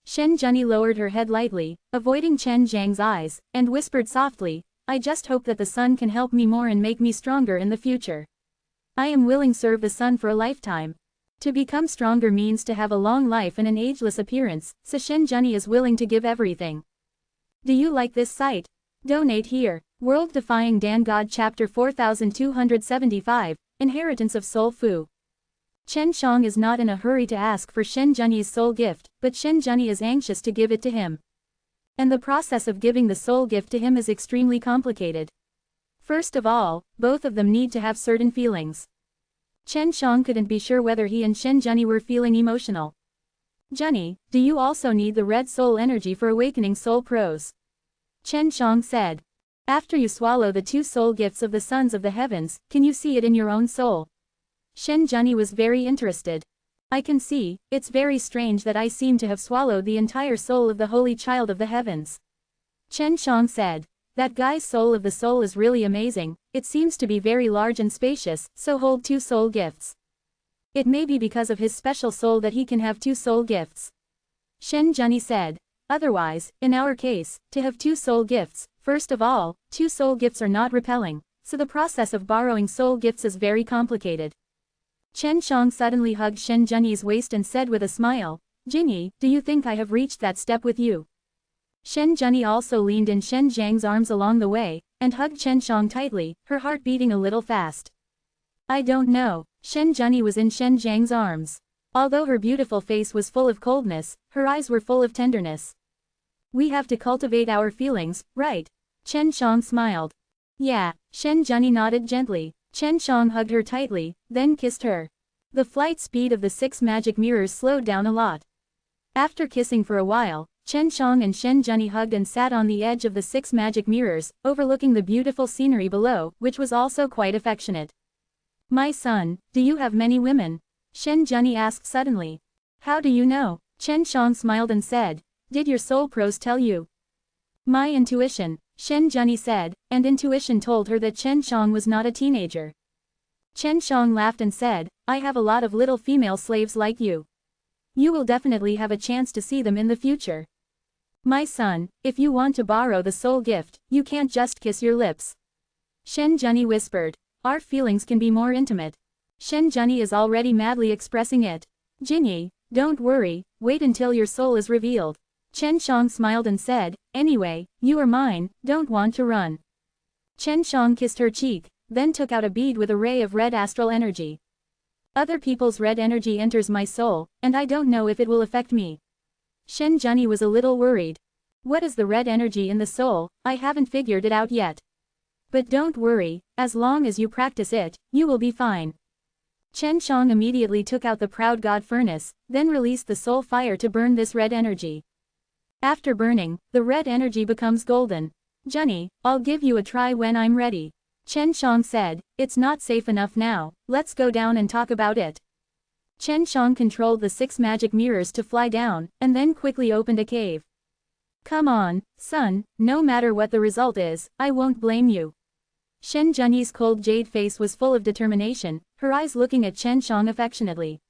Shen Zhenyi lowered her head lightly, avoiding Chen Zhang's eyes, and whispered softly, I just hope that the sun can help me more and make me stronger in the future. I am willing to serve the sun for a lifetime. To become stronger means to have a long life and an ageless appearance, so Shen Zhenyi is willing to give everything. Do you like this site? Donate here. World Defying Dan God Chapter 4275, Inheritance of Soul Fu. Chen Shang is not in a hurry to ask for Shen Zhenyi's soul gift, but Shen Zhenyi is anxious to give it to him. And the process of giving the soul gift to him is extremely complicated. First of all, both of them need to have certain feelings. Chen Shang couldn't be sure whether he and Shen Zhenyi were feeling emotional. Zhenyi, do you also need the red soul energy for awakening soul pros? Chen Shang said. After you swallow the 2 soul gifts of the sons of the heavens, can you see it in your own soul? Shen Zhenyi was very interested. I can see, it's very strange that I seem to have swallowed the entire soul of the holy child of the heavens. Chen Shang said. That guy's soul of the soul is really amazing, it seems to be very large and spacious, so hold 2 soul gifts. It may be because of his special soul that he can have 2 soul gifts. Shen Zhenyi said. Otherwise, in our case, to have 2 soul gifts, first of all, 2 soul gifts are not repelling, so the process of borrowing soul gifts is very complicated. Chen Shang suddenly hugged Shen Zhenyi's waist and said with a smile, Zhenyi, do you think I have reached that step with you? Shen Zhenyi also leaned in Shen Zhang's arms along the way, and hugged Chen Shang tightly, her heart beating a little fast. I don't know. Shen Zhenyi was in Shen Zhang's arms. Although her beautiful face was full of coldness, her eyes were full of tenderness. We have to cultivate our feelings, right? Chen Shang smiled. Yeah, Shen Zhenyi nodded gently. Chen Shang hugged her tightly, then kissed her. The flight speed of the 6 magic mirrors slowed down a lot. After kissing for a while, Chen Shang and Shen Zhenyi hugged and sat on the edge of the 6 magic mirrors, overlooking the beautiful scenery below, which was also quite affectionate. My son, do you have many women? Shen Zhenyi asked suddenly. How do you know? Chen Shang smiled and said, did your soul pros tell you? My intuition, Shen Zhenyi said, and intuition told her that Chen Shang was not a teenager. Chen Shang laughed and said, I have a lot of little female slaves like you. You will definitely have a chance to see them in the future. My son, if you want to borrow the soul gift, you can't just kiss your lips. Shen Zhenyi whispered, our feelings can be more intimate. Shen Zhenyi is already madly expressing it. Zhenyi, don't worry, wait until your soul is revealed. Chen Shang smiled and said, anyway, you are mine, don't want to run. Chen Shang kissed her cheek, then took out a bead with a ray of red astral energy. Other people's red energy enters my soul, and I don't know if it will affect me. Shen Zhenyi was a little worried. What is the red energy in the soul? I haven't figured it out yet. But don't worry, as long as you practice it, you will be fine. Chen Shang immediately took out the proud god furnace, then released the soul fire to burn this red energy. After burning, the red energy becomes golden. Zhenyi, I'll give you a try when I'm ready. Chen Shang said, it's not safe enough now, let's go down and talk about it. Chen Shang controlled the 6 magic mirrors to fly down, and then quickly opened a cave. Come on, son, no matter what the result is, I won't blame you. Shen Zhenyi's cold jade face was full of determination, her eyes looking at Chen Shang affectionately.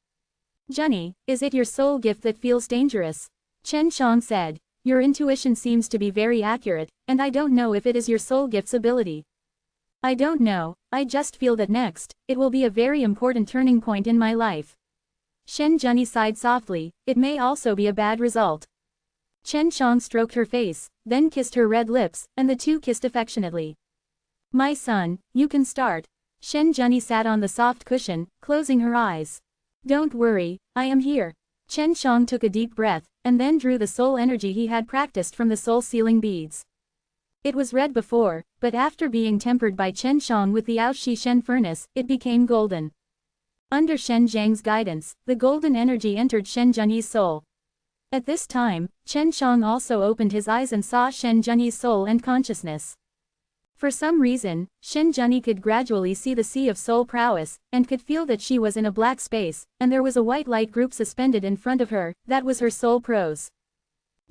Zhenyi, is it your soul gift that feels dangerous? Chen Shang said, your intuition seems to be very accurate, and I don't know if it is your soul gift's ability. I don't know, I just feel that next, it will be a very important turning point in my life. Shen Zhenyi sighed softly, it may also be a bad result. Chen Shang stroked her face, then kissed her red lips, and the two kissed affectionately. My son, you can start. Shen Zhenyi sat on the soft cushion, closing her eyes. Don't worry, I am here. Chen Shang took a deep breath, and then drew the soul energy he had practiced from the soul sealing beads. It was red before, but after being tempered by Chen Shang with the Aoshi Shen furnace, it became golden. Under Shen Zhang's guidance, the golden energy entered Shen Zhenyi's soul. At this time, Chen Shang also opened his eyes and saw Shen Zhenyi's soul and consciousness. For some reason, Shen Zhenyi could gradually see the sea of soul prowess, and could feel that she was in a black space, and there was a white light group suspended in front of her, that was her soul pros.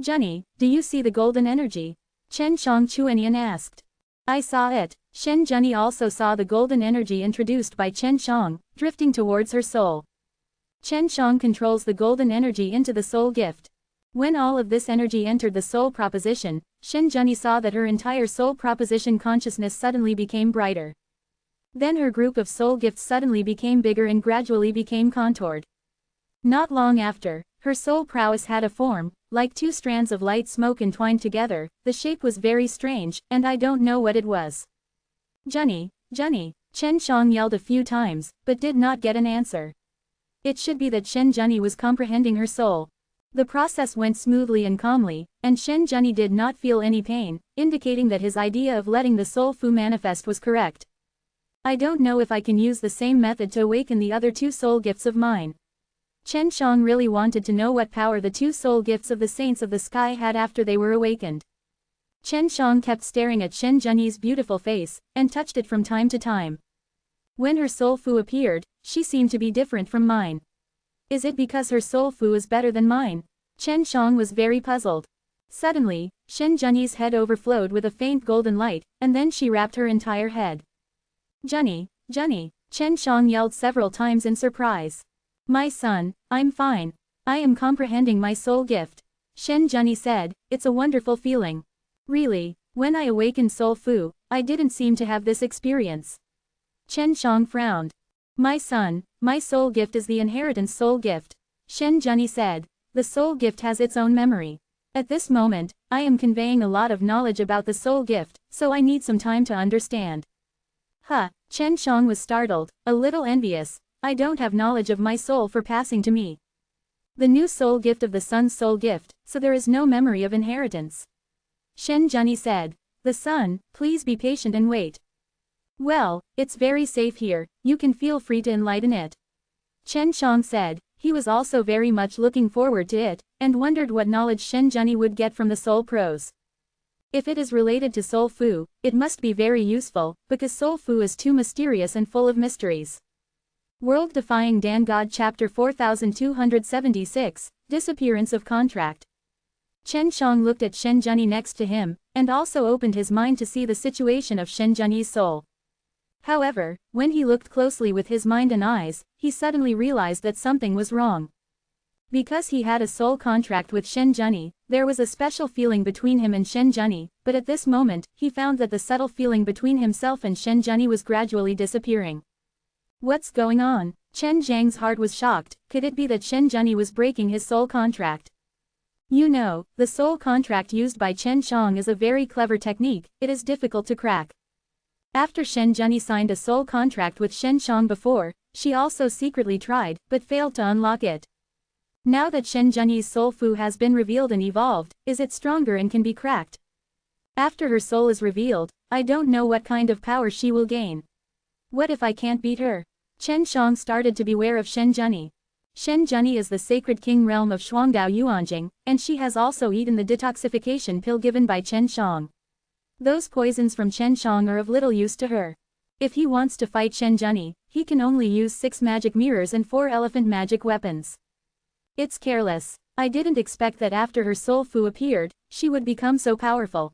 Zhenyi, do you see the golden energy? Chen Shang Chuanian asked. I saw it. Shen Zhenyi also saw the golden energy introduced by Chen Shang, drifting towards her soul. Chen Shang controls the golden energy into the soul gift. When all of this energy entered the soul proposition, Shen Zhenyi saw that her entire soul proposition consciousness suddenly became brighter. Then her group of soul gifts suddenly became bigger and gradually became contoured. Not long after, her soul prowess had a form, like two strands of light smoke entwined together. The shape was very strange, and I don't know what it was. Zhenyi, Zhenyi, Chen Shang yelled a few times, but did not get an answer. It should be that Shen Zhenyi was comprehending her soul. The process went smoothly and calmly, and Shen Zhenyi did not feel any pain, indicating that his idea of letting the soul fu manifest was correct. I don't know if I can use the same method to awaken the other two soul gifts of mine. Chen Shang really wanted to know what power the two soul gifts of the saints of the sky had after they were awakened. Chen Shang kept staring at Shen Zhenyi's beautiful face, and touched it from time to time. When her soul fu appeared, she seemed to be different from mine. Is it because her soul fu is better than mine? Chen Shang was very puzzled. Suddenly, Shen Zhenyi's head overflowed with a faint golden light, and then she wrapped her entire head. Zhenyi, Zhenyi, Chen Shang yelled several times in surprise. My son, I'm fine. I am comprehending my soul gift. Shen Zhenyi said, it's a wonderful feeling. Really, when I awakened soul fu, I didn't seem to have this experience. Chen Shang frowned. My son, my soul gift is the inheritance soul gift. Shen Zhenyi said, the soul gift has its own memory. At this moment, I am conveying a lot of knowledge about the soul gift, so I need some time to understand. Huh, Chen Shang was startled, a little envious. I don't have knowledge of my soul for passing to me. The new soul gift of the sun's soul gift, so there is no memory of inheritance. Shen Zhenyi said, the son, please be patient and wait. Well, it's very safe here, you can feel free to enlighten it. Chen Shang said, he was also very much looking forward to it, and wondered what knowledge Shen Zhenyi would get from the soul prose. If it is related to soul fu, it must be very useful, because soul fu is too mysterious and full of mysteries. World Defying Dan God Chapter 4276, Disappearance of Contract. Chen Shang looked at Shen Zhenyi next to him, and also opened his mind to see the situation of Shen Zhenyi's soul. However, when he looked closely with his mind and eyes, he suddenly realized that something was wrong. Because he had a soul contract with Shen Zhenyi, there was a special feeling between him and Shen Zhenyi, but at this moment, he found that the subtle feeling between himself and Shen Zhenyi was gradually disappearing. What's going on? Chen Zhang's heart was shocked. Could it be that Shen Zhenyi was breaking his soul contract? You know, the soul contract used by Chen Shang is a very clever technique, it is difficult to crack. After Shen Zhenyi signed a soul contract with Shen Shang before, she also secretly tried, but failed to unlock it. Now that Shen Zhenyi's soul fu has been revealed and evolved, is it stronger and can be cracked? After her soul is revealed, I don't know what kind of power she will gain. What if I can't beat her? Chen Shang started to beware of Shen Zhenyi. Shen Zhenyi is the sacred king realm of Shuangdao Yuanjing, and she has also eaten the detoxification pill given by Chen Shang. Those poisons from Chen Shang are of little use to her. If he wants to fight Shen Zhenyi, he can only use 6 magic mirrors and 4 elephant magic weapons. It's careless. I didn't expect that after her soul fu appeared, she would become so powerful.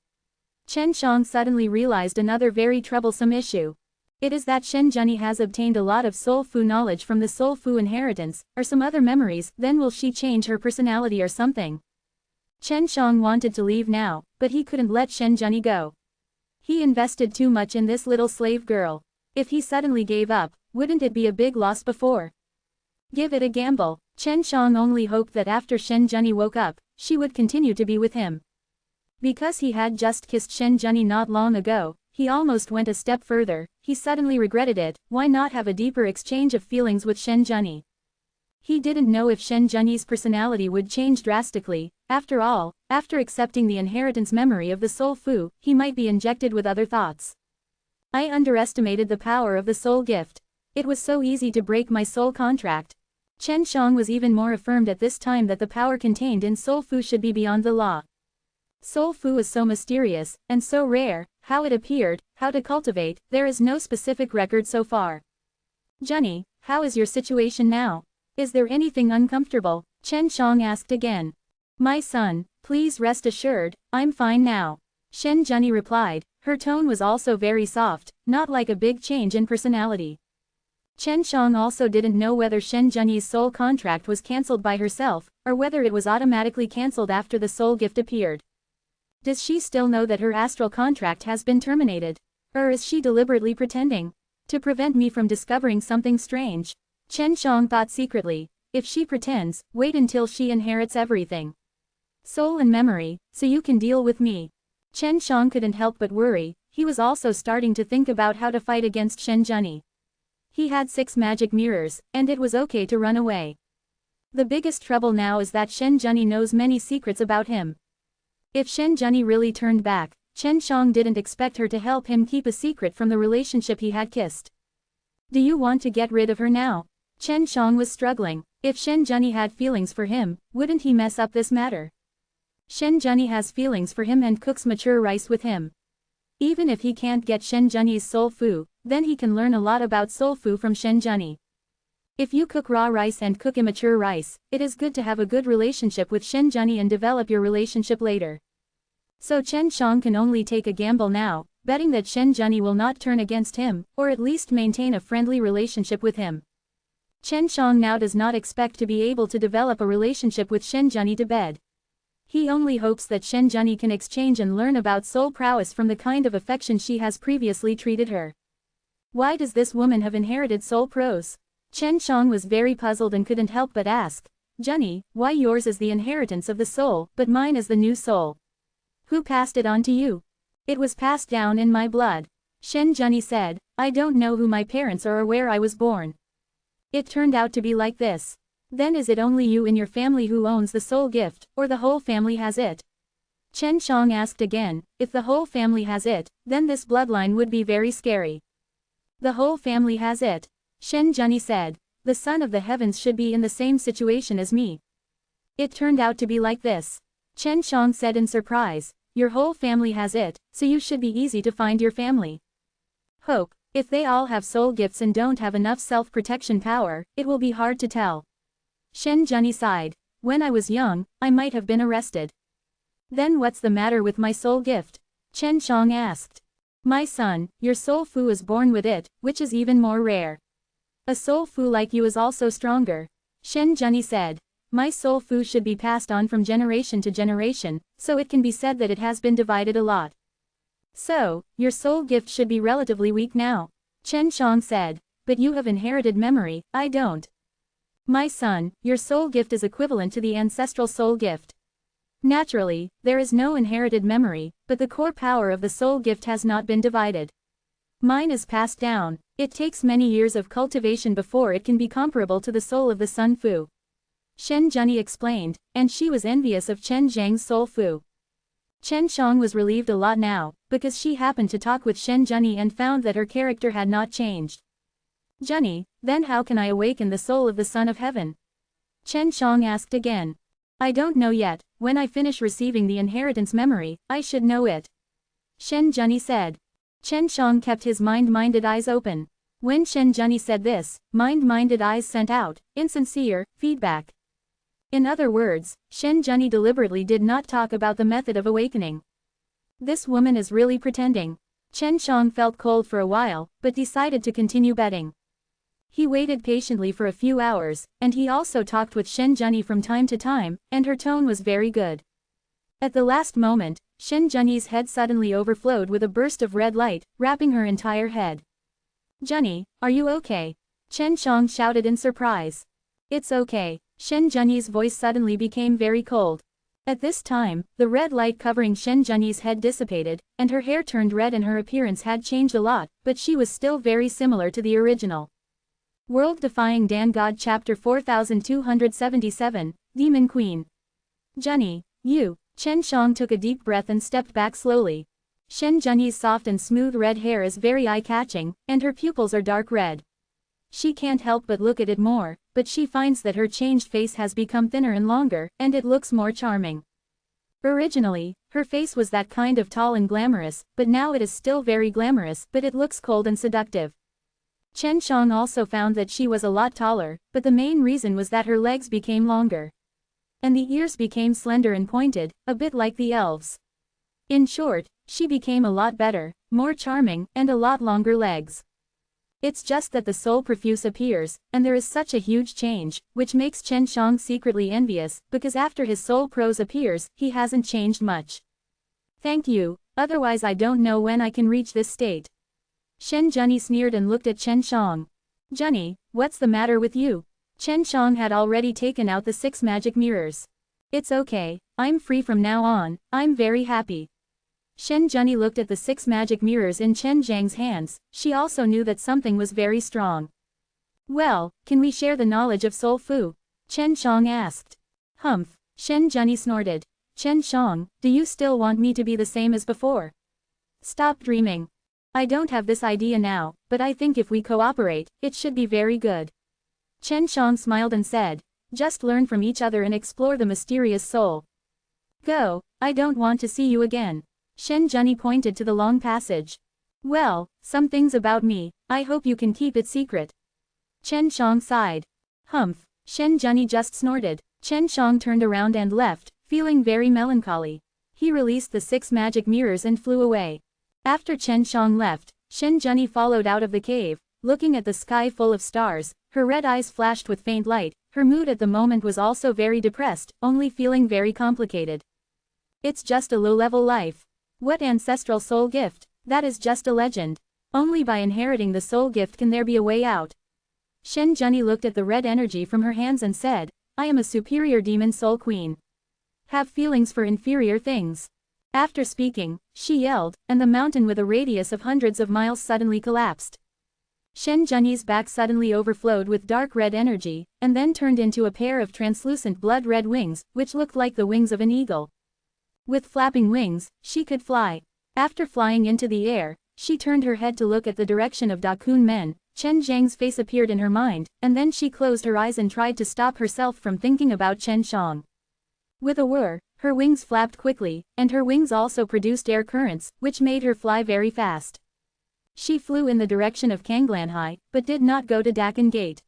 Chen Shang suddenly realized another very troublesome issue. It is that Shen Zhenyi has obtained a lot of soul fu knowledge from the soul fu inheritance, or some other memories, then will she change her personality or something? Chen Shang wanted to leave now, but he couldn't let Shen Zhenyi go. He invested too much in this little slave girl. If he suddenly gave up, wouldn't it be a big loss before? Give it a gamble. Chen Shang only hoped that after Shen Zhenyi woke up, she would continue to be with him. Because he had just kissed Shen Zhenyi not long ago, he almost went a step further. He suddenly regretted it. Why not have a deeper exchange of feelings with Shen Zhenyi? He didn't know if Shen Zhenyi's personality would change drastically. After all, after accepting the inheritance memory of the soul fu, he might be injected with other thoughts. I underestimated the power of the soul gift. It was so easy to break my soul contract. Chen Shang was even more affirmed at this time that the power contained in soul fu should be beyond the law. Soul fu is so mysterious, and so rare. How it appeared, how to cultivate, there is no specific record so far. Zhenyi, how is your situation now? Is there anything uncomfortable? Chen Shang asked again. My son, please rest assured, I'm fine now. Shen Zhenyi replied. Her tone was also very soft, not like a big change in personality. Chen Shang also didn't know whether Shen Zhenyi's soul contract was cancelled by herself, or whether it was automatically cancelled after the soul gift appeared. Does she still know that her astral contract has been terminated? Or is she deliberately pretending to prevent me from discovering something strange? Chen Xiang thought secretly. If she pretends, wait until she inherits everything. Soul and memory, so you can deal with me. Chen Xiang couldn't help but worry. He was also starting to think about how to fight against Shen Zhenyi. He had 6 magic mirrors, and it was okay to run away. The biggest trouble now is that Shen Zhenyi knows many secrets about him. If Shen Zhenyi really turned back, Chen Xiang didn't expect her to help him keep a secret from the relationship he had kissed. Do you want to get rid of her now? Chen Xiang was struggling. If Shen Zhenyi had feelings for him, wouldn't he mess up this matter? Shen Zhenyi has feelings for him and cooks mature rice with him. Even if he can't get Shen Zhenyi's soul fu, then he can learn a lot about soul fu from Shen Zhenyi. If you cook raw rice and cook immature rice, it is good to have a good relationship with Shen Zhenyi and develop your relationship later. So Chen Xiang can only take a gamble now, betting that Shen Zhenyi will not turn against him, or at least maintain a friendly relationship with him. Chen Xiang now does not expect to be able to develop a relationship with Shen Zhenyi to bed. He only hopes that Shen Zhenyi can exchange and learn about soul prowess from the kind of affection she has previously treated her. Why does this woman have inherited soul prowess? Chen Xiang was very puzzled and couldn't help but ask, Zhenyi, why yours is the inheritance of the soul, but mine is the new soul? Who passed it on to you? It was passed down in my blood. Shen Zhenyi said, I don't know who my parents are or where I was born. It turned out to be like this. Then is it only you in your family who owns the soul gift, or the whole family has it? Chen Xiang asked again, if the whole family has it, then this bloodline would be very scary. The whole family has it. Shen Zhenyi said, the son of the heavens should be in the same situation as me. It turned out to be like this. Chen Xiang said in surprise, your whole family has it, so you should be easy to find your family. Hope, if they all have soul gifts and don't have enough self-protection power, it will be hard to tell. Shen Zhenyi sighed. When I was young, I might have been arrested. Then what's the matter with my soul gift? Chen Xiang asked. My son, your soul fu is born with it, which is even more rare. A soul fu like you is also stronger. Shen Zhenyi said. My soul fu should be passed on from generation to generation, so it can be said that it has been divided a lot. So, your soul gift should be relatively weak now. Chen Xiang said. But you have inherited memory, I don't. My son, your soul gift is equivalent to the ancestral soul gift. Naturally, there is no inherited memory, but the core power of the soul gift has not been divided. Mine is passed down. It takes many years of cultivation before it can be comparable to the soul of the Sun Fu. Shen Zhenyi explained, and she was envious of Chen Zhang's soul fu. Chen Xiang was relieved a lot now, because she happened to talk with Shen Zhenyi and found that her character had not changed. Zhenyi, then how can I awaken the soul of the Son of Heaven? Chen Xiang asked again. I don't know yet. When I finish receiving the inheritance memory, I should know it. Shen Zhenyi said. Chen Xiang kept his mind-minded eyes open. When Shen Zhenyi said this, mind-minded eyes sent out insincere feedback. In other words, Shen Zhenyi deliberately did not talk about the method of awakening. This woman is really pretending. Chen Xiang felt cold for a while, but decided to continue betting. He waited patiently for a few hours, and he also talked with Shen Zhenyi from time to time, and her tone was very good. At the last moment, Shen Zhenyi's head suddenly overflowed with a burst of red light, wrapping her entire head. Zhenyi, are you okay? Chen Xiang shouted in surprise. It's okay. Shen Zhenyi's voice suddenly became very cold. At this time, the red light covering Shen Zhenyi's head dissipated, and her hair turned red and her appearance had changed a lot, but she was still very similar to the original. World-Defying Dan God Chapter 4277, Demon Queen. Zhenyi, you. Chen Xiang took a deep breath and stepped back slowly. Shen Zhenyi's soft and smooth red hair is very eye-catching, and her pupils are dark red. She can't help but look at it more, but she finds that her changed face has become thinner and longer, and it looks more charming. Originally, her face was that kind of tall and glamorous, but now it is still very glamorous, but it looks cold and seductive. Chen Xiang also found that she was a lot taller, but the main reason was that her legs became longer. And the ears became slender and pointed, a bit like the elves. In short, she became a lot better, more charming, and a lot longer legs. It's just that the soul profuse appears, and there is such a huge change, which makes Chen Shang secretly envious, because after his soul prose appears, he hasn't changed much. Thank you, otherwise I don't know when I can reach this state. Shen Zhenyi sneered and looked at Chen Shang. Zhenyi, what's the matter with you? Chen Shang had already taken out the 6 magic mirrors. It's okay, I'm free from now on, I'm very happy. Shen Zhenyi looked at the 6 magic mirrors in Chen Zhang's hands, she also knew that something was very strong. Well, can we share the knowledge of Soul Fu? Chen Shang asked. Humph, Shen Zhenyi snorted. Chen Shang, do you still want me to be the same as before? Stop dreaming. I don't have this idea now, but I think if we cooperate, it should be very good. Chen Shang smiled and said, just learn from each other and explore the mysterious soul. Go, I don't want to see you again. Shen Zhenyi pointed to the long passage. Well, some things about me, I hope you can keep it secret. Chen Shang sighed. Humph, Shen Zhenyi just snorted. Chen Shang turned around and left, feeling very melancholy. He released the 6 magic mirrors and flew away. After Chen Shang left, Shen Zhenyi followed out of the cave, looking at the sky full of stars, her red eyes flashed with faint light, her mood at the moment was also very depressed, only feeling very complicated. It's just a low-level life. What ancestral soul gift? That is just a legend. Only by inheriting the soul gift can there be a way out. Shen Zhenyi looked at the red energy from her hands and said, I am a superior demon soul queen. Have feelings for inferior things. After speaking, she yelled, and the mountain with a radius of hundreds of miles suddenly collapsed. Shen Zhenyi's back suddenly overflowed with dark red energy, and then turned into a pair of translucent blood-red wings, which looked like the wings of an eagle. With flapping wings, she could fly. After flying into the air, she turned her head to look at the direction of Da Kun Men. Chen Zhang's face appeared in her mind, and then she closed her eyes and tried to stop herself from thinking about Chen Shang. With a whir, her wings flapped quickly, and her wings also produced air currents, which made her fly very fast. She flew in the direction of Kanglanhai, but did not go to Dakan Gate.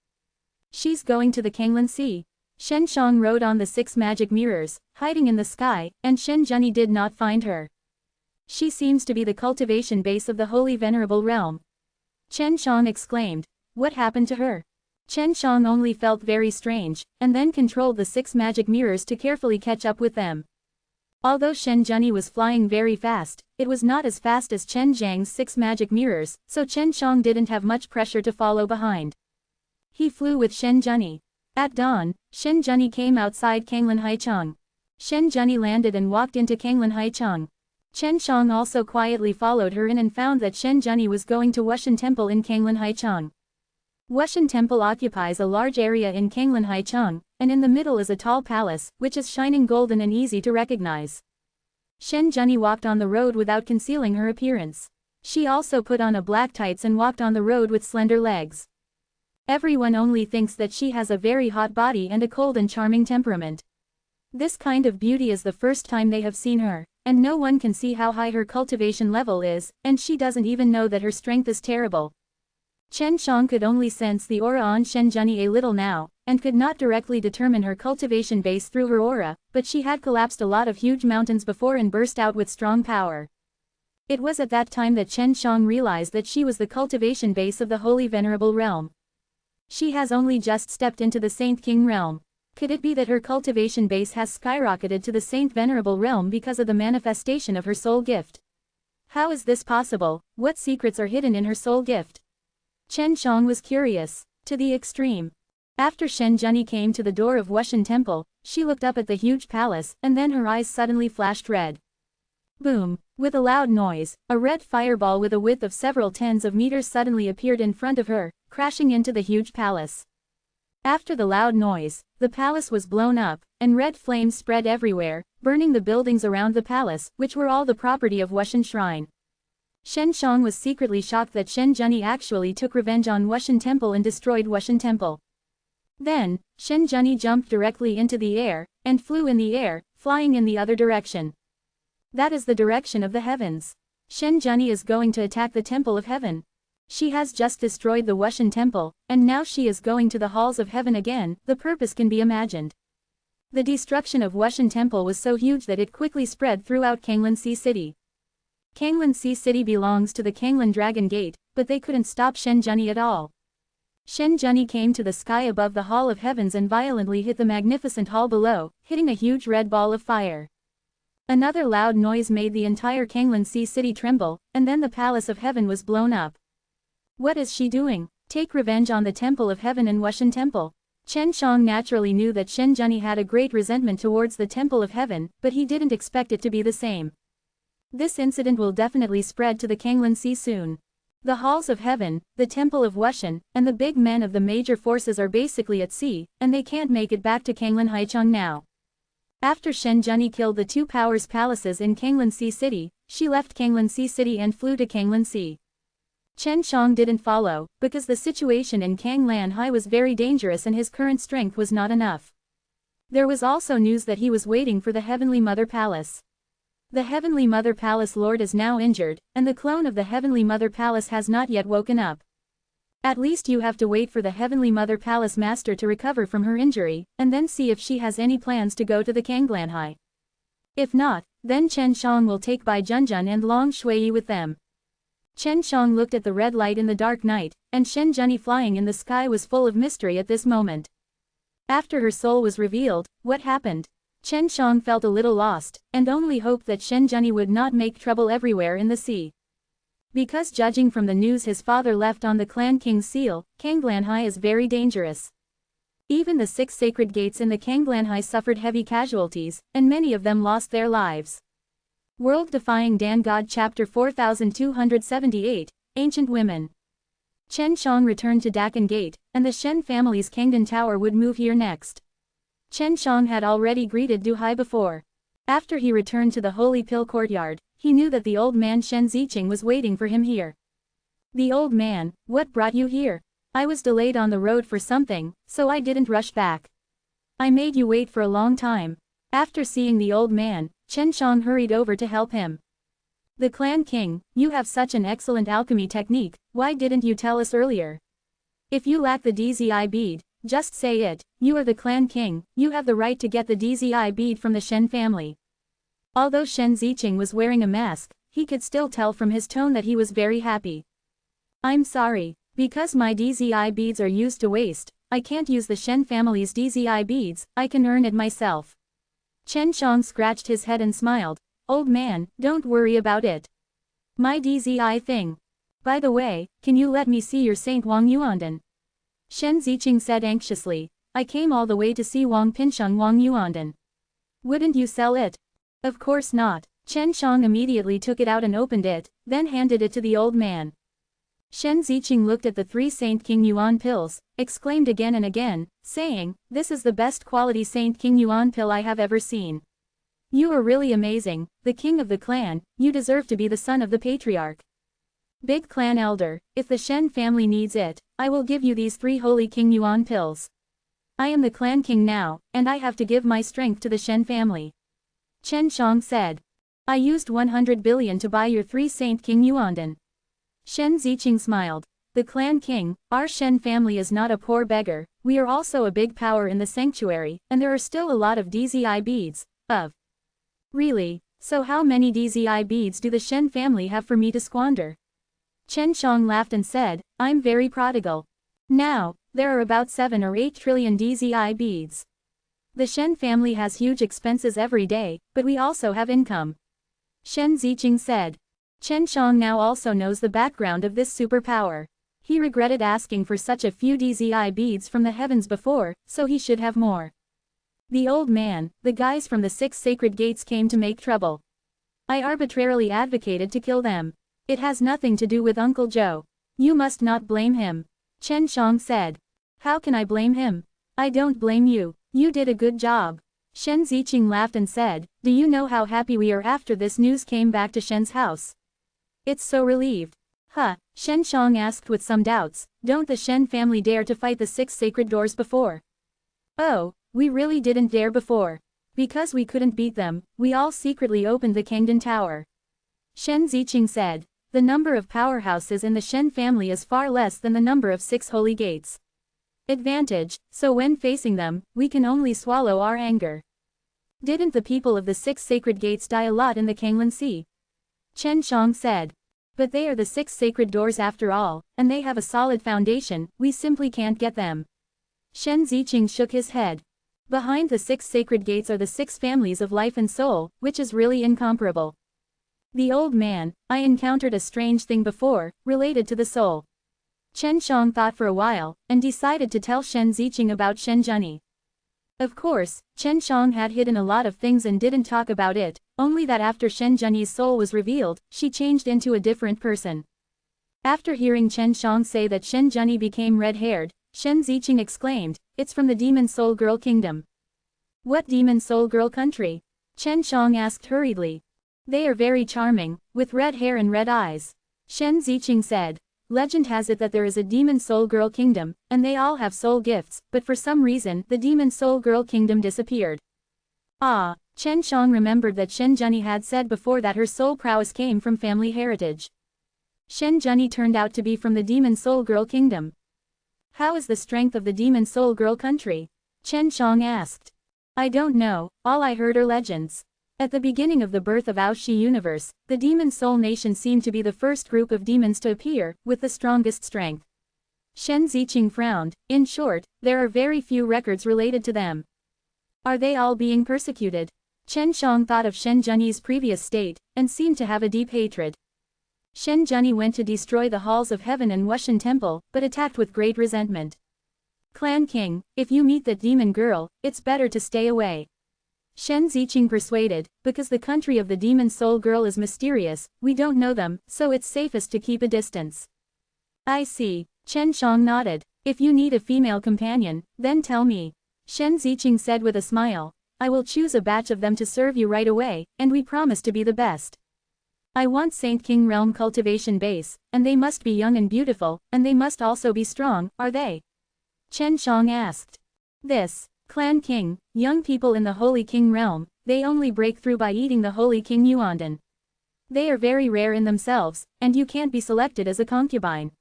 She's going to the Kanglan Sea. Shen Shang rode on the 6 magic mirrors, hiding in the sky, and Shen Zhenyi did not find her. She seems to be the cultivation base of the Holy Venerable realm. Chen Shang exclaimed. What happened to her? Chen Shang only felt very strange, and then controlled the 6 magic mirrors to carefully catch up with them. Although Shen Zhenyi was flying very fast, it was not as fast as Chen Zhang's 6 magic mirrors, so Chen Shang didn't have much pressure to follow behind. He flew with Shen Zhenyi. At dawn, Shen Zhenyi came outside Kanglan Haicheng. Shen Zhenyi landed and walked into Kanglan Haicheng. Chen Shang also quietly followed her in and found that Shen Zhenyi was going to Wushan Temple in Kanglan Haicheng. Wushan Temple occupies a large area in Kanglan Haicheng, and in the middle is a tall palace, which is shining golden and easy to recognize. Shen Zhenyi walked on the road without concealing her appearance. She also put on a black tights and walked on the road with slender legs. Everyone only thinks that she has a very hot body and a cold and charming temperament. This kind of beauty is the first time they have seen her, and no one can see how high her cultivation level is, and she doesn't even know that her strength is terrible. Chen Shang could only sense the aura on Shen Zhenyi a little now, and could not directly determine her cultivation base through her aura, but she had collapsed a lot of huge mountains before and burst out with strong power. It was at that time that Chen Shang realized that she was the cultivation base of the Holy Venerable realm. She has only just stepped into the Saint King realm. Could it be that her cultivation base has skyrocketed to the Saint Venerable realm because of the manifestation of her soul gift? How is this possible? What secrets are hidden in her soul gift? Chen Shang was curious, to the extreme. After Shen Zhenyi came to the door of Wushan Temple, she looked up at the huge palace, and then her eyes suddenly flashed red. Boom! With a loud noise, a red fireball with a width of several tens of meters suddenly appeared in front of her, crashing into the huge palace. After the loud noise, the palace was blown up, and red flames spread everywhere, burning the buildings around the palace, which were all the property of Wushan Shrine. Shen Shang was secretly shocked that Shen Zhenyi actually took revenge on Wushan Temple and destroyed Wushan Temple. Then, Shen Zhenyi jumped directly into the air, and flew in the air, flying in the other direction. That is the direction of the heavens. Shen Zhenyi is going to attack the Temple of Heaven. She has just destroyed the Wushan Temple, and now she is going to the halls of heaven again. The purpose can be imagined. The destruction of Wushan Temple was so huge that it quickly spread throughout Kanglan Sea City. Kanglan Sea City belongs to the Kanglan Dragon Gate, but they couldn't stop Shen Zhenyi at all. Shen Zhenyi came to the sky above the Hall of Heavens and violently hit the magnificent hall below, hitting a huge red ball of fire. Another loud noise made the entire Kanglan Sea city tremble, and then the Palace of Heaven was blown up. What is she doing? Take revenge on the Temple of Heaven and Wushan Temple. Chen Shang naturally knew that Shen Zhenyi had a great resentment towards the Temple of Heaven, but he didn't expect it to be the same. This incident will definitely spread to the Kanglan Sea soon. The halls of heaven, the temple of Wushan, and the big men of the major forces are basically at sea, and they can't make it back to Kanglan Haicheng now. After Shen Zhenyi killed the two powers palaces in Kanglan Sea City, she left Kanglan Sea City and flew to Kanglan Sea. Chen Shang didn't follow, because the situation in Kanglan Hai was very dangerous and his current strength was not enough. There was also news that he was waiting for the Heavenly Mother Palace. The Heavenly Mother Palace Lord is now injured, and the clone of the Heavenly Mother Palace has not yet woken up. At least you have to wait for the Heavenly Mother Palace Master to recover from her injury, and then see if she has any plans to go to the Kanglan Hai. If not, then Chen Shang will take Bai Junjun and Long Shuiyi with them. Chen Shang looked at the red light in the dark night, and Shen Zhenyi flying in the sky was full of mystery at this moment. After her soul was revealed, what happened? Chen Shang felt a little lost, and only hoped that Shen Zhenyi would not make trouble everywhere in the sea. Because judging from the news his father left on the Clan King's seal, Kanglan Hai is very dangerous. Even the 6 sacred gates in the Kanglan Hai suffered heavy casualties, and many of them lost their lives. World Defying Dan God Chapter 4278, Ancient Women. Chen Shang returned to Dakan Gate, and the Shen family's Kangdan Tower would move here next. Chen Shang had already greeted Du Hai before. After he returned to the Holy Pill Courtyard, he knew that the old man Shen Ziqing was waiting for him here. The old man, what brought you here? I was delayed on the road for something, so I didn't rush back. I made you wait for a long time. After seeing the old man, Chen Shang hurried over to help him. The Clan King, you have such an excellent alchemy technique, why didn't you tell us earlier? If you lack the DZI bead, just say it, you are the Clan King, you have the right to get the DZI bead from the Shen family. Although Shen Ziqing was wearing a mask, he could still tell from his tone that he was very happy. I'm sorry, because my DZI beads are used to waste, I can't use the Shen family's DZI beads, I can earn it myself. Chen Shang scratched his head and smiled, old man, don't worry about it. My DZI thing. By the way, can you let me see your Saint Wang Yuanden? Shen Ziqing said anxiously, I came all the way to see Wang Pinsheng Wang Yuanden. Wouldn't you sell it? Of course not. Chen Shang immediately took it out and opened it, then handed it to the old man. Shen Ziqing looked at the 3 Saint King Yuan pills, exclaimed again and again, saying, this is the best quality Saint King Yuan pill I have ever seen. You are really amazing, the king of the clan, you deserve to be the son of the patriarch. Big clan elder, if the Shen family needs it, I will give you these 3 holy King Yuan pills. I am the clan king now, and I have to give my strength to the Shen family. Chen Shang said. I used 100 billion to buy your 3 Saint King Yuanden. Shen Ziqing smiled. The clan king, our Shen family is not a poor beggar, we are also a big power in the sanctuary, and there are still a lot of DZI beads, Really, so how many DZI beads do the Shen family have for me to squander? Chen Shang laughed and said, I'm very prodigal. Now, there are about 7 or 8 trillion DZI beads. The Shen family has huge expenses every day, but we also have income. Shen Ziqing said. Chen Shang now also knows the background of this superpower. He regretted asking for such a few DZI beads from the heavens before, so he should have more. The old man, the guys from the 6 sacred gates came to make trouble. I arbitrarily advocated to kill them. It has nothing to do with Uncle Joe. You must not blame him. Chen Shang said. How can I blame him? I don't blame you, you did a good job. Shen Ziqing laughed and said, do you know how happy we are after this news came back to Shen's house? It's so relieved. Shen Shang asked with some doubts, don't the Shen family dare to fight the 6 sacred doors before? Oh, we really didn't dare before. Because we couldn't beat them, we all secretly opened the Kangdan Tower. Shen Ziqing said. The number of powerhouses in the Shen family is far less than the number of 6 holy gates. Advantage, so when facing them, we can only swallow our anger. Didn't the people of the 6 sacred gates die a lot in the Kanglan Sea? Chen Shang said. But they are the 6 sacred doors after all, and they have a solid foundation, we simply can't get them. Shen Ziqing shook his head. Behind the 6 sacred gates are the 6 families of life and soul, which is really incomparable. The old man, I encountered a strange thing before, related to the soul. Chen Shang thought for a while, and decided to tell Shen Ziqing about Shen Zhenyi. Of course, Chen Shang had hidden a lot of things and didn't talk about it, only that after Shen Zhenyi's soul was revealed, she changed into a different person. After hearing Chen Shang say that Shen Zhenyi became red-haired, Shen Ziqing exclaimed, it's from the Demon Soul Girl Kingdom. What Demon Soul Girl country? Chen Shang asked hurriedly. They are very charming, with red hair and red eyes. Shen Ziqing said. Legend has it that there is a Demon Soul Girl Kingdom, and they all have soul gifts, but for some reason the Demon Soul Girl Kingdom disappeared. Ah, Chen Shang remembered that Shen Zhenyi had said before that her soul prowess came from family heritage. Shen Zhenyi turned out to be from the Demon Soul Girl Kingdom. How is the strength of the Demon Soul Girl country? Chen Shang asked. I don't know, all I heard are legends. At the beginning of the birth of Aoshi universe, the Demon Soul Nation seemed to be the first group of demons to appear, with the strongest strength. Shen Ziqing frowned. In short, there are very few records related to them. Are they all being persecuted? Chen Shang thought of Shen Zhenyi's previous state, and seemed to have a deep hatred. Shen Zhenyi went to destroy the halls of heaven and Wushan temple, but attacked with great resentment. Clan King, if you meet that demon girl, it's better to stay away. Shen Ziqing persuaded, because the country of the Demon Soul Girl is mysterious, we don't know them, so it's safest to keep a distance. I see. Chen Shang nodded. If you need a female companion, then tell me. Shen Ziqing said with a smile. I will choose a batch of them to serve you right away, and we promise to be the best. I want Saint King Realm cultivation base, and they must be young and beautiful, and they must also be strong, are they? Chen Shang asked. This. Clan King, young people in the Holy King realm, they only break through by eating the Holy King Yuandan. They are very rare in themselves, and you can't be selected as a concubine.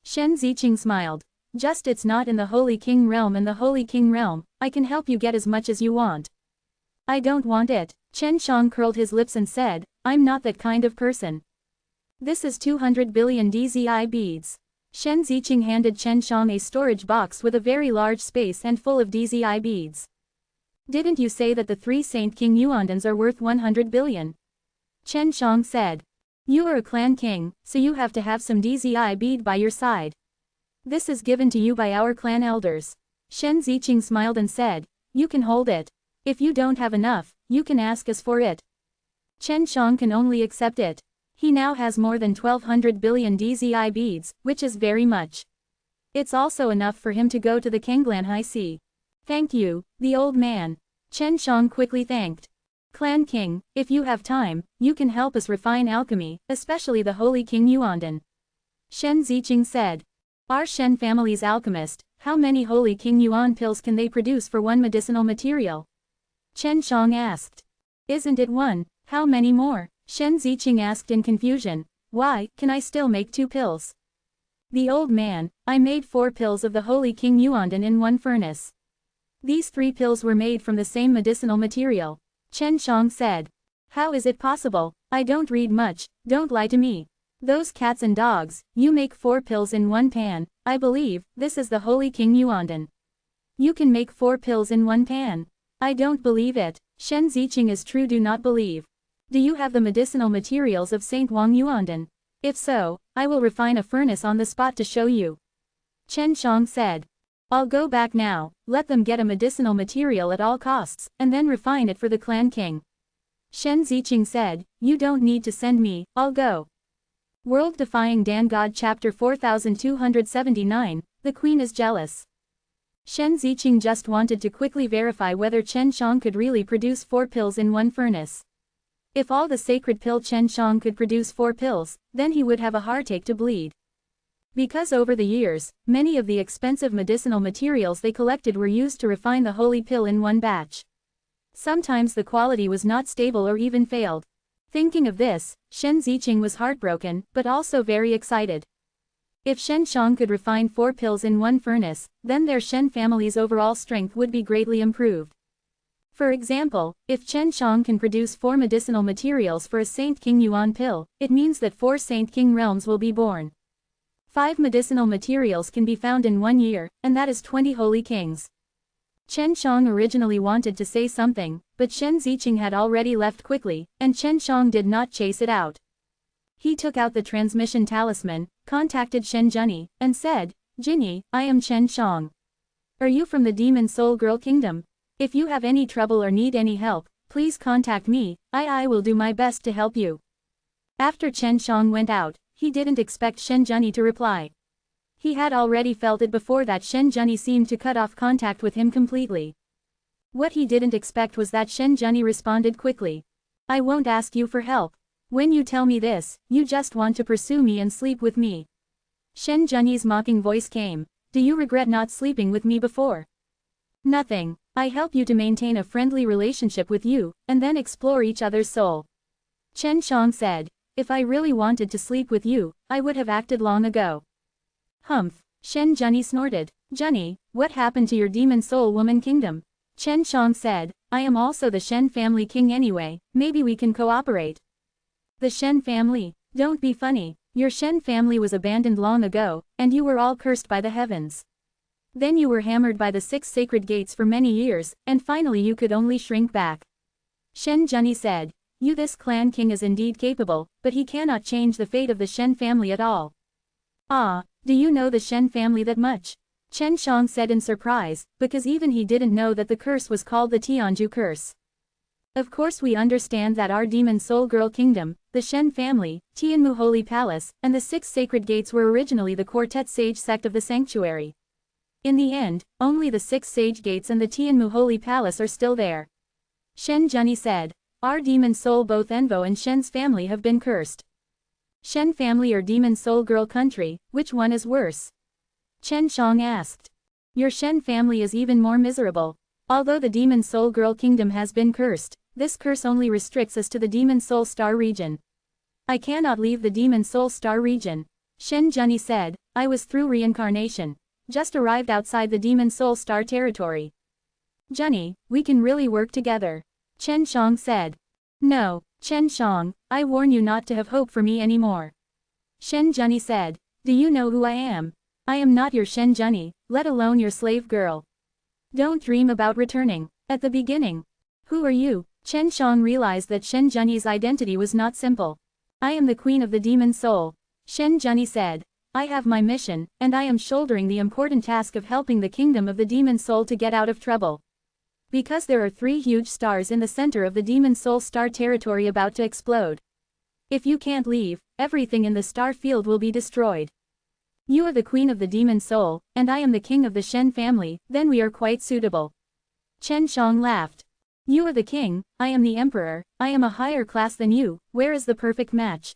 Shen Ziqing smiled. Just it's not in the Holy King realm and the Holy King realm, I can help you get as much as you want. I don't want it. Chen Shang curled his lips and said, I'm not that kind of person. This is 200 billion DZI beads. Shen Ziqing handed Chen Shang a storage box with a very large space and full of DZI beads. Didn't you say that the 3 Saint King Yuandans are worth 100 billion? Chen Shang said. You are a clan king, so you have to have some DZI bead by your side. This is given to you by our clan elders. Shen Ziqing smiled and said, you can hold it. If you don't have enough, you can ask us for it. Chen Shang can only accept it. He now has more than 1200 billion DZI beads, which is very much. It's also enough for him to go to the Kanglan High Sea. Thank you, the old man. Chen Shang quickly thanked. Clan King, if you have time, you can help us refine alchemy, especially the Holy King Yuandan. Shen Ziqing said. Our Shen family's alchemist, how many Holy King Yuan pills can they produce for one medicinal material? Chen Shang asked. Isn't it one? How many more? Shen Ziqing asked in confusion. Why, can I still make 2 pills? The old man, I made 4 pills of the Holy King Yuandan in one furnace. These 3 pills were made from the same medicinal material. Chen Shang said. How is it possible? I don't read much, don't lie to me. Those cats and dogs, you make 4 pills in one pan, I believe, this is the Holy King Yuandan. You can make 4 pills in one pan. I don't believe it. Shen Ziqing is true, do not believe. Do you have the medicinal materials of Saint Wang Yuandan? If so, I will refine a furnace on the spot to show you. Chen Shang said. I'll go back now, let them get a medicinal material at all costs, and then refine it for the clan king. Shen Ziqing said, you don't need to send me, I'll go. World Defying Dan God Chapter 4279, The Queen is Jealous. Shen Ziqing just wanted to quickly verify whether Chen Shang could really produce 4 pills in one furnace. If all the sacred pill Chen Shang could produce 4 pills, then he would have a heartache to bleed. Because over the years, many of the expensive medicinal materials they collected were used to refine the holy pill in one batch. Sometimes the quality was not stable or even failed. Thinking of this, Shen Ziqing was heartbroken, but also very excited. If Shen Shang could refine 4 pills in one furnace, then their Shen family's overall strength would be greatly improved. For example, if Chen Shang can produce 4 medicinal materials for a Saint King Yuan pill, it means that 4 Saint King realms will be born. 5 medicinal materials can be found in 1 year, and that is 20 holy kings. Chen Shang originally wanted to say something, but Shen Ziqing had already left quickly, and Chen Shang did not chase it out. He took out the transmission talisman, contacted Shen Zhenyi, and said, "Jinyi, I am Chen Shang. Are you from the Demon Soul Girl Kingdom? If you have any trouble or need any help, please contact me, I will do my best to help you." After Chen Shang went out, he didn't expect Shen Zhenyi to reply. He had already felt it before that Shen Zhenyi seemed to cut off contact with him completely. What he didn't expect was that Shen Zhenyi responded quickly. "I won't ask you for help. When you tell me this, you just want to pursue me and sleep with me." Shen Zhenyi's mocking voice came. "Do you regret not sleeping with me before?" "Nothing. I help you to maintain a friendly relationship with you, and then explore each other's soul." Chen Shang said, "If I really wanted to sleep with you, I would have acted long ago." "Humph," Shen Zhenyi snorted. "Zhenyi, what happened to your demon soul woman kingdom?" Chen Shang said, "I am also the Shen family king anyway, maybe we can cooperate." "The Shen family? Don't be funny. Your Shen family was abandoned long ago, and you were all cursed by the heavens. Then you were hammered by the 6 sacred gates for many years, and finally you could only shrink back." Shen Zhenyi said, This clan king is indeed capable, but he cannot change the fate of the Shen family at all." "Ah, do you know the Shen family that much?" Chen Shang said in surprise, because even he didn't know that the curse was called the Tianju curse. "Of course we understand that our Demon Soul Girl Kingdom, the Shen family, Tianmu Holy Palace, and the 6 sacred gates were originally the Quartet Sage sect of the sanctuary. In the end, only the 6 sage gates and the Tianmu Holy Palace are still there." Shen Zhenyi said, "Our Demon Soul both Envo and Shen's family have been cursed." "Shen family or Demon Soul Girl country, which one is worse?" Chen Shang asked. "Your Shen family is even more miserable. Although the Demon Soul Girl Kingdom has been cursed, this curse only restricts us to the Demon Soul Star region. I cannot leave the Demon Soul Star region." Shen Zhenyi said, "I was through reincarnation. Just arrived outside the Demon Soul Star territory." "Zhenyi, we can really work together," Chen Shang said. "No, Chen Shang, I warn you not to have hope for me anymore." Shen Zhenyi said, "Do you know who I am? I am not your Shen Zhenyi, let alone your slave girl. Don't dream about returning. At the beginning." "Who are you?" Chen Shang realized that Shen Zhenyi's identity was not simple. "I am the queen of the demon soul," Shen Zhenyi said. "I have my mission, and I am shouldering the important task of helping the kingdom of the demon soul to get out of trouble. Because there are 3 huge stars in the center of the demon soul star territory about to explode. If you can't leave, everything in the star field will be destroyed. You are the queen of the demon soul, and I am the king of the Shen family, then we are quite suitable." Chen Shang laughed. "You are the king, I am the emperor, I am a higher class than you, where is the perfect match?"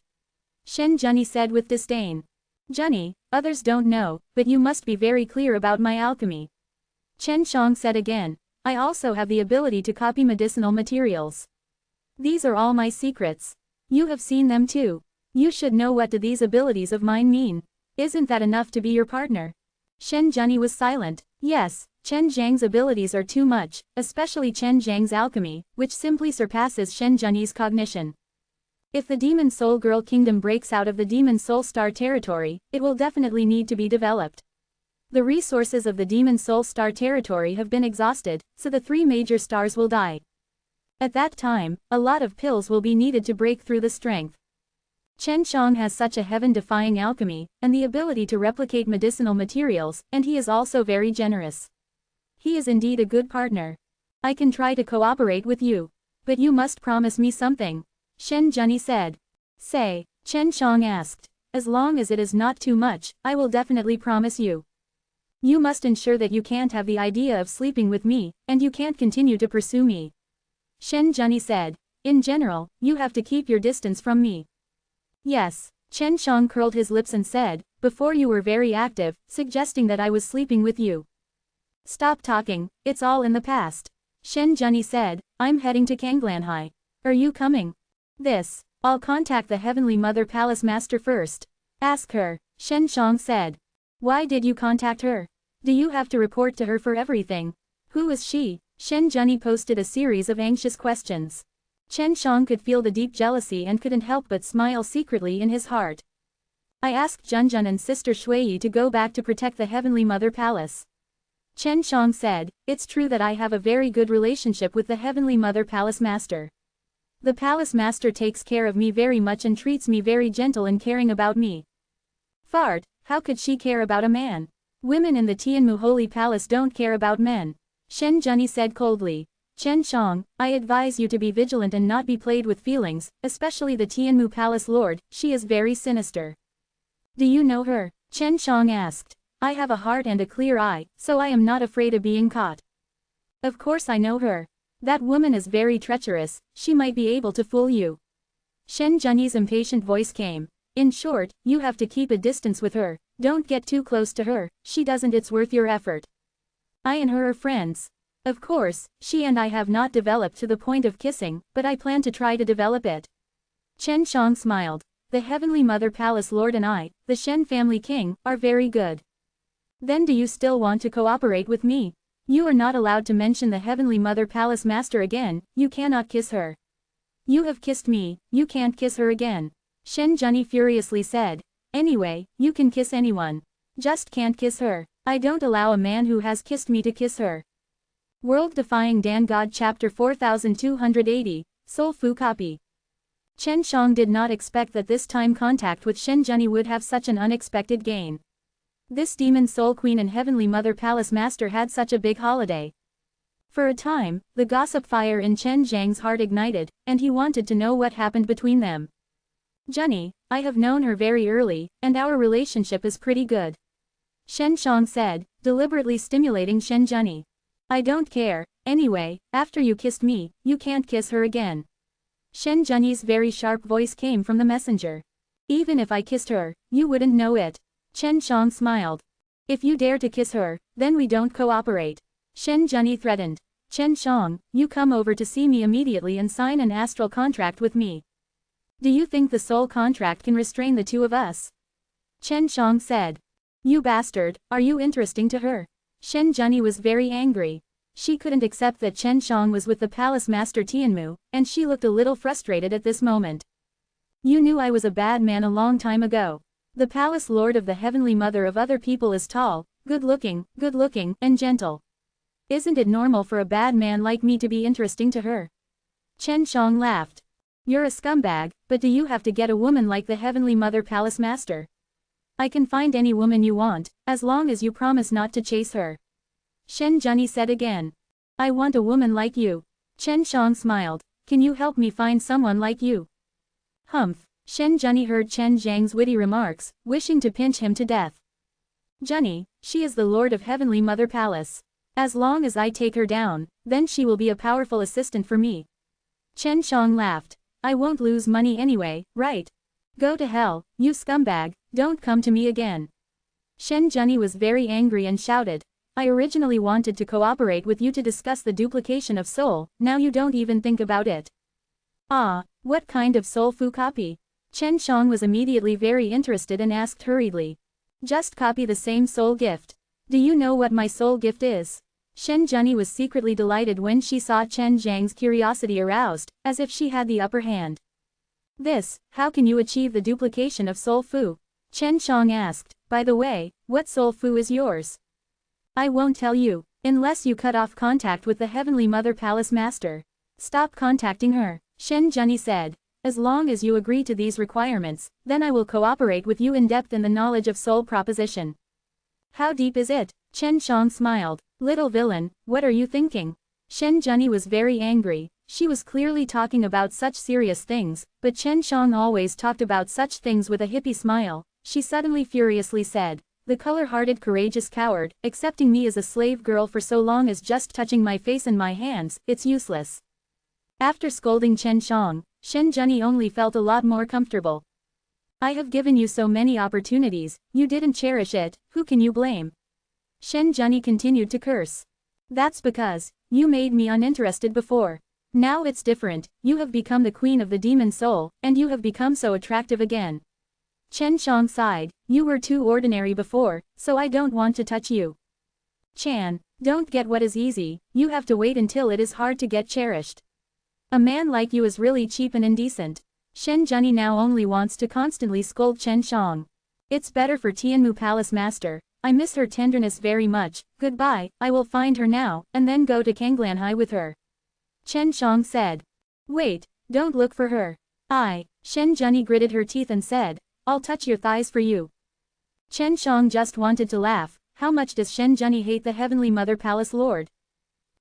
Shen Zhenyi said with disdain. "Zhenyi, others don't know, but you must be very clear about my alchemy." Chen Shang said again, "I also have the ability to copy medicinal materials. These are all my secrets. You have seen them too. You should know what do these abilities of mine mean. Isn't that enough to be your partner?" Shen Zhenyi was silent. Yes, Chen Zhang's abilities are too much, especially Chen Zhang's alchemy, which simply surpasses Shen Zhenyi's cognition. If the Demon Soul Girl Kingdom breaks out of the Demon Soul Star territory, it will definitely need to be developed. The resources of the Demon Soul Star territory have been exhausted, so the 3 major stars will die. At that time, a lot of pills will be needed to break through the strength. Chen Shang has such a heaven-defying alchemy, and the ability to replicate medicinal materials, and he is also very generous. He is indeed a good partner. I can try to cooperate with you. But you must promise me something," Shen Zhenyi said. "Say," Chen Shang asked. "As long as it is not too much, I will definitely promise you. You must ensure that you can't have the idea of sleeping with me, and you can't continue to pursue me." Shen Zhenyi said. "In general, you have to keep your distance from me." "Yes," Chen Shang curled his lips and said, "Before you were very active, suggesting that I was sleeping with you." "Stop talking, it's all in the past." Shen Zhenyi said, "I'm heading to Kanglanhai. Are you coming?" I'll contact the Heavenly Mother Palace Master first. Ask her," Shen Shang said. "Why did you contact her? Do you have to report to her for everything? Who is she?" Shen Junyi posted a series of anxious questions. Chen Shang could feel the deep jealousy and couldn't help but smile secretly in his heart. I asked Junjun and Sister Shuiyi to go back to protect the Heavenly Mother Palace. Chen Shang said, it's true that I have a very good relationship with the Heavenly Mother Palace Master. The Palace Master takes care of me very much and treats me very gentle and caring about me. Fart, how could she care about a man? Women in the Tianmu Holy Palace don't care about men. Shen Junyi said coldly. Chen Shang, I advise you to be vigilant and not be played with feelings, especially the Tianmu Palace Lord, she is very sinister. Do you know her? Chen Shang asked. I have a heart and a clear eye, so I am not afraid of being caught. Of course I know her. That woman is very treacherous, she might be able to fool you. Shen Junyi's impatient voice came. In short, you have to keep a distance with her, don't get too close to her, she doesn't it's worth your effort. I and her are friends. Of course, she and I have not developed to the point of kissing, but I plan to try to develop it. Chen Shang smiled. The Heavenly Mother Palace Lord and I, the Shen family king, are very good. Then do you still want to cooperate with me? You are not allowed to mention the Heavenly Mother Palace Master again, you cannot kiss her. You have kissed me, you can't kiss her again. Shen Junyi furiously said. Anyway, you can kiss anyone. Just can't kiss her. I don't allow a man who has kissed me to kiss her. World Defying Dan God Chapter 4280, Soul Fu Copy. Chen Shang did not expect that this time contact with Shen Junyi would have such an unexpected gain. This Demon Soul Queen and Heavenly Mother Palace Master had such a big holiday. For a time, the gossip fire in Chen Zhang's heart ignited, and he wanted to know what happened between them. Junyi, I have known her very early, and our relationship is pretty good. Shen Shang said, deliberately stimulating Shen Junyi. I don't care, anyway, after you kissed me, you can't kiss her again. Shen Junyi's very sharp voice came from the messenger. Even if I kissed her, you wouldn't know it. Chen Shang smiled. If you dare to kiss her, then we don't cooperate. Shen Junyi threatened. Chen Shang, you come over to see me immediately and sign an astral contract with me. Do you think the soul contract can restrain the two of us? Chen Shang said. You bastard, are you interesting to her? Shen Junyi was very angry. She couldn't accept that Chen Shang was with the Palace Master Tianmu, and she looked a little frustrated at this moment. You knew I was a bad man a long time ago. The Palace Lord of the Heavenly Mother of other people is tall, good-looking, and gentle. Isn't it normal for a bad man like me to be interesting to her? Chen Shang laughed. You're a scumbag, but do you have to get a woman like the Heavenly Mother Palace Master? I can find any woman you want, as long as you promise not to chase her. Shen Junyi said again. I want a woman like you. Chen Shang smiled. Can you help me find someone like you? Humph. Shen Junyi heard Chen Zhang's witty remarks, wishing to pinch him to death. Junyi, she is the Lord of Heavenly Mother Palace. As long as I take her down, then she will be a powerful assistant for me. Chen Shang laughed. I won't lose money anyway, right? Go to hell, you scumbag, don't come to me again. Shen Junyi was very angry and shouted. I originally wanted to cooperate with you to discuss the duplication of soul, now you don't even think about it. Ah, what kind of soul fu copy? Chen Shang was immediately very interested and asked hurriedly. Just copy the same soul gift. Do you know what my soul gift is? Shen Junyi was secretly delighted when she saw Chen Zhang's curiosity aroused, as if she had the upper hand. How can you achieve the duplication of soul fu? Chen Shang asked. By the way, what soul fu is yours? I won't tell you, unless you cut off contact with the Heavenly Mother Palace Master. Stop contacting her, Shen Junyi said. As long as you agree to these requirements, then I will cooperate with you in depth in the knowledge of soul proposition. How deep is it? Chen Shang smiled. Little villain, what are you thinking? Shen Junyi was very angry. She was clearly talking about such serious things, but Chen Shang always talked about such things with a hippie smile. She suddenly furiously said, the color-hearted courageous coward, accepting me as a slave girl for so long as just touching my face and my hands, it's useless. After scolding Chen Shang, Shen Junyi only felt a lot more comfortable. I have given you so many opportunities, you didn't cherish it, who can you blame? Shen Junyi continued to curse. That's because you made me uninterested before. Now it's different, you have become the queen of the demon soul, and you have become so attractive again. Chen Shang sighed, you were too ordinary before, so I don't want to touch you. Chan, Don't get what is easy, you have to wait until it is hard to get cherished. A man like you is really cheap and indecent. Shen Zhenyi now only wants to constantly scold Chen Shang. It's better for Tianmu Palace Master, I miss her tenderness very much, goodbye, I will find her now, and then go to Kanglanhai with her. Chen Shang said. Wait, don't look for her. Shen Zhenyi gritted her teeth and said, I'll touch your thighs for you. Chen Shang just wanted to laugh, how much does Shen Zhenyi hate the Heavenly Mother Palace Lord?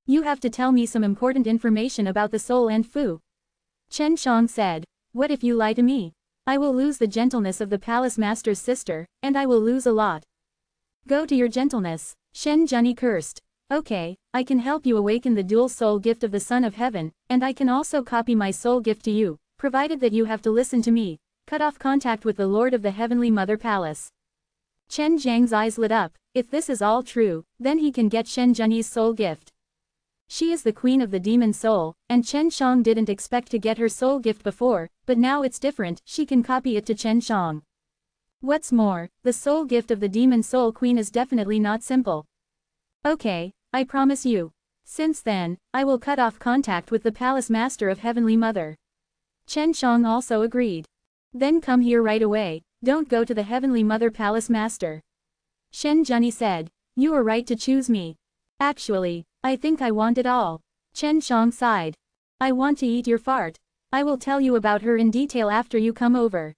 You have to tell me some important information about the soul and Fu. Chen Shang said, what if you lie to me? I will lose the gentleness of the Palace Master's sister, and I will lose a lot. Go to your gentleness, Shen Zhenyi cursed. Okay, I can help you awaken the dual soul gift of the Son of Heaven, and I can also copy my soul gift to you, provided that you have to listen to me. Cut off contact with the Lord of the Heavenly Mother Palace. Chen Zhang's eyes lit up. If this is all true, then he can get Shen Zhenyi's soul gift. She is the queen of the demon soul, and Chen Shang didn't expect to get her soul gift before, but now it's different, she can copy it to Chen Shang. What's more, the soul gift of the demon soul queen is definitely not simple. Okay, I promise you. Since then, I will cut off contact with the Palace Master of Heavenly Mother. Chen Shang also agreed. Then come here right away, don't go to the Heavenly Mother Palace Master. Shen Zhenyi said, you are right to choose me. Actually, I think I want it all. Chen Shang sighed. I want to eat your fart. I will tell you about her in detail after you come over.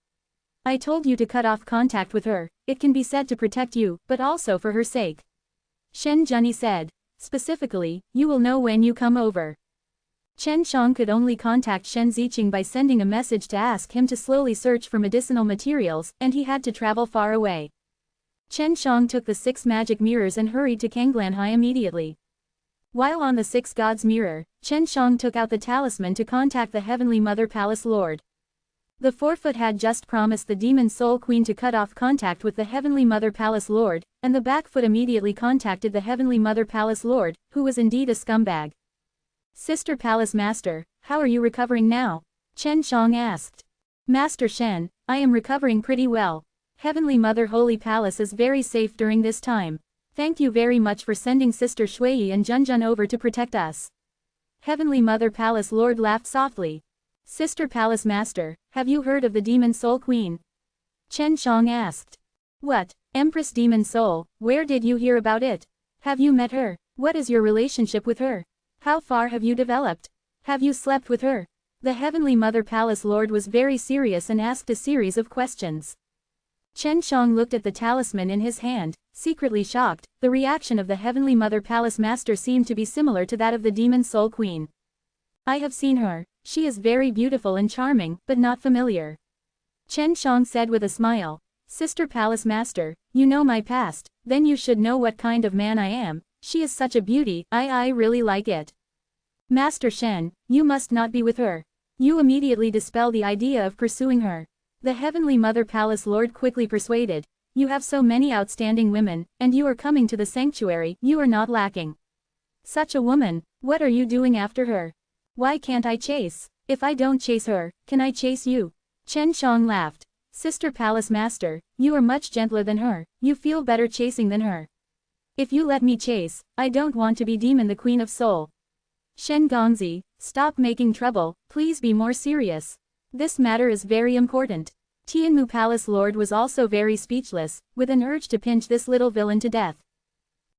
I told you to cut off contact with her, it can be said to protect you, but also for her sake. Shen Zhenyi said. Specifically, you will know when you come over. Chen Shang could only contact Shen Ziqing by sending a message to ask him to slowly search for medicinal materials, and he had to travel far away. Chen Shang took the 6 magic mirrors and hurried to Kanglanhai immediately. While on the 6 gods mirror, Chen Shang took out the talisman to contact the Heavenly Mother Palace Lord. The forefoot had just promised the Demon Soul Queen to cut off contact with the Heavenly Mother Palace Lord, and the back foot immediately contacted the Heavenly Mother Palace Lord, who was indeed a scumbag. Sister Palace Master, how are you recovering now? Chen Shang asked. Master Shen, I am recovering pretty well. Heavenly Mother Holy Palace is very safe during this time. Thank you very much for sending Sister Shui and Junjun over to protect us. Heavenly Mother Palace Lord laughed softly. Sister Palace Master, have you heard of the Demon Soul Queen? Chen Shang asked. What, Empress Demon Soul, where did you hear about it? Have you met her? What is your relationship with her? How far have you developed? Have you slept with her? The Heavenly Mother Palace Lord was very serious and asked a series of questions. Chen Shang looked at the talisman in his hand, secretly shocked. The reaction of the Heavenly Mother Palace Master seemed to be similar to that of the Demon Soul Queen. I have seen her. She is very beautiful and charming, but not familiar. Chen Shang said with a smile. Sister Palace Master, you know my past, then you should know what kind of man I am. She is such a beauty, I really like it. Master Shen, you must not be with her. You immediately dispel the idea of pursuing her. The Heavenly Mother Palace Lord quickly persuaded. You have so many outstanding women, and you are coming to the sanctuary, you are not lacking. Such a woman, what are you doing after her? Why can't I chase? If I don't chase her, can I chase you? Chen Shang laughed. Sister Palace Master, you are much gentler than her, you feel better chasing than her. If you let me chase, I don't want to be Demon the Queen of Soul. Shen Gongzi, stop making trouble, please be more serious. This matter is very important. Tianmu Palace Lord was also very speechless, with an urge to pinch this little villain to death.